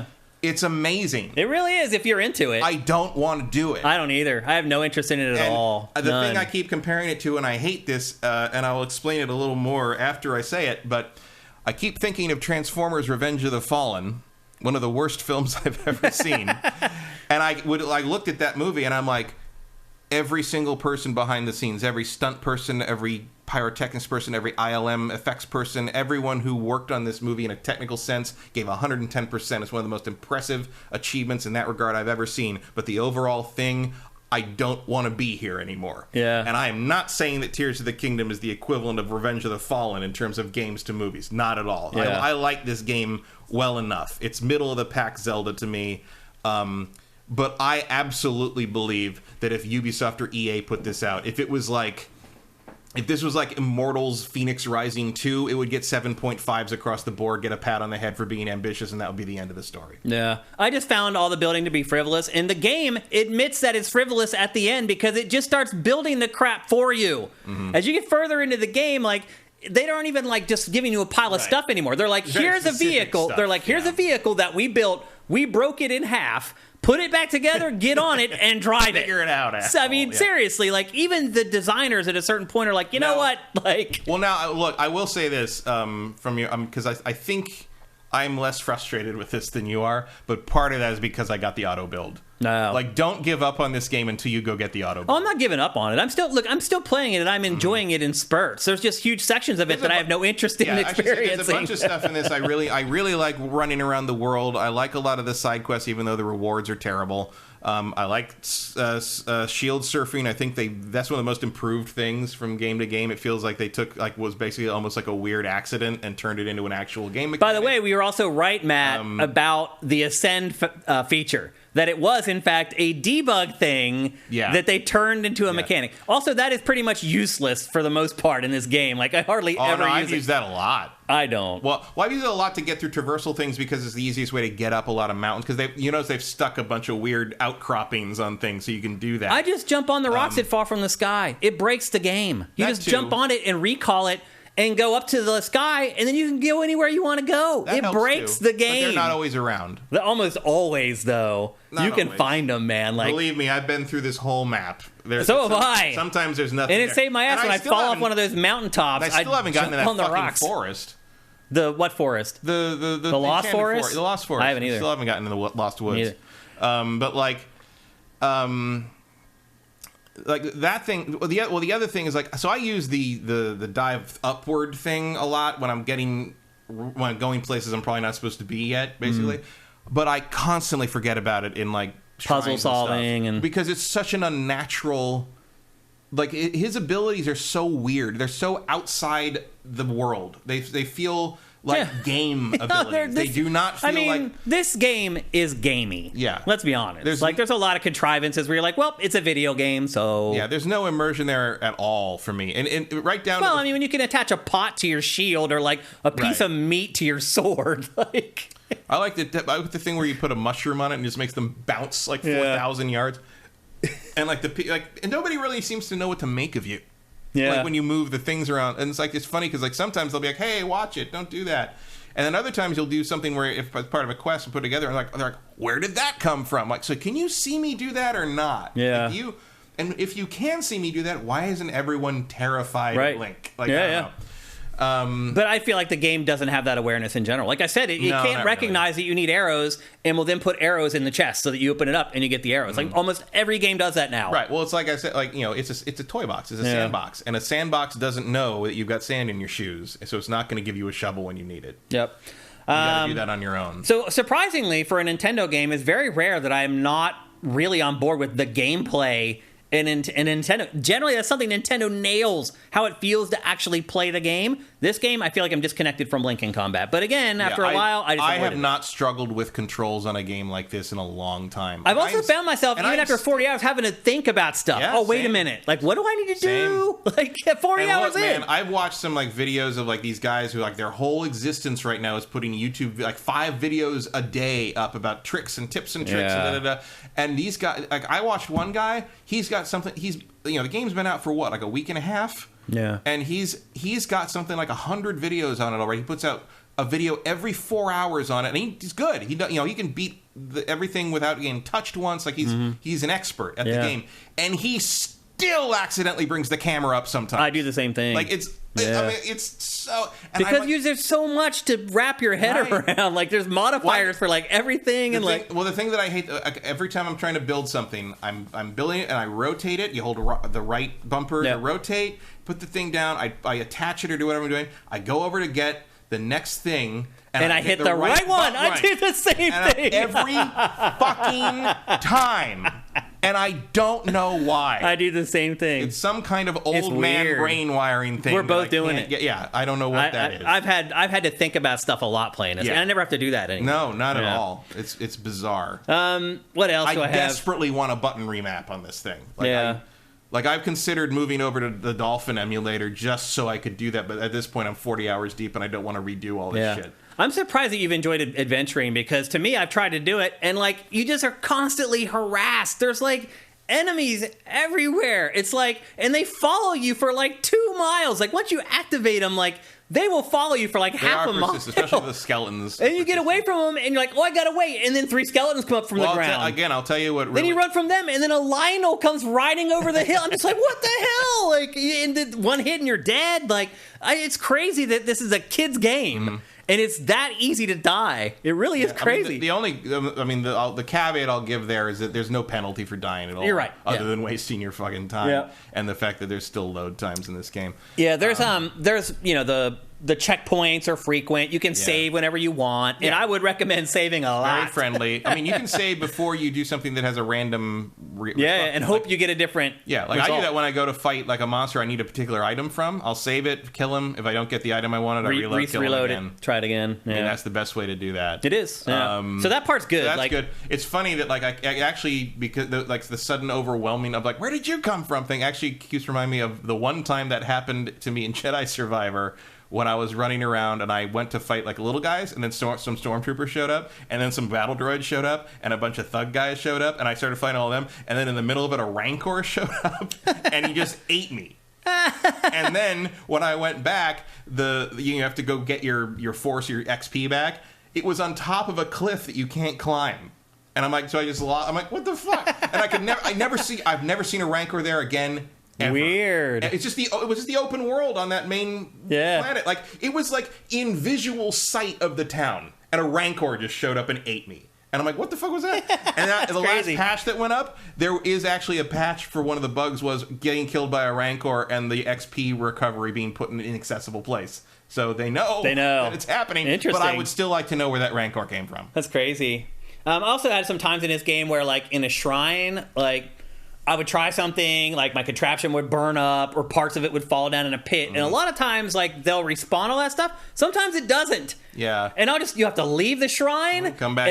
It's amazing. It really is if you're into it. I don't want to do it. I don't either. I have no interest in it at all. The thing I keep comparing it to, and I hate this, and I'll explain it a little more after I say it, but I keep thinking of Transformers Revenge of the Fallen, one of the worst films I've ever seen. And I looked at that movie, and I'm like, every single person behind the scenes, every stunt person, every pyrotechnics person, every ILM effects person, everyone who worked on this movie in a technical sense gave 110%. It's one of the most impressive achievements in that regard I've ever seen. But the overall thing, I don't want to be here anymore. Yeah. And I am not saying that Tears of the Kingdom is the equivalent of Revenge of the Fallen in terms of games to movies. Not at all. Yeah. I like this game well enough. It's middle of the pack Zelda to me. But I absolutely believe that if Ubisoft or EA put this out, if this was like Immortals Phoenix Rising 2, it would get 7.5s across the board, get a pat on the head for being ambitious, and that would be the end of the story. Yeah. I just found all the building to be frivolous, and the game admits that it's frivolous at the end because it just starts building the crap for you. Mm-hmm. As you get further into the game, they aren't even just giving you a pile of stuff anymore. They're like, here's a vehicle. They're like, here's a vehicle that we built. We broke it in half. Put it back together, get on it, and drive it. Figure it out. So, seriously, even the designers at a certain point are like, you know what? Well, now, look, I will say this from you, because I think I'm less frustrated with this than you are, but part of that is because I got the auto build. No. Don't give up on this game until you go get the auto build. Oh, I'm not giving up on it. I'm still playing it, and I'm enjoying it in spurts. There's just huge sections of it that I have no interest in experiencing. There's a bunch of stuff in this I really like running around the world. I like a lot of the side quests, even though the rewards are terrible. I like shield surfing. I think that's one of the most improved things from game to game. It feels like they took was basically almost like a weird accident and turned it into an actual game mechanic. By the way, we were also right, Matt, about the Ascend feature. That it was, in fact, a debug thing that they turned into a mechanic. Also, that is pretty much useless for the most part in this game. I hardly ever use it. I've used that a lot. I don't. Well, I've used it a lot to get through traversal things because it's the easiest way to get up a lot of mountains. Because they've stuck a bunch of weird outcroppings on things, so you can do that. I just jump on the rocks that fall from the sky. It breaks the game. You just jump on it and recall it. And go up to the sky, and then you can go anywhere you want to go. It breaks the game. But they're not always around. They're almost always, though. You can find them, man. Believe me, I've been through this whole map. So have I. Sometimes there's nothing. And it saved my ass when I fall off one of those mountaintops. I still haven't gotten to that fucking forest. The what forest? The Lost Forest? The Lost Forest. I haven't either. Still haven't gotten to the Lost Woods. That thing. Well, the other thing is so I use the dive upward thing a lot when I'm going places I'm probably not supposed to be yet, basically. But I constantly forget about it in puzzle solving and because it's such an unnatural. His abilities are so weird. They're so outside the world. They feel like game abilities. They do not feel this game is gamey. Yeah. Let's be honest. There's a lot of contrivances where you're like, well, it's a video game, so... Yeah, there's no immersion there at all for me. And right down Well, when you can attach a pot to your shield or, a piece of meat to your sword, I like the thing where you put a mushroom on it and it just makes them bounce 4,000 yards. And, and nobody really seems to know what to make of you. Yeah. When you move the things around. And it's funny because sometimes they'll be like, hey, watch it. Don't do that. And then other times you'll do something where if it's part of a quest and put together and they're like, where did that come from? So can you see me do that or not? Yeah. And if you can see me do that, why isn't everyone terrified of Link? Like, I don't know. But I feel like the game doesn't have that awareness in general. Like I said, it can't recognize that you need arrows, and will then put arrows in the chest so that you open it up and you get the arrows. Like almost every game does that now. Right. Well, it's like I said, like, it's a toy box. It's a sandbox, and a sandbox doesn't know that you've got sand in your shoes, so it's not going to give you a shovel when you need it. Yep. You got to do that on your own. So surprisingly, for a Nintendo game, it's very rare that I'm not really on board with the gameplay. And Nintendo, generally, that's something Nintendo nails, how it feels to actually play the game. This game, I feel like I'm disconnected from Link in combat. But again, after a while, I have not struggled with controls on a game like this in a long time. I've also found myself, even after 40 hours, having to think about stuff. Yeah, wait a minute. Like, what do I need to do? Like, 40 hours in. Man, I've watched some, like, videos of, like, these guys who, like, their whole existence right now is putting YouTube, like, 5 videos a day up about tricks and tips and tricks and da-da-da. And these guys, like, I watched one guy, he's got something, the game's been out for what, like a week and a half? Yeah. And he's got something like 100 videos on it already. He puts out a video every 4 hours on it, and he's good. He can beat everything without getting touched once. Like, he's an expert at the game. And he still accidentally brings the camera up sometimes. I do the same thing. Like, it's so... Because there's so much to wrap your head around. Like, there's modifiers for, like, everything. The thing that I hate, every time I'm trying to build something, I'm building it, and I rotate it. You hold the right bumper to rotate, put the thing down, I attach it or do whatever I'm doing. I go over to get the next thing... And I hit the right one. I do the same thing. Every fucking time. And I don't know why. I do the same thing. It's some kind of old man brain wiring thing. We're both doing it. Yeah, I don't know what that is. I've had to think about stuff a lot playing this. And I never have to do that anymore. No, not at all. It's bizarre. What else do I have? I desperately want a button remap on this thing. Like, I've considered moving over to the Dolphin emulator just so I could do that, but at this point I'm 40 hours deep and I don't want to redo all this shit. I'm surprised that you've enjoyed adventuring, because to me, I've tried to do it, and, like, you just are constantly harassed. There's, like, enemies everywhere. It's like, and they follow you for, like, 2 miles. Like, once you activate them, like, they will follow you for, like, half a mile. Especially the skeletons. And you get away from them, and you're like, I gotta wait. And then 3 skeletons come up from the ground. I'll tell you what... Then you run from them, and then a Lionel comes riding over the hill. I'm just like, what the hell? Like, and one hit and you're dead. Like, it's crazy that this is a kid's game. And it's that easy to die. It really is crazy. The caveat I'll give there is that there's no penalty for dying at all. You're right. Other than wasting your fucking time. And the fact that there's still load times in this game. Yeah, there's the checkpoints are frequent. You can save whenever you want. And I would recommend saving a lot. Very friendly. I mean, you can save before you do something that has a random... and hope you get a different result. I do that when I go to fight like a monster I need a particular item from. I'll save it, kill him. If I don't get the item I wanted, I reload it, try it again. I mean, that's the best way to do that. It is. Yeah. So that part's good. So that's good. It's funny that, like, I actually, because the sudden overwhelming of, like, where did you come from thing actually keeps reminding me of the one time that happened to me in Jedi Survivor, when I was running around and I went to fight, like, little guys, and then some stormtroopers showed up, and then some battle droids showed up, and a bunch of thug guys showed up, and I started fighting all of them, and then in the middle of it, a Rancor showed up, and he just ate me. And then when I went back, you have to go get your force, your XP back. It was on top of a cliff that you can't climb. And I'm like, so I just lost. I'm like, what the fuck? And I've never seen a Rancor there again. Ever. Weird. And it was just the open world on that main planet. Like, it was like in visual sight of the town, and a Rancor just showed up and ate me. And I'm like, what the fuck was that? And the last patch that went up, there is actually a patch for one of the bugs was getting killed by a Rancor and the XP recovery being put in an inaccessible place. So they know that it's happening. Interesting. But I would still like to know where that Rancor came from. That's crazy. I also had some times in this game where, like, in a shrine, like, I would try something, like my contraption would burn up or parts of it would fall down in a pit. And a lot of times, like, they'll respawn all that stuff. Sometimes it doesn't. Yeah. And you have to leave the shrine, come back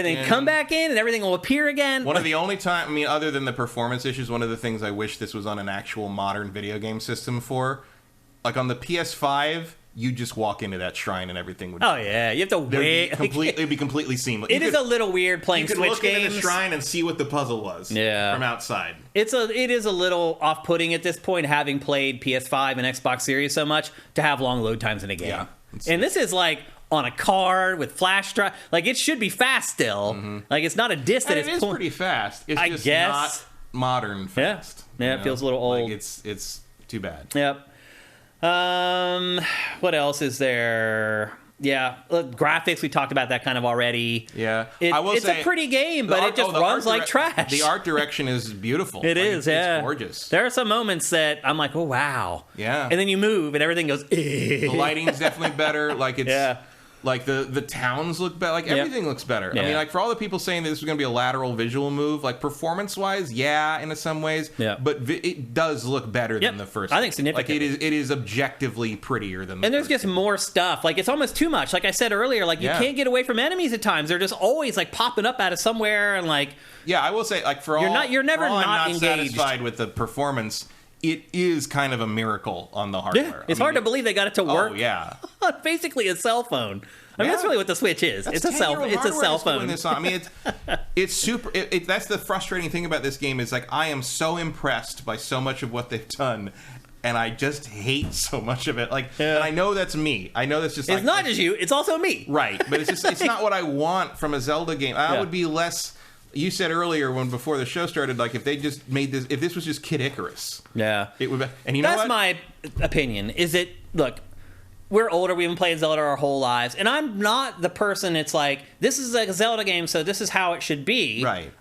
in, and everything will appear again. One of the only time, I mean, other than the performance issues, one of the things I wish this was on an actual modern video game system for, like on the PS5, you just walk into that shrine and everything would... Oh, yeah. You have to wait. It'd be completely seamless. It is a little weird playing Switch games. You could look into the shrine and see what the puzzle was from outside. It is a little off-putting at this point, having played PS5 and Xbox Series so much, to have long load times in a game. Yeah. And this is like on a card with flash drive. Like, it should be fast still. Like, it's not a disc that it is pretty fast. It's just not modern fast. Yeah, it feels a little old. Like it's too bad. Yep. What else is there? Yeah, graphics, we talked about that kind of already. Yeah. It's a pretty game, but it just runs like trash. The art direction is beautiful. It's gorgeous. There are some moments that I'm like, oh, wow. Yeah. And then you move, and everything goes, The lighting's definitely better. Like, it's... Like, the towns look better. Like, everything looks better. I mean, like, for all the people saying that this was going to be a lateral visual move, like, performance-wise, in some ways. Yeah. But it does look better than the first I think significantly. Like, it is objectively prettier than the first. And there's just more stuff. Like, it's almost too much. Like I said earlier, like, you can't get away from enemies at times. They're just always, like, popping up out of somewhere and, like... Yeah, I will say, like, you're never not engaged. Satisfied with the performance... It is kind of a miracle on the hardware. Yeah, it's hard to believe they got it to work. Oh, yeah. Basically a cell phone. I mean, that's really what the Switch is. It's a cell phone. I mean, it's super. That's the frustrating thing about this game is, like, I am so impressed by so much of what they've done, and I just hate so much of it. Like, and I know that's me. I know that's just. It's not just you. It's also me. Right, but it's not what I want from a Zelda game. I would be less. You said earlier before the show started, like, if they just made this, if this was just Kid Icarus, it would be. And you know that's my opinion. Is it look? We're older. We've been playing Zelda our whole lives, and I'm not the person. It's like this is a Zelda game, so this is how it should be. Right.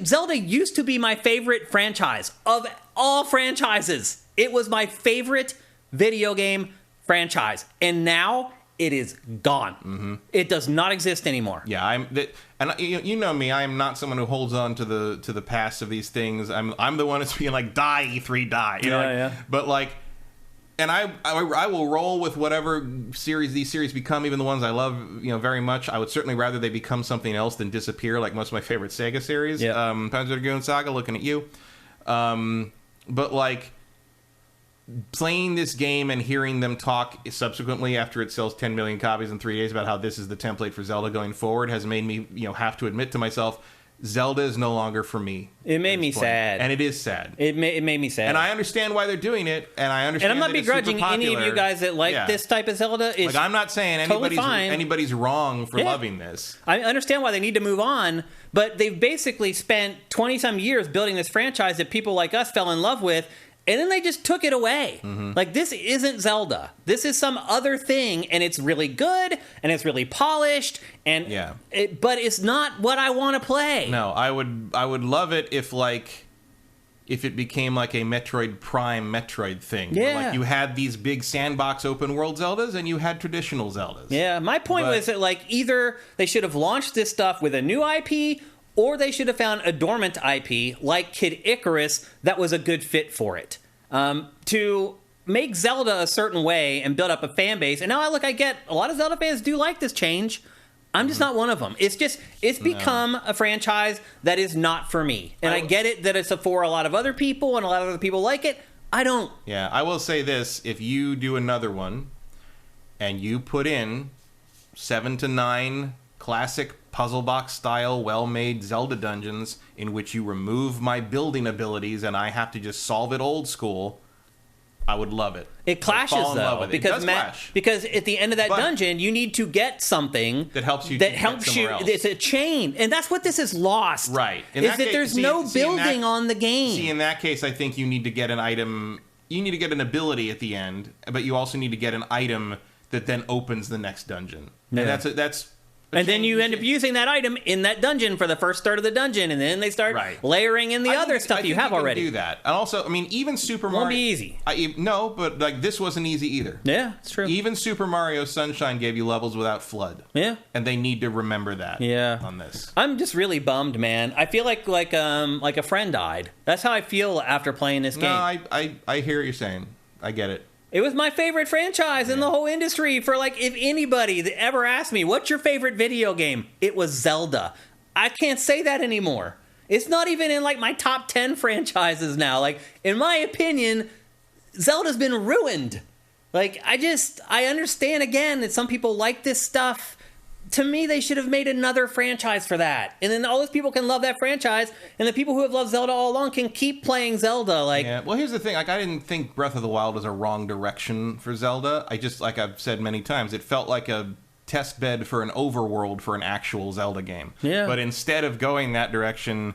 Zelda used to be my favorite franchise of all franchises. It was my favorite video game franchise, and now it is gone. Mm-hmm. It does not exist anymore. Yeah, and you know me. I am not someone who holds on to the past of these things. I'm the one that's being like, die E3, die. You know, But like, and I will roll with whatever these series become, even the ones I love, very much. I would certainly rather they become something else than disappear, like most of my favorite Sega series. Yeah. Panzer Dragoon Saga, looking at you. But like, playing this game and hearing them talk subsequently after it sells 10 million copies in 3 days about how this is the template for Zelda going forward has made me, have to admit to myself, Zelda is no longer for me. It made me sad. And it is sad. It made me sad. And I understand why they're doing it, and I understand. And I'm not begrudging any of you guys that like this type of Zelda. Like, I'm not saying anybody's wrong for loving this. I understand why they need to move on, but they've basically spent 20-some years building this franchise that people like us fell in love with, and then they just took it away. Mm-hmm. Like, this isn't Zelda. This is some other thing, and it's really good, and it's really polished, and but it's not what I want to play. No, I would love it if it became like a Metroid Prime Metroid thing. Yeah. Where, like, you had these big sandbox open world Zeldas, and you had traditional Zeldas. Yeah, my point was that, like, either they should have launched this stuff with a new IP, or they should have found a dormant IP like Kid Icarus that was a good fit for it. To make Zelda a certain way and build up a fan base. And now I get a lot of Zelda fans do like this change. I'm just not one of them. It's become a franchise that is not for me. And I get it that it's for a lot of other people and a lot of other people like it. I don't. Yeah, I will say this. If you do another one and you put in 7 to 9 classic puzzle box style well-made Zelda dungeons in which you remove my building abilities and I have to just solve it old school, I would love it. It clashes though, because at the end of that dungeon you need to get something that helps you. Else. It's a chain, and that's what this is lost. Right. There's no building on the game. See, in that case, I think you need to get an item. You need to get an ability at the end, but you also need to get an item that then opens the next dungeon. Yeah. And that's. And then you end up using that item in that dungeon for the first third of the dungeon, and then they start layering in the other stuff you have already. Do that, and also, I mean, even Super Mario won't be easy. No, but like this wasn't easy either. Yeah, it's true. Even Super Mario Sunshine gave you levels without FLUDD. Yeah, and they need to remember that. Yeah. On this, I'm just really bummed, man. I feel like a friend died. That's how I feel after playing this game. No, I hear what you're saying. I get it. It was my favorite franchise in the whole industry. For like, if anybody that ever asked me, what's your favorite video game? It was Zelda. I can't say that anymore. It's not even in like my top 10 franchises now. Like, in my opinion, Zelda's been ruined. Like, I understand again that some people like this stuff. To me, they should have made another franchise for that. And then all those people can love that franchise, and the people who have loved Zelda all along can keep playing Zelda. Like, yeah. Well, here's the thing. Like, I didn't think Breath of the Wild was a wrong direction for Zelda. I just, like I've said many times, it felt like a test bed for an overworld for an actual Zelda game. Yeah. But instead of going that direction,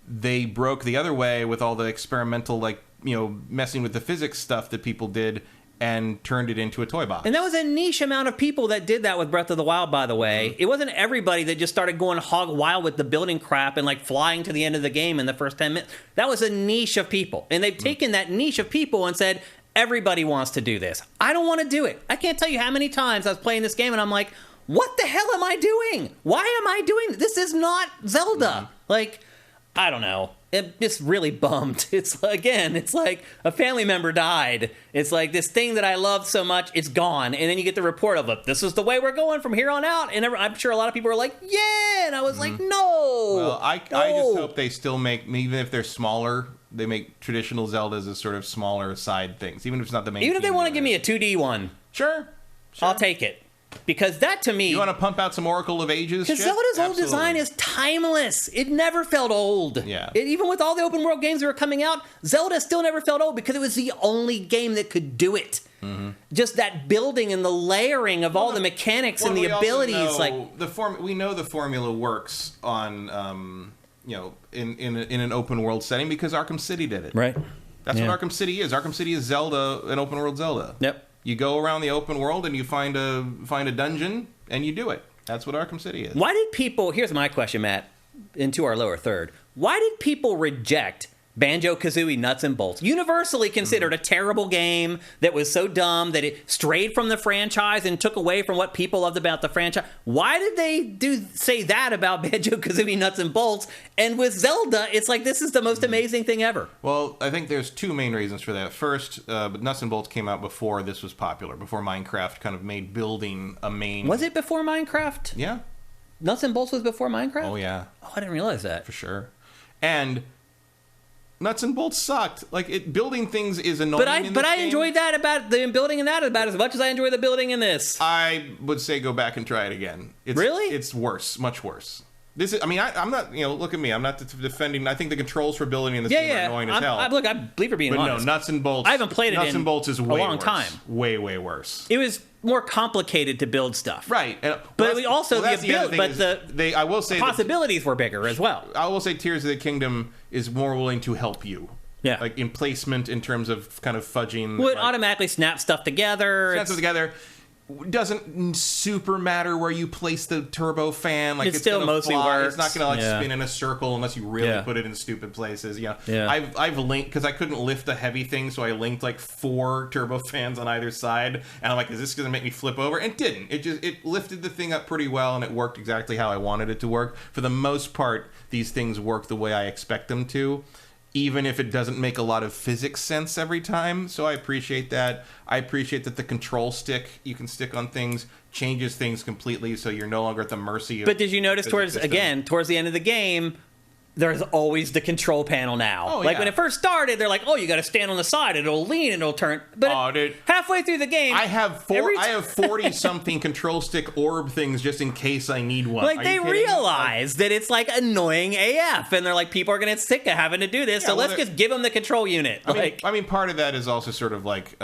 they broke the other way with all the experimental, like, messing with the physics stuff that people did, and turned it into a toy box. And that was a niche amount of people that did that with Breath of the Wild, by the way. It wasn't everybody that just started going hog wild with the building crap and like flying to the end of the game in the first 10 minutes. That was a niche of people. And they've taken that niche of people and said, everybody wants to do this. I don't want to do it. I can't tell you how many times I was playing this game and I'm like, what the hell am I doing? Why am I doing this? This is not Zelda. Like, I don't know. It just really bummed. It's like a family member died. It's like this thing that I loved so much, it's gone. And then you get the report of it. This is the way we're going from here on out. And I'm sure a lot of people are like, yeah. And I was like, no. Well, I just hope they still make, even if they're smaller, they make traditional Zeldas as sort of smaller side things. Even if it's not the main. Even if they want to give me a 2D one. Sure. I'll take it. Because that, to me... You want to pump out some Oracle of Ages shit? Because Zelda's old design is timeless. It never felt old. Yeah. Even with all the open world games that were coming out, Zelda still never felt old because it was the only game that could do it. Mm-hmm. Just that building and the layering of all the mechanics and the abilities. We know the formula works on, in an open world setting because Arkham City did it. Right. That's what Arkham City is. Arkham City is Zelda, an open world Zelda. Yep. You go around the open world and you find a dungeon and you do it. That's what Arkham City is. Why did people... Here's my question, Matt, into our lower third. Why did people reject Banjo-Kazooie Nuts and Bolts? Universally considered a terrible game that was so dumb that it strayed from the franchise and took away from what people loved about the franchise. Why did they say that about Banjo-Kazooie Nuts and Bolts? And with Zelda, it's like this is the most amazing thing ever. Well, I think there's two main reasons for that. First, but Nuts and Bolts came out before this was popular, before Minecraft kind of made building a main... Was it before Minecraft? Yeah. Nuts and Bolts was before Minecraft? Oh, yeah. Oh, I didn't realize that. For sure. And... Nuts and Bolts sucked. Like, building things is annoying. But I enjoyed that about the building in that about as much as I enjoy the building in this. I would say go back and try it again. Really? It's worse, much worse. This is. I mean, I'm not. Look at me. I'm not defending. I think the controls for building in this game are annoying as hell. Look, I believe you're being honest. No, Nuts and Bolts. I haven't played it Nuts and Bolts is way a long worse. time. Way worse. It was more complicated to build stuff, right? But I will say the possibilities were bigger as well. I will say Tears of the Kingdom is more willing to help you. Yeah. Like in placement, in terms of kind of fudging. Would automatically snap stuff together. Doesn't super matter where you place the turbo fan. Like it still mostly works. It's not going to spin in a circle unless you really put it in stupid places. I've linked because I couldn't lift a heavy thing, so I linked like 4 turbo fans on either side, and I'm like, is this going to make me flip over? And it didn't. It lifted the thing up pretty well, and it worked exactly how I wanted it to work. For the most part, these things work the way I expect them to, even if it doesn't make a lot of physics sense every time. So I appreciate that. I appreciate that the control stick you can stick on things changes things completely, so you're no longer at the mercy of... But did you notice towards the end of the game, there's always the control panel now. Oh, when it first started, they're like, oh, you got to stand on the side, it'll lean, and it'll turn. But halfway through the game... I have 40-something control stick orb things just in case I need one. Like, they realize that it's, like, annoying AF, and they're like, people are going to get sick of having to do this, so let's just give them the control unit. I mean, part of that is also sort of like...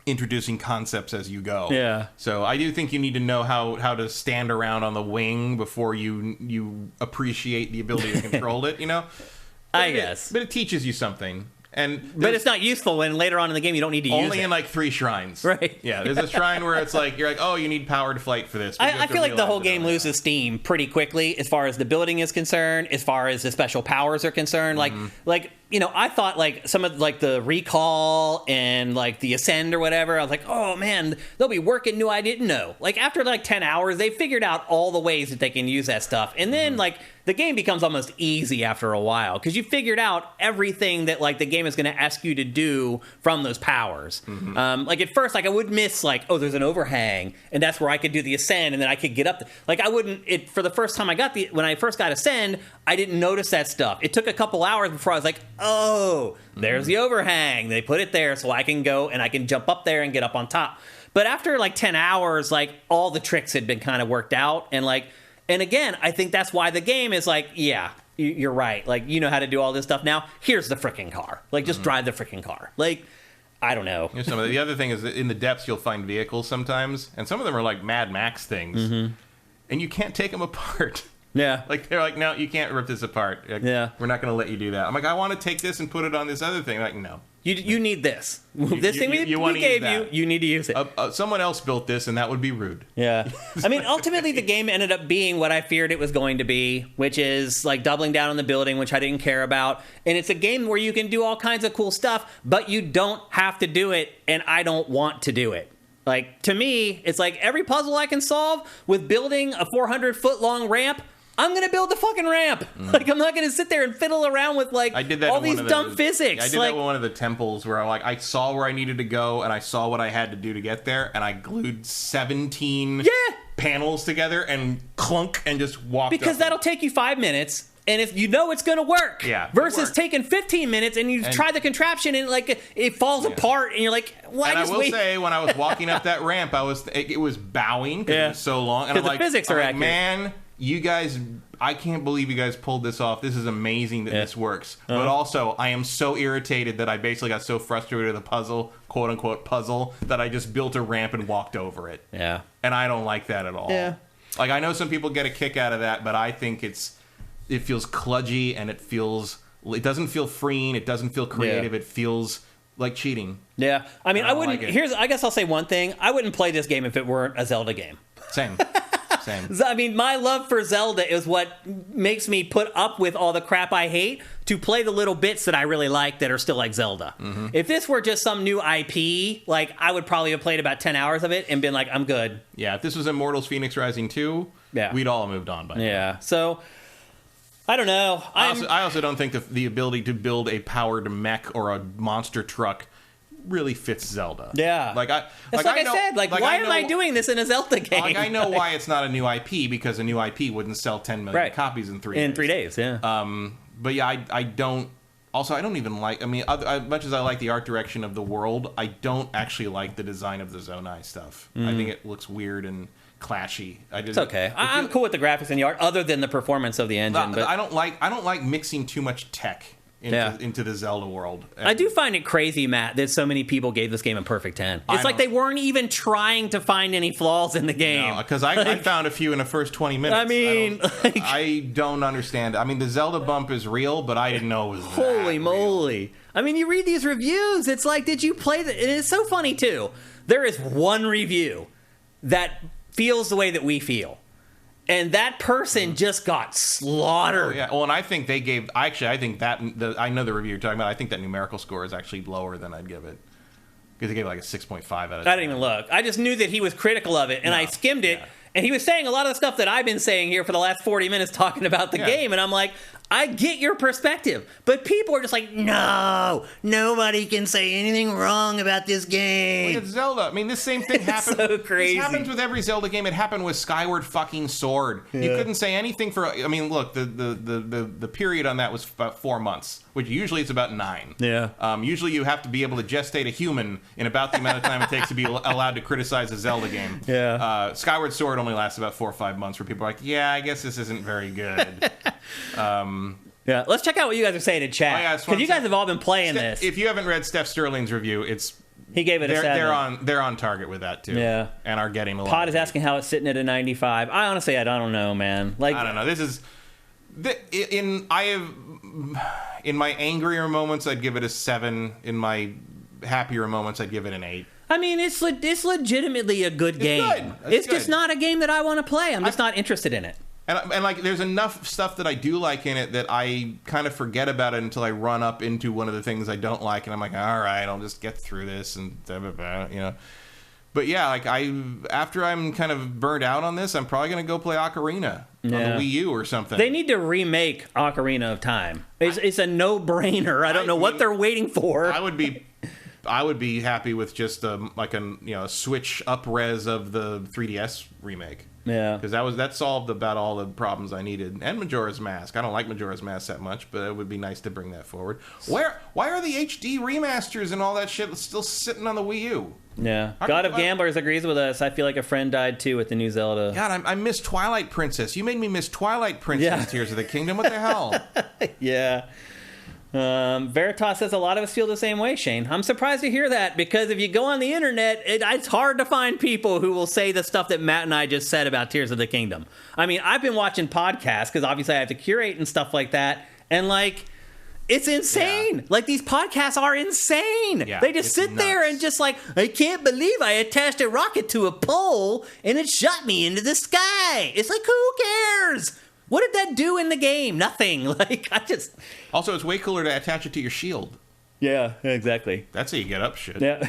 introducing concepts as you go. Yeah. So I do think you need to know how to stand around on the wing before you appreciate the ability to control it, I guess. But it teaches you something. But it's not useful when later on in the game you don't need to use it. Only in like 3 shrines. Right. Yeah, there's a shrine where it's like, you're like, oh, you need powered flight for this. I feel like the whole game loses steam pretty quickly as far as the building is concerned, as far as the special powers are concerned. Like I thought like some of like the recall and like the ascend or whatever, I was like, oh man, they'll be working new. I didn't know. Like after like 10 hours, they figured out all the ways that they can use that stuff. And then like the game becomes almost easy after a while because you figured out everything that like the game is going to ask you to do from those powers. Like at first, like I would miss like, oh, there's an overhang and that's where I could do the ascend and then I could get up. Like I wouldn't, for the first time when I first got ascend, I didn't notice that stuff. It took a couple hours before I was like, oh, there's the overhang. They put it there so I can go and I can jump up there and get up on top. But after like 10 hours, like all the tricks had been kind of worked out. And again, I think that's why the game is like, yeah, you're right. Like, you know how to do all this stuff now. Here's the freaking car. Like, just drive the freaking car. Like, I don't know. The other thing is that in the depths, you'll find vehicles sometimes. And some of them are like Mad Max things. And you can't take them apart. Yeah. Like, they're like, no, you can't rip this apart. Like, Yeah. We're not going to let you do that. I'm like, I want to take this and put it on this other thing. Like, no. You need this. This thing we gave you, you need to use it. Someone else built this, and that would be rude. Yeah. I mean, ultimately, the game ended up being what I feared it was going to be, which is like doubling down on the building, which I didn't care about. And it's a game where you can do all kinds of cool stuff, but you don't have to do it, and I don't want to do it. Like, to me, it's like every puzzle I can solve with building a 400-foot-long ramp, I'm going to build the fucking ramp. Like, I'm not going to sit there and fiddle around with, like, all these dumb physics. I did that with one of the temples where I saw where I needed to go, and I saw what I had to do to get there, and I glued 17 panels together and clunk and just walked because that'll take you 5 minutes. And if you know it's going to work, versus taking 15 minutes and you try the contraption and like it falls apart and you're like, why? And I will say, when I was walking up that ramp, it was bowing because it was so long, and I'm like, physics are accurate. Man, you guys, I can't believe you guys pulled this off. This is amazing that this works. But also, I am so irritated that I basically got so frustrated with the puzzle, quote unquote puzzle, that I just built a ramp and walked over it. Yeah, and I don't like that at all. Yeah, like I know some people get a kick out of that, but I think it feels kludgy and it doesn't feel freeing. It doesn't feel creative. It feels like cheating. Yeah, I mean, I wouldn't. Like I guess I'll say one thing: I wouldn't play this game if it weren't a Zelda game. Same. I mean, my love for Zelda is what makes me put up with all the crap I hate to play the little bits that I really like that are still like Zelda. Mm-hmm. If this were just some new IP, like, I would probably have played about 10 hours of it and been like, I'm good. Yeah, if this was Immortals Phoenix Rising 2, we'd all moved on by now. Yeah, so I don't know. I also don't think the ability to build a powered mech or a monster truck really fits Zelda. Yeah. Like I said, why am I doing this in a Zelda game? Like, I know why it's not a new IP, because a new IP wouldn't sell 10 million copies in 3 days. In 3 days, yeah. But yeah, I don't even like, I mean, as much as I like the art direction of the world, I don't actually like the design of the Zonai stuff. I think it looks weird and clashy. It's okay. I'm cool with the graphics and the art, other than the performance of the engine. But I don't like mixing too much tech into the Zelda world. I do find it crazy, Matt, that so many people gave this game a perfect 10. It's like they weren't even trying to find any flaws in the game. Because I found a few in the first 20 minutes. I mean, I don't understand. I mean, the Zelda bump is real, but I didn't know it was holy moly. Real. I mean, you read these reviews, it's like, did you play the... It's so funny, too. There is one review that feels the way that we feel. And that person just got slaughtered. Oh, yeah. Well, and I think they gave... Actually, I think that... I know the review you're talking about. I think that numerical score is actually lower than I'd give it. Because they gave it like a 6.5 out of 10. I didn't even look. I just knew that he was critical of it, and I skimmed it. Yeah. And he was saying a lot of the stuff that I've been saying here for the last 40 minutes talking about the game. And I'm like, I get your perspective. But people are just like, no, nobody can say anything wrong about this game. Look at Zelda. I mean, this same thing happened. So crazy. This happens with every Zelda game. It happened with Skyward fucking Sword. Yeah. You couldn't say anything for... I mean, look, the period on that was about 4 months, which usually it's about 9. Yeah. Usually you have to be able to gestate a human in about the amount of time it takes to be allowed to criticize a Zelda game. Yeah. Skyward Sword only lasts about 4 or 5 months, where people are like, yeah, I guess this isn't very good. Yeah, let's check out what you guys are saying in chat, because you guys have all been playing this. If you haven't read Steph Sterling's review, he gave it a 7. They're on target with that too. Yeah, and are getting a lot. Pod is asking how it's sitting at a 95. I don't know, man. Like, I don't know. This is in my angrier moments, I'd give it a 7. In my happier moments, I'd give it an 8. I mean, it's legitimately a good game. It's just not a game that I want to play. I'm just not interested in it. And like, there's enough stuff that I do like in it that I kind of forget about it until I run up into one of the things I don't like, and I'm like, all right, I'll just get through this, and you know. But yeah, like, after I'm kind of burned out on this, I'm probably gonna go play Ocarina on the Wii U or something. They need to remake Ocarina of Time. It's a no-brainer. I don't know what they're waiting for. I would be happy with just a Switch up-res of the 3DS remake. Yeah, because that solved about all the problems I needed. And Majora's Mask. I don't like Majora's Mask that much, but it would be nice to bring that forward. Why are the HD remasters and all that shit still sitting on the Wii U? Yeah, God of Gamblers agrees with us. I feel like a friend died too with the new Zelda. God, I miss Twilight Princess. You made me miss Twilight Princess and Tears of the Kingdom. What the hell? Yeah. Veritas says a lot of us feel the same way, Shane. I'm surprised to hear that, because if you go on the internet, it's hard to find people who will say the stuff that Matt and I just said about Tears of the Kingdom. I mean, I've been watching podcasts because obviously I have to curate and stuff like that, and like, it's insane. Yeah. Like, these podcasts are insane. Yeah, they just sit nuts there and just like, I can't believe I attached a rocket to a pole and it shot me into the sky. It's like, who cares? What did that do in the game? Nothing. Like, Also, it's way cooler to attach it to your shield. Yeah, exactly. That's how you get up shit. Yeah.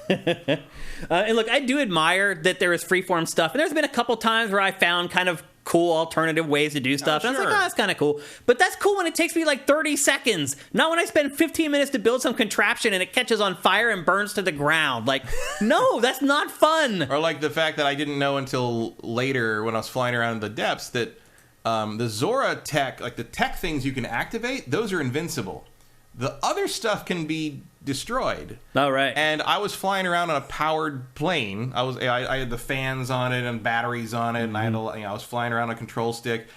And look, I do admire that there is freeform stuff. And there's been a couple times where I found kind of cool alternative ways to do stuff. And I was like, that's kind of cool. But that's cool when it takes me like 30 seconds. Not when I spend 15 minutes to build some contraption and it catches on fire and burns to the ground. Like, no, that's not fun. Or like the fact that I didn't know until later when I was flying around in the depths that the Zora tech, like the tech things you can activate, those are invincible. The other stuff can be destroyed. Oh, right. And I was flying around on a powered plane. I had the fans on it and batteries on it, and I was flying around on a control stick.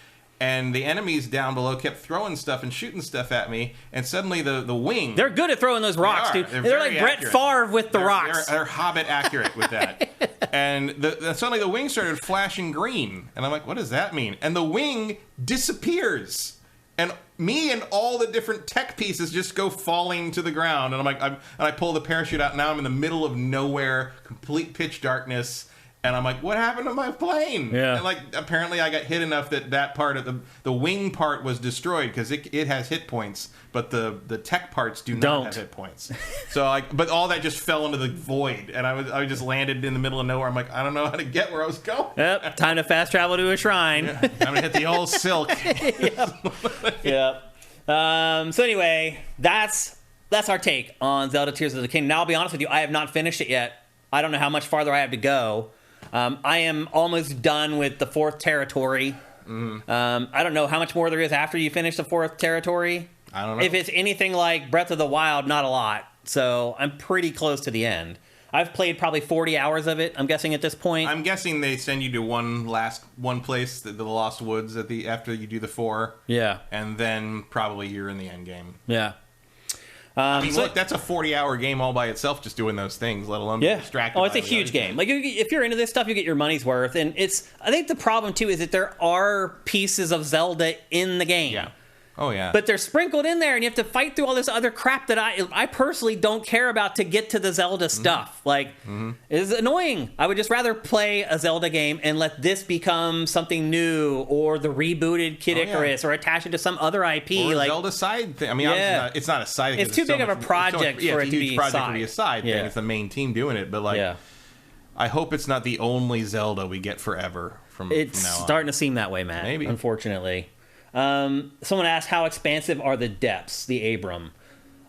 And the enemies down below kept throwing stuff and shooting stuff at me. And suddenly the wing... They're good at throwing those rocks, dude. They're like Brett Favre with the rocks. They're Hobbit accurate with that. And suddenly the wing started flashing green. And I'm like, what does that mean? And the wing disappears. And me and all the different tech pieces just go falling to the ground. And I'm like, I pull the parachute out. Now I'm in the middle of nowhere, complete pitch darkness. And I'm like, what happened to my plane? Yeah. And like, apparently I got hit enough that part of the wing part was destroyed because it has hit points, but the tech parts don't have hit points. So but all that just fell into the void, and I just landed in the middle of nowhere. I'm like, I don't know how to get where I was going. Yep. Time to fast travel to a shrine. Yeah, time to hit the old silk. Yep. So anyway, that's our take on Zelda Tears of the Kingdom. Now, I'll be honest with you, I have not finished it yet. I don't know how much farther I have to go. I am almost done with the 4th territory. I don't know how much more there is after you finish the 4th territory. I don't know. If it's anything like Breath of the Wild, not a lot. So I'm pretty close to the end. I've played probably 40 hours of it, I'm guessing, at this point. I'm guessing they send you to one place, the Lost Woods, after you do the 4. Yeah. And then probably you're in the end game. Yeah. I mean, look, that's a 40-hour game all by itself, just doing those things, let alone being distracted. Oh, it's a huge game. Like, if you're into this stuff, you get your money's worth. And I think the problem, too, is that there are pieces of Zelda in the game. Yeah. Oh, yeah. But they're sprinkled in there, and you have to fight through all this other crap that I personally don't care about to get to the Zelda stuff. Like, it's annoying. I would just rather play a Zelda game and let this become something new, or the rebooted Kid Icarus, or attach it to some other IP. Or like Zelda side thing. I mean, it's not a side thing. It's too big of a project for it to be a project to be a side thing. It's the main team doing it. But, like, I hope it's not the only Zelda we get forever from now on. It's starting to seem that way, Matt. Maybe. Unfortunately. Someone asked, how expansive are the depths, the Abram?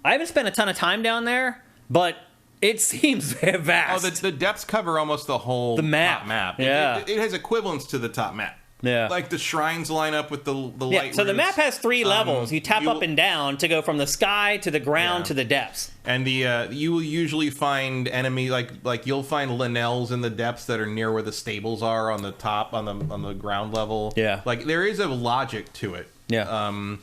I haven't spent a ton of time down there, but it seems vast. Oh, the depths cover almost the whole top map. Yeah. It has equivalents to the top map. Yeah. Like the shrines line up with the light so the routes. map has 3 levels. You tap up and down to go from the sky to the ground to the depths. And you will usually find enemy like you'll find Linnells in the depths that are near where the stables are on the top on the ground level. Yeah. Like there is a logic to it. Yeah.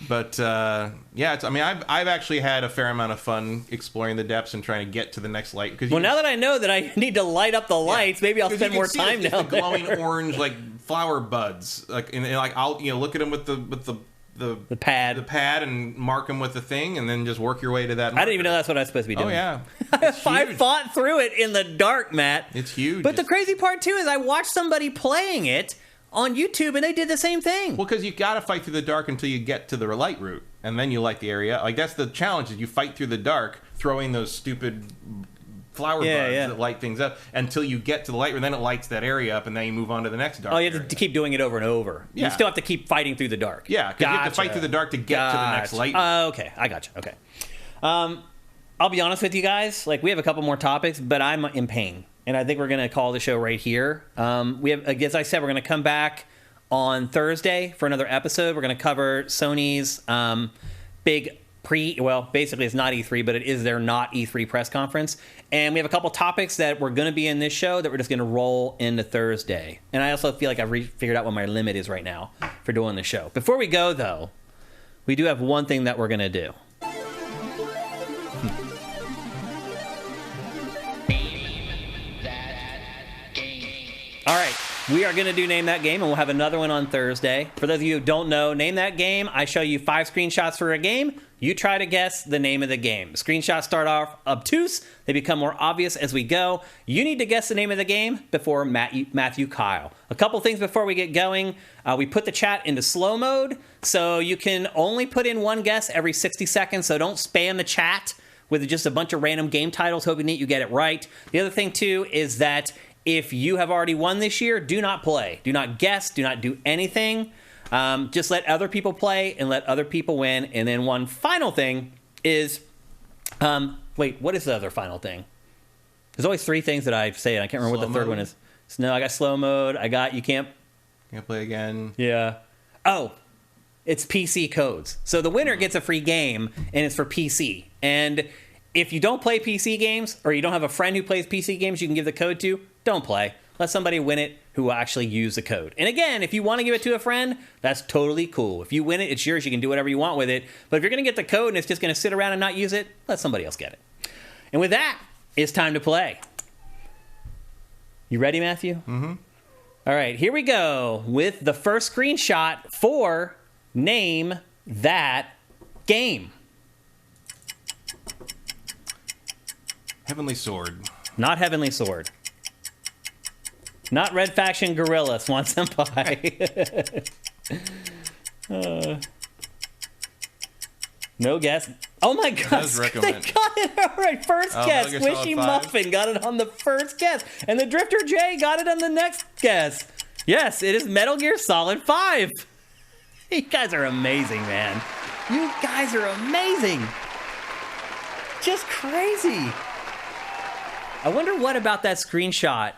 But I've actually had a fair amount of fun exploring the depths and trying to get to the next light. Now that I know that I need to light up the lights, maybe I'll spend more time down there. The glowing orange flower buds, I'll look at them with the pad and mark them with the thing, and then just work your way to that marker. I didn't even know that's what I was supposed to be doing. Oh yeah, I fought through it in the dark, Matt. It's huge. But the crazy part too is I watched somebody playing it on YouTube, and they did the same thing. Well, because you got to fight through the dark until you get to the light route, and then you light the area. Like that's the challenge: is you fight through the dark, throwing those stupid flower buds that light things up until you get to the light route. Then it lights that area up, and then you move on to the next dark. Oh, you have to keep doing it over and over. Yeah. You still have to keep fighting through the dark. Yeah, because you have to fight through the dark to get to the next light. Okay, I got you. Okay. I'll be honest with you guys. Like, we have a couple more topics, but I'm in pain, and I think we're going to call the show right here. We have, as I said, we're going to come back on Thursday for another episode. We're going to cover Sony's big basically it's not E3, but it is their not E3 press conference. And we have a couple topics that were going to be in this show that we're just going to roll into Thursday. And I also feel like I've figured out what my limit is right now for doing the show. Before we go, though, we do have one thing that we're going to do. All right. We are going to do Name That Game, and we'll have another one on Thursday. For those of you who don't know, Name That Game, I show you 5 screenshots for a game. You try to guess the name of the game. Screenshots start off obtuse. They become more obvious as we go. You need to guess the name of the game before Matthew Kyle. A couple things before we get going. We put the chat into slow mode, so you can only put in one guess every 60 seconds, so don't spam the chat with just a bunch of random game titles, hoping that you get it right. The other thing, too, is that if you have already won this year, do not play. Do not guess. Do not do anything. Just let other people play and let other people win. And then one final thing is... wait, what is the other final thing? There's always 3 things that I say, and I can't remember what the third one is. No, I got slow mode. I got you can't play again. Yeah. Oh, it's PC codes. So the winner gets a free game, and it's for PC. And if you don't play PC games, or you don't have a friend who plays PC games you can give the code to, don't play. Let somebody win it who will actually use the code. And again, if you want to give it to a friend, that's totally cool. If you win it, it's yours. You can do whatever you want with it. But if you're going to get the code and it's just going to sit around and not use it, let somebody else get it. And with that, it's time to play. You ready, Matthew? Mm-hmm. All right, here we go with the first screenshot for Name That Game. Heavenly Sword. Not Heavenly Sword. Not Red Faction Gorilla, Swan Senpai. No guess. Oh my god, they got it all right. First guess. Squishy Muffin got it on the first guess. And the Drifter J got it on the next guess. Yes, it is Metal Gear Solid 5. You guys are amazing, man. You guys are amazing. Just crazy. I wonder what about that screenshot.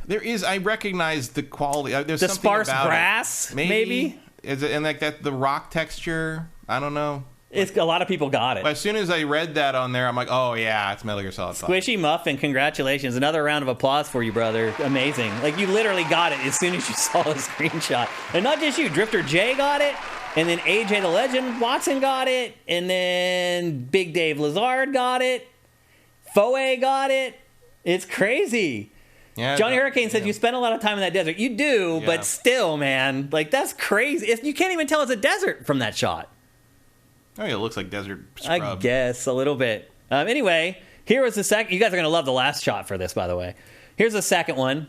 There is, I recognize the quality. There's the something sparse about grass, maybe? Is it, and like that, the rock texture? I don't know. It's a lot of people got it. But as soon as I read that on there, I'm like, oh yeah, it's Metal Gear Solid 5. Squishy Muffin, congratulations. Another round of applause for you, brother. Amazing. Like, you literally got it as soon as you saw the screenshot. And not just you, Drifter J got it, and then AJ the Legend Watson got it, and then Big Dave Lazard got it, Foe got it. It's crazy. Yeah, Johnny Hurricane says you spend a lot of time in that desert. You do, but still, man, like, that's crazy. You can't even tell it's a desert from that shot. Oh, yeah, it looks like desert scrub. I guess, a little bit. Anyway, here was the second. You guys are going to love the last shot for this, by the way. Here's the second one.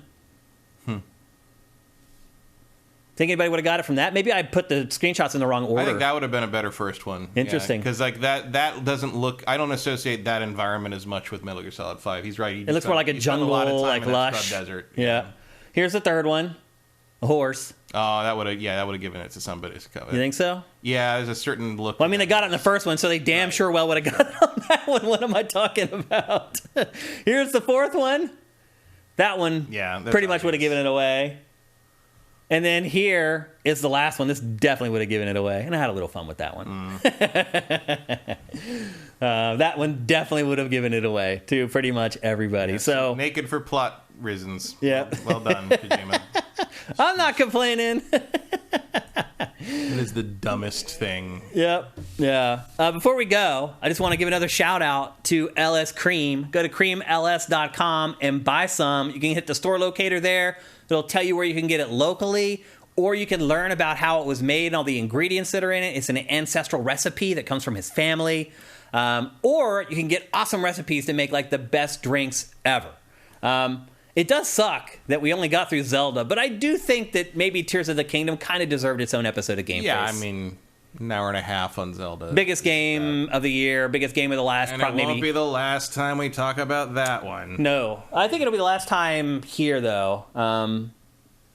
Think anybody would have got it from that? Maybe I put the screenshots in the wrong order. I think that would have been a better first one. Interesting. Because like that doesn't look... I don't associate that environment as much with Metal Gear Solid 5. He's right. It looks more like a jungle, like lush. Desert. Yeah. Here's the third one. A horse. Oh, that would have given it to somebody. You think so? Yeah, there's a certain look. Well, I mean, they got it in the first one, so they damn sure well would have got it on that one. What am I talking about? Here's the fourth one. That one pretty much would have given it away. And then here is the last one. This definitely would have given it away. And I had a little fun with that one. That one definitely would have given it away to pretty much everybody. Yeah, so naked for plot reasons. Yeah. Well done, Kojima. I'm not complaining. It is the dumbest thing. Yep. Yeah. Before we go, I just want to give another shout out to LS Cream. Go to creamls.com and buy some. You can hit the store locator there. It'll tell you where you can get it locally, or you can learn about how it was made and all the ingredients that are in it. It's an ancestral recipe that comes from his family. Or you can get awesome recipes to make like the best drinks ever. It does suck that we only got through Zelda, but I do think that maybe Tears of the Kingdom kind of deserved its own episode of GameFace. Yeah, I mean, an hour and a half on Zelda. Biggest game of the year, biggest game of the last... And it won't be the last time we talk about that one. No. I think it'll be the last time here, though.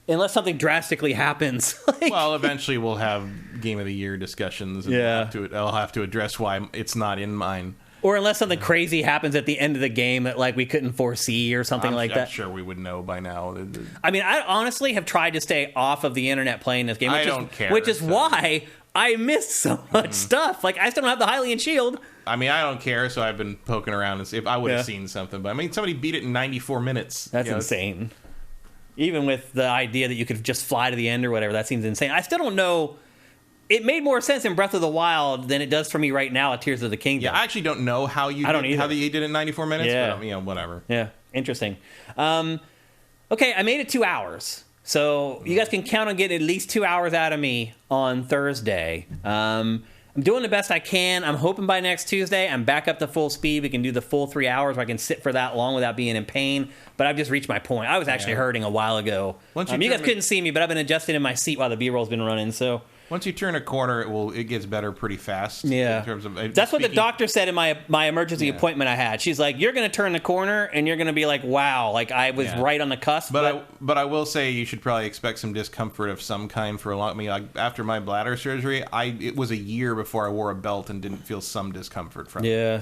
Unless something drastically happens. Well, eventually we'll have Game of the Year discussions. And I'll have to address why it's not in mine. Or unless something crazy happens at the end of the game that like we couldn't foresee or something like that. I'm sure we would know by now. I mean, I honestly have tried to stay off of the internet playing this game. Which is why I missed so much stuff. Like, I still don't have the Hylian shield. I mean, I don't care, so I've been poking around and see if I would have seen something. But I mean, somebody beat it in 94 minutes. That's insane. Even with the idea that you could just fly to the end or whatever, that seems insane. I still don't know it made more sense in Breath of the Wild than it does for me right now at Tears of the Kingdom. Yeah, I actually don't know how you did it in 94 minutes, yeah. But, whatever. Yeah, interesting. Okay, I made it 2 hours. So you guys can count on getting at least 2 hours out of me on Thursday. I'm doing the best I can. I'm hoping by next Tuesday I'm back up to full speed. We can do the full 3 hours where I can sit for that long without being in pain. But I've just reached my point. I was actually hurting a while ago. You guys couldn't see me, but I've been adjusting in my seat while the B-roll's been running. So once you turn a corner, it gets better pretty fast. Yeah, in terms of that's what the doctor said in my emergency appointment I had. She's like, "You're going to turn the corner, and you're going to be like, wow, like I was right on the cusp." But I will say you should probably expect some discomfort of some kind for a long. I mean, like, after my bladder surgery, it was a year before I wore a belt and didn't feel some discomfort from it. Yeah.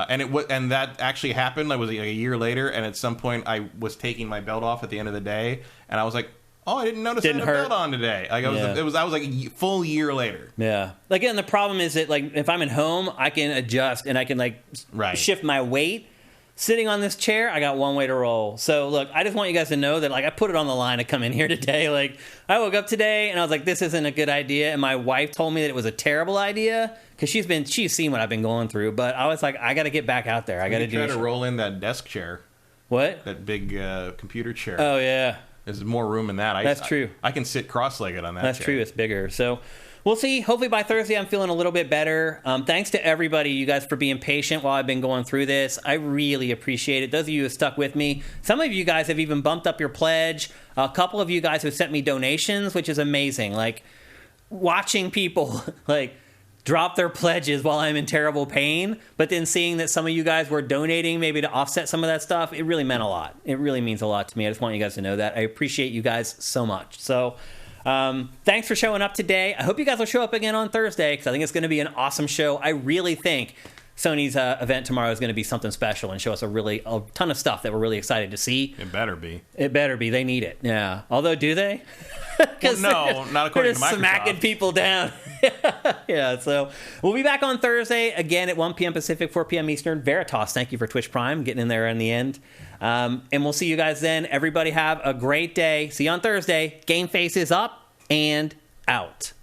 And that actually happened. It was like a year later, and at some point I was taking my belt off at the end of the day, and I was like, "Oh, I didn't notice I had a belt on today." Like I was like a full year later. Yeah. Like, again, the problem is that like if I'm at home, I can adjust and I can like shift my weight. Sitting on this chair, I got one way to roll. So look, I just want you guys to know that like I put it on the line to come in here today. Like I woke up today and I was like, this isn't a good idea. And my wife told me that it was a terrible idea because she's seen what I've been going through. But I was like, I got to get back out there. I got to try to roll in that desk chair. What? That big computer chair. Oh yeah. There's more room in that. That's true. I can sit cross-legged on that. That's true. It's bigger. So we'll see. Hopefully by Thursday I'm feeling a little bit better. Thanks to everybody, you guys, for being patient while I've been going through this. I really appreciate it. Those of you who have stuck with me. Some of you guys have even bumped up your pledge. A couple of you guys have sent me donations, which is amazing. Like watching people like drop their pledges while I'm in terrible pain, but then seeing that some of you guys were donating maybe to offset some of that stuff, it really meant a lot. It really means a lot to me. I just want you guys to know that. I appreciate you guys so much. So thanks for showing up today. I hope you guys will show up again on Thursday because I think it's going to be an awesome show. I really think Sony's event tomorrow is going to be something special and show us a ton of stuff that we're really excited to see. It better be. It better be. They need it. Yeah. Although, do they? Well, no, not according to Microsoft. They're smacking people down. Yeah, so we'll be back on Thursday, again at 1 p.m. Pacific, 4 p.m. Eastern. Veritas, thank you for Twitch Prime, getting in there in the end. And we'll see you guys then. Everybody have a great day. See you on Thursday. GameFace is up and out.